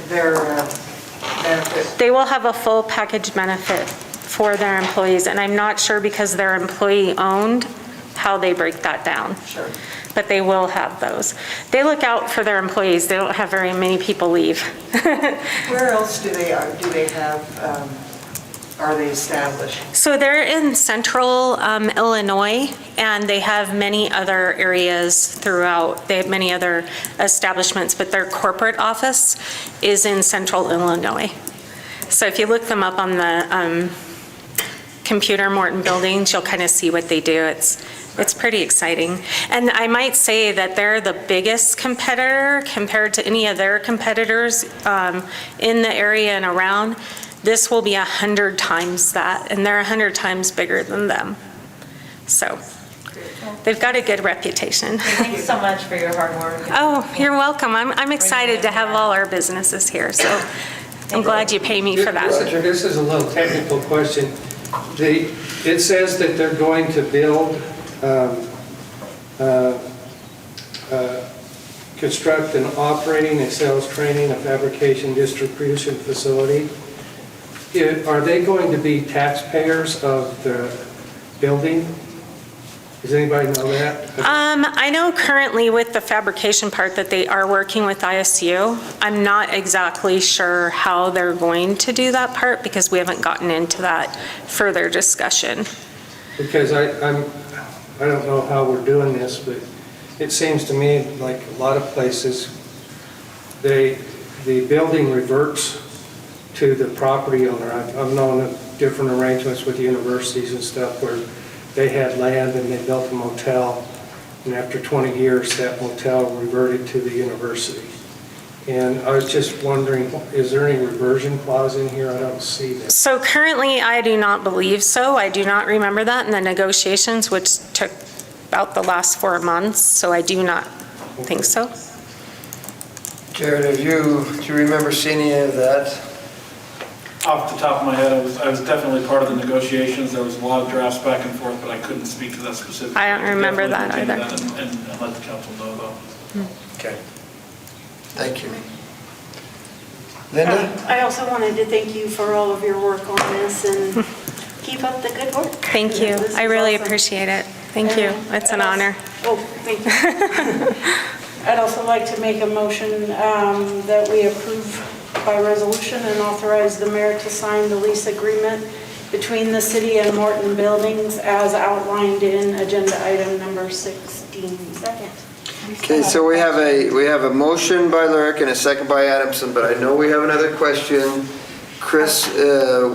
benefits? They will have a full package benefit for their employees, and I'm not sure because they're employee-owned how they break that down. Sure. But they will have those. They look out for their employees. They don't have very many people leave. Where else do they have, are they established? So they're in central Illinois, and they have many other areas throughout. They have many other establishments, but their corporate office is in central Illinois. So if you look them up on the computer, Morton Buildings, you'll kind of see what they do. It's pretty exciting. And I might say that they're the biggest competitor compared to any of their competitors in the area and around. This will be 100 times that, and they're 100 times bigger than them. So they've got a good reputation. Thank you so much for your hard work. Oh, you're welcome. I'm excited to have all our businesses here, so I'm glad you pay me for that. This is a little technical question. It says that they're going to build, construct an operating, a sales training, a fabrication distribution facility. Are they going to be taxpayers of the building? Does anybody know that? I know currently with the fabrication part that they are working with ISU. I'm not exactly sure how they're going to do that part because we haven't gotten into that further discussion. Because I don't know how we're doing this, but it seems to me like a lot of places, the building reverts to the property owner. I've known of different arrangements with universities and stuff where they had land and they built a motel, and after 20 years, that motel reverted to the university. And I was just wondering, is there any reversion clause in here? I don't see that. So currently, I do not believe so. I do not remember that in the negotiations, which took about the last 4 months, so I do not think so. Jared, do you remember seeing any of that? Off the top of my head, I was definitely part of the negotiations. There was a lot of drafts back and forth, but I couldn't speak to that specifically. I don't remember that either. And let the council know, though. Okay. Thank you. Linda? I also wanted to thank you for all of your work on this and keep up the good work. Thank you. This I is really awesome. appreciate it. Thank you. It's an honor. Oh, thank you. I'd also like to make a motion that we approve by resolution and authorize the mayor to sign the lease agreement between the city and Morton Buildings as outlined in agenda item number 16. Second. Okay, so we have a motion by Lyric and a second by Adamson, but I know we have another question. Chris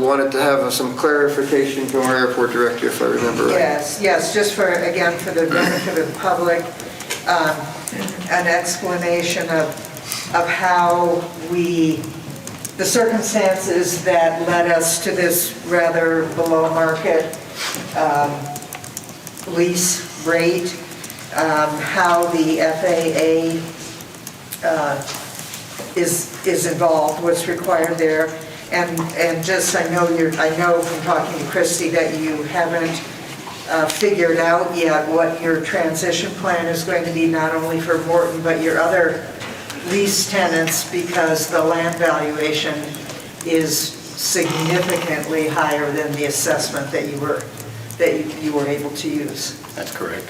wanted to have some clarification from our airport director, if I remember right. Yes, just for the benefit of the public, an explanation of how the circumstances that led us to this rather below market lease rate, how the FAA is involved, what's required there, and just I know from talking to Christy that you haven't figured out yet what your transition plan is going to be, not only for Morton but your other lease tenants because the land valuation is significantly higher than the assessment that you were able to use. That's correct.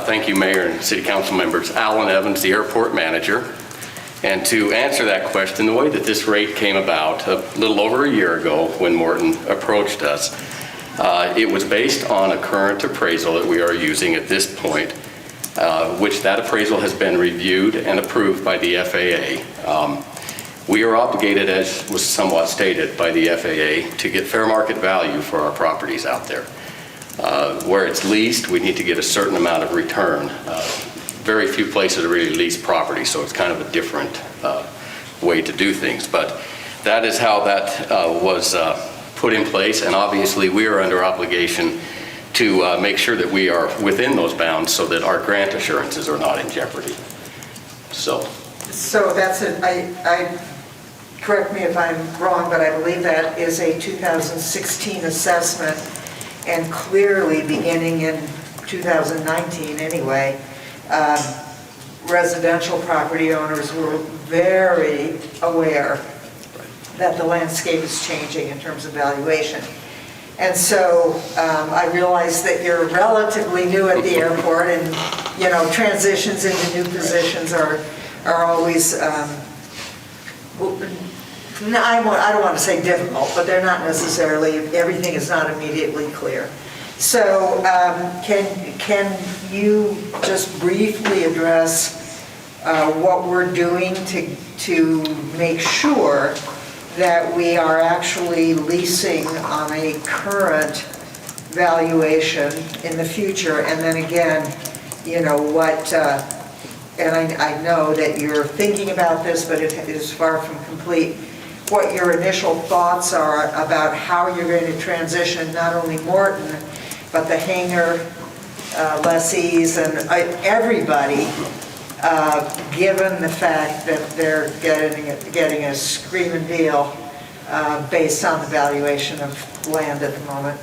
Thank you, Mayor and City Council members. Alan Evans, the airport manager. And to answer that question, the way that this rate came about a little over a year ago when Morton approached us, it was based on a current appraisal that we are using at this point, which that appraisal has been reviewed and approved by the FAA. We are obligated, as was somewhat stated by the FAA, to get fair market value for our properties out there. Where it's leased, we need to get a certain amount of return. Very few places really lease property, so it's kind of a different way to do things. But that is how that was put in place, and obviously we are under obligation to make sure that we are within those bounds so that our grant assurances are not in jeopardy. So that's correct me if I'm wrong, but I believe that is a 2016 assessment, and clearly beginning in 2019 anyway, residential property owners were very aware that the landscape is changing in terms of valuation. And so I realize that you're relatively new at the airport, and transitions into new positions are always, I don't want to say difficult, but they're not necessarily, everything is not immediately clear. So can you just briefly address what we're doing to make sure that we are actually leasing on a current valuation in the future? And then again, what, and I know that you're thinking about this, but it is far from complete, what your initial thoughts are about how you're going to transition not only Morton, but the hangar lessees and everybody, given the fact that they're getting a screaming deal based on the valuation of land at the moment.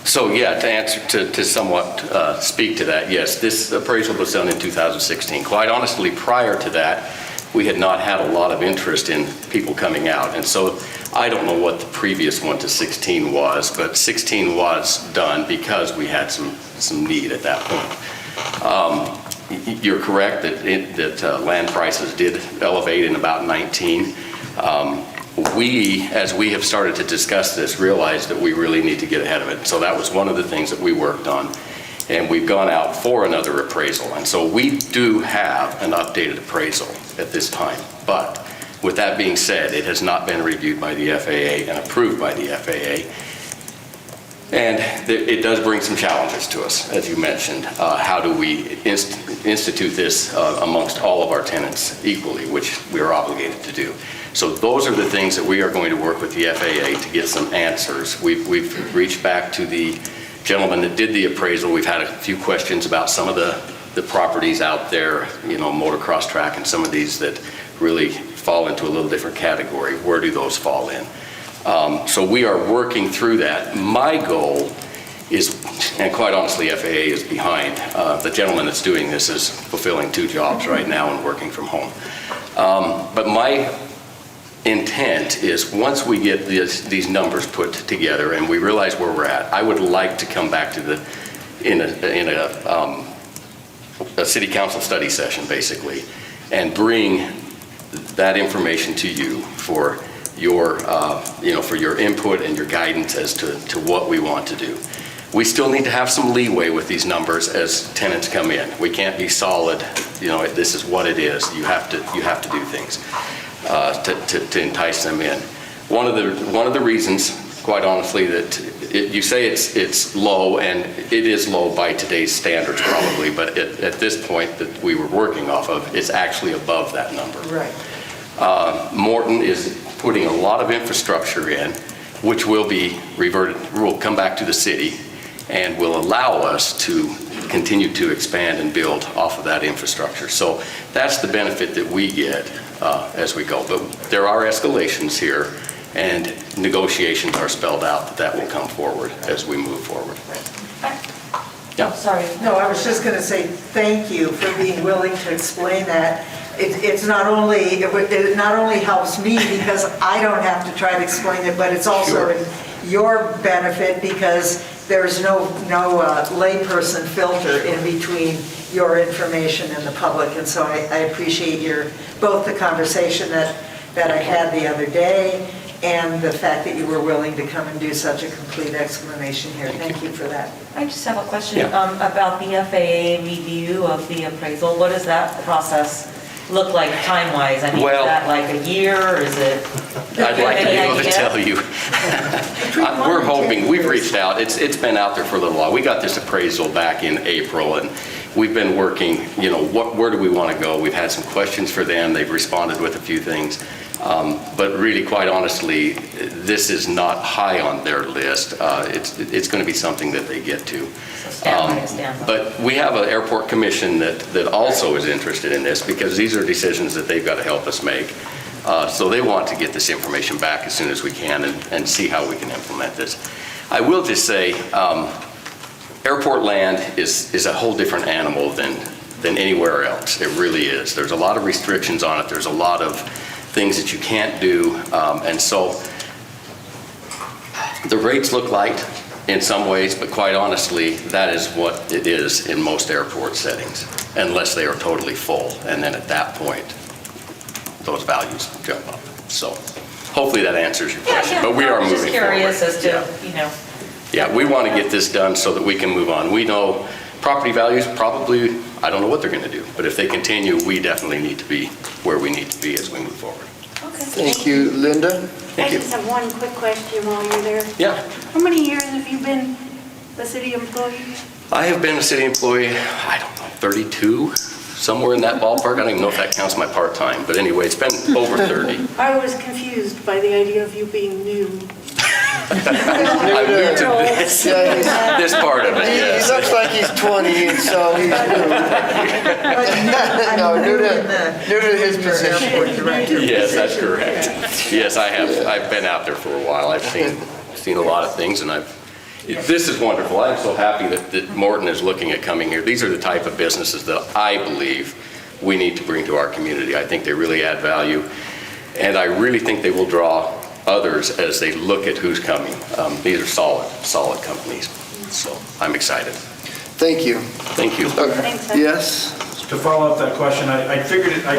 So yeah, to answer, to somewhat speak to that, yes, this appraisal was done in 2016. Quite honestly, prior to that, we had not had a lot of interest in people coming out. And so I don't know what the previous one to 16 was, but 16 was done because we had some need at that point. You're correct that land prices did elevate in about 19. As we have started to discuss this, realized that we really need to get ahead of it. So that was one of the things that we worked on. And we've gone out for another appraisal. And so we do have an updated appraisal at this time. But with that being said, it has not been reviewed by the FAA and approved by the FAA. And it does bring some challenges to us, as you mentioned. How do we institute this amongst all of our tenants equally, which we are obligated to do? So those are the things that we are going to work with the FAA to get some answers. We've reached back to the gentleman that did the appraisal. We've had a few questions about some of the properties out there, motocross track, and some of these that really fall into a little different category. Where do those fall in? So we are working through that. My goal is, and quite honestly, FAA is behind. The gentleman that's doing this is fulfilling 2 jobs right now and working from home. But my intent is, once we get these numbers put together and we realize where we're at, I would like to come back to in a city council study session, basically, and bring that information to you for your input and your guidance as to what we want to do. We still need to have some leeway with these numbers as tenants come in. We can't be solid, this is what it is. You have to do things to entice them in. One of the reasons, quite honestly, that you say it's low, and it is low by today's standards probably, but at this point that we were working off of, it's actually above that number. Right. Morton is putting a lot of infrastructure in, which will be reverted, will come back to the city and will allow us to continue to expand and build off of that infrastructure. So that's the benefit that we get as we go. But there are escalations here, and negotiations are spelled out that will come forward as we move forward. Yeah. Oh, sorry. No, I was just going to say thank you for being willing to explain that. it not only helps me because I don't have to try to explain it, but it's also in your benefit because there's no layperson filter in between your information and the public. And so I appreciate both the conversation that I had the other day and the fact that you were willing to come and do such a complete explanation here. Thank you for that. I just have a question about the FAA review of the appraisal. What does that process look like time-wise? I mean, Well, is that like a year, or is it? I'd like to be able to idea? tell you. We're hoping, we've reached out, it's been out there for a little while. We got this appraisal back in April, and we've been working, where do we want to go? We've had some questions for them, they've responded with a few things. But really, quite honestly, this is not high on their list. It's going to be something that they get to. But we have an airport commission that also is interested in this because these are decisions that they've got to help us make. So they want to get this information back as soon as we can and see how we can implement this. I will just say, airport land is a whole different animal than anywhere else. It really is. There's a lot of restrictions on it. There's a lot of things that you can't do. And so the rates look light in some ways, but quite honestly, that is what it is in most airport settings, unless they are totally full. And then at that point, those values jump up. So hopefully that answers your question, but we are moving forward. Just curious as to, Yeah, we want to get this done so that we can move on. We know property values probably, I don't know what they're going to do, but if they continue, we definitely need to be where we need to be as we move forward. Thank you, Linda. Thank you. I just have one quick question while you're there. Yeah. How many years have you been a city employee? I have been a city employee, I don't know, 32, somewhere in that ballpark. I don't even know if that counts my part-time, but anyway, it's been over 30. I was confused by the idea of you being new. I'm new to this part of it, yes. He looks like he's 20, and so he's new to his position. Yes, that's correct. Yes, I have. I've been out there for a while. I've seen a lot of things, and this is wonderful. I'm so happy that Morton is looking at coming here. These are the type of businesses that I believe we need to bring to our community. I think they really add value, and I really think they will draw others as they look at who's coming. These are solid companies, so I'm excited. Thank you. Thank you. Yes? To follow up that question, I figured it, I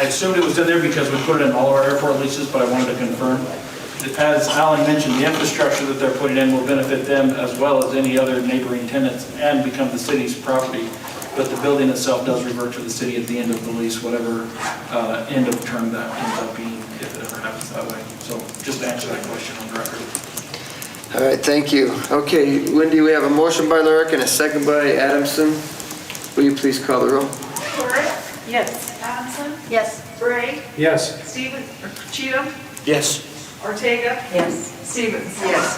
assumed it was in there because we put it in all of our airport leases, but I wanted to confirm. As Alan mentioned, the infrastructure that they're putting in will benefit them as well as any other neighboring tenants and become the city's property. But the building itself does revert to the city at the end of the lease, whatever end of term that ends up being, if it ever happens that way. So just to answer that question on the record. All right, thank you. Okay, Wendy, we have a motion by Lurick and a second by Adamson. Will you please call the roll? Lurick? Yes. Adamson? Yes. Bray? Yes. Cheatham? Yes. Ortega? Yes. Stevens? Yes.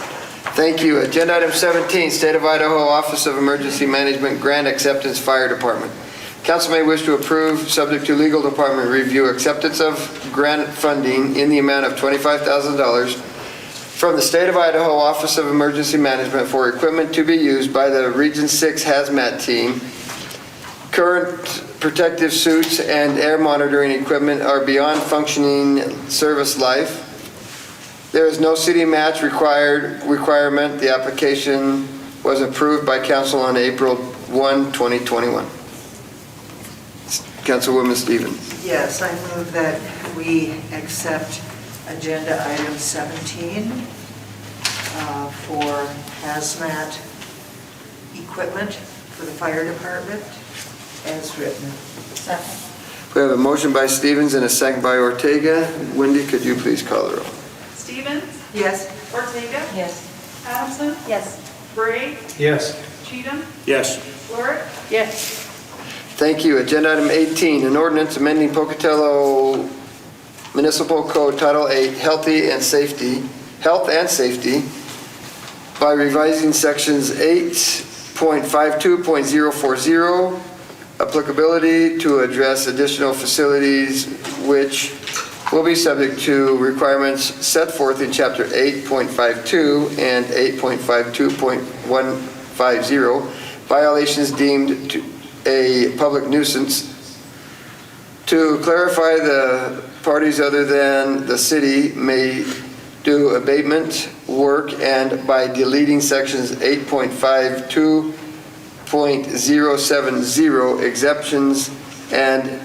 Thank you. Agenda item 17, State of Idaho Office of Emergency Management Grant Acceptance Fire Department. Council may wish to approve, subject to legal department review, acceptance of grant funding in the amount of $25,000 from the State of Idaho Office of Emergency Management for equipment to be used by the Region 6 Hazmat Team. Current protective suits and air monitoring equipment are beyond functioning service life. There is no city match requirement. The application was approved by council on April 1, 2021. Councilwoman Stevens. Yes, I move that we accept agenda item 17 for hazmat equipment for the fire department as written. Second. We have a motion by Stevens and a second by Ortega. Wendy, could you please call the roll? Stevens? Yes. Ortega? Yes. Adamson? Yes. Bray? Yes. Cheatham? Yes. Lurick? Yes. Thank you. Agenda item 18, an ordinance amending Pocatello Municipal Code Title 8, Health and Safety, by revising sections 8.52.040, applicability to address additional facilities which will be subject to requirements set forth in Chapter 8.52 and 8.52.150, violations deemed a public nuisance To clarify, the parties other than the city may do abatement work, and by deleting sections 8.52.070 exemptions and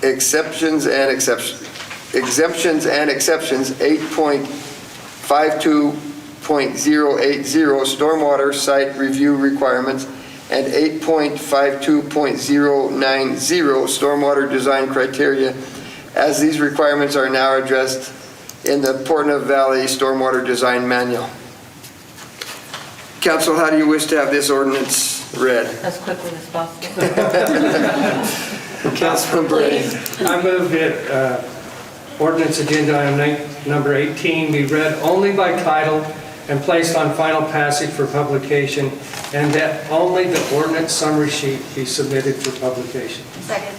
exceptions, 8.52.080 stormwater site review requirements, and 8.52.090 stormwater design criteria, as these requirements are now addressed in the Portneuf Valley Stormwater Design Manual. Council, how do you wish to have this ordinance read? As quickly as possible. Councilman Bray. I move that ordinance agenda item number 18 be read only by title and placed on final passage for publication, and that only the ordinance summary sheet be submitted for publication. Second.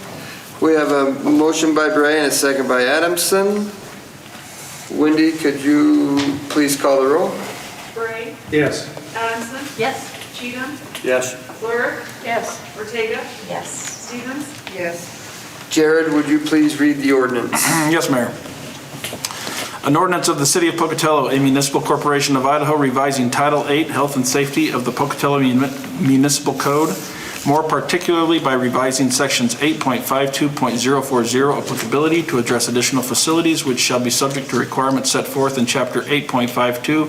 We have a motion by Bray and a second by Adamson. Wendy, could you please call the roll? Bray, Yes. Adamson, Yes. Cheatham, Yes. Fleur, Yes. Ortega, Yes. Stevens. Yes. Jared, would you please read the ordinance? Yes, Mayor. An ordinance of the City of Pocatello, a municipal corporation of Idaho, revising Title 8 Health and Safety of the Pocatello Municipal Code, more particularly by revising sections 8.52.040 applicability to address additional facilities which shall be subject to requirements set forth in Chapter 8.52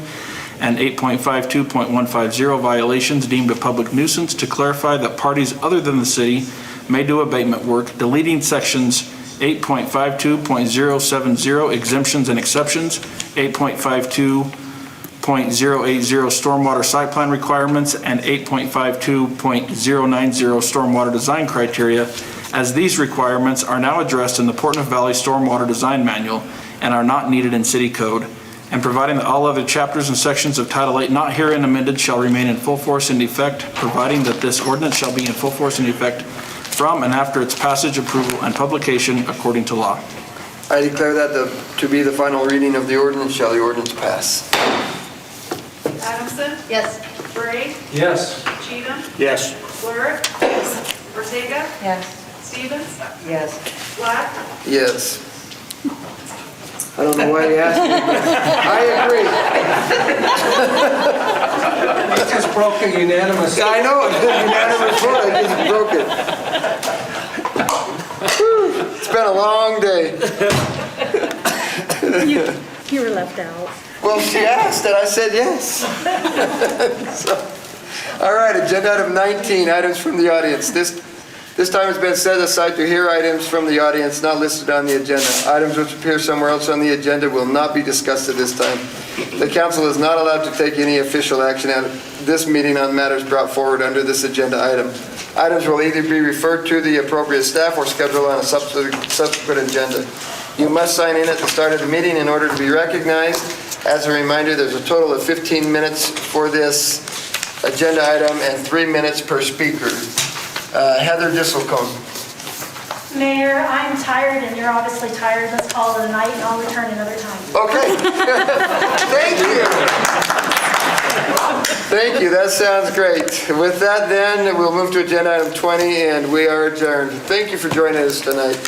and 8.52.150 violations deemed a public nuisance, to clarify that parties other than the city may do abatement work, deleting sections 8.52.070 exemptions and exceptions, 8.52.080 stormwater site plan requirements, and 8.52.090 stormwater design criteria, as these requirements are now addressed in the Portneuf Valley Stormwater Design Manual and are not needed in city code, and providing that all other chapters and sections of Title 8 not herein amended shall remain in full force and effect, providing that this ordinance shall be in full force and effect from and after its passage, approval, and publication according to law. I declare that to be the final reading of the ordinance. Shall the ordinance pass? Adamson, Yes. Bray, Yes. Cheatham, Yes. Fleur, Ortega, Yes. Stevens, Yes. Black. Yes. I don't know why you asked me, but I agree. You just broke a unanimous. I know, it's a unanimous vote, I just broke it. Whew, it's been a long day. You were left out. Well, she asked and I said yes. So, all right, agenda item 19, items from the audience. This time it's been set aside to hear items from the audience not listed on the agenda. Items which appear somewhere else on the agenda will not be discussed at this time. The council is not allowed to take any official action at this meeting on matters brought forward under this agenda item. Items will either be referred to the appropriate staff or scheduled on a subsequent agenda. You must sign in at the start of the meeting in order to be recognized. As a reminder, there's a total of 15 minutes for this agenda item and 3 minutes per speaker. Heather Disselcombe. Mayor, I'm tired and you're obviously tired. Let's call it a night and I'll return another time. Okay. Thank you. Thank you. That sounds great. With that then, we'll move to agenda item 20 and we are adjourned. Thank you for joining us tonight.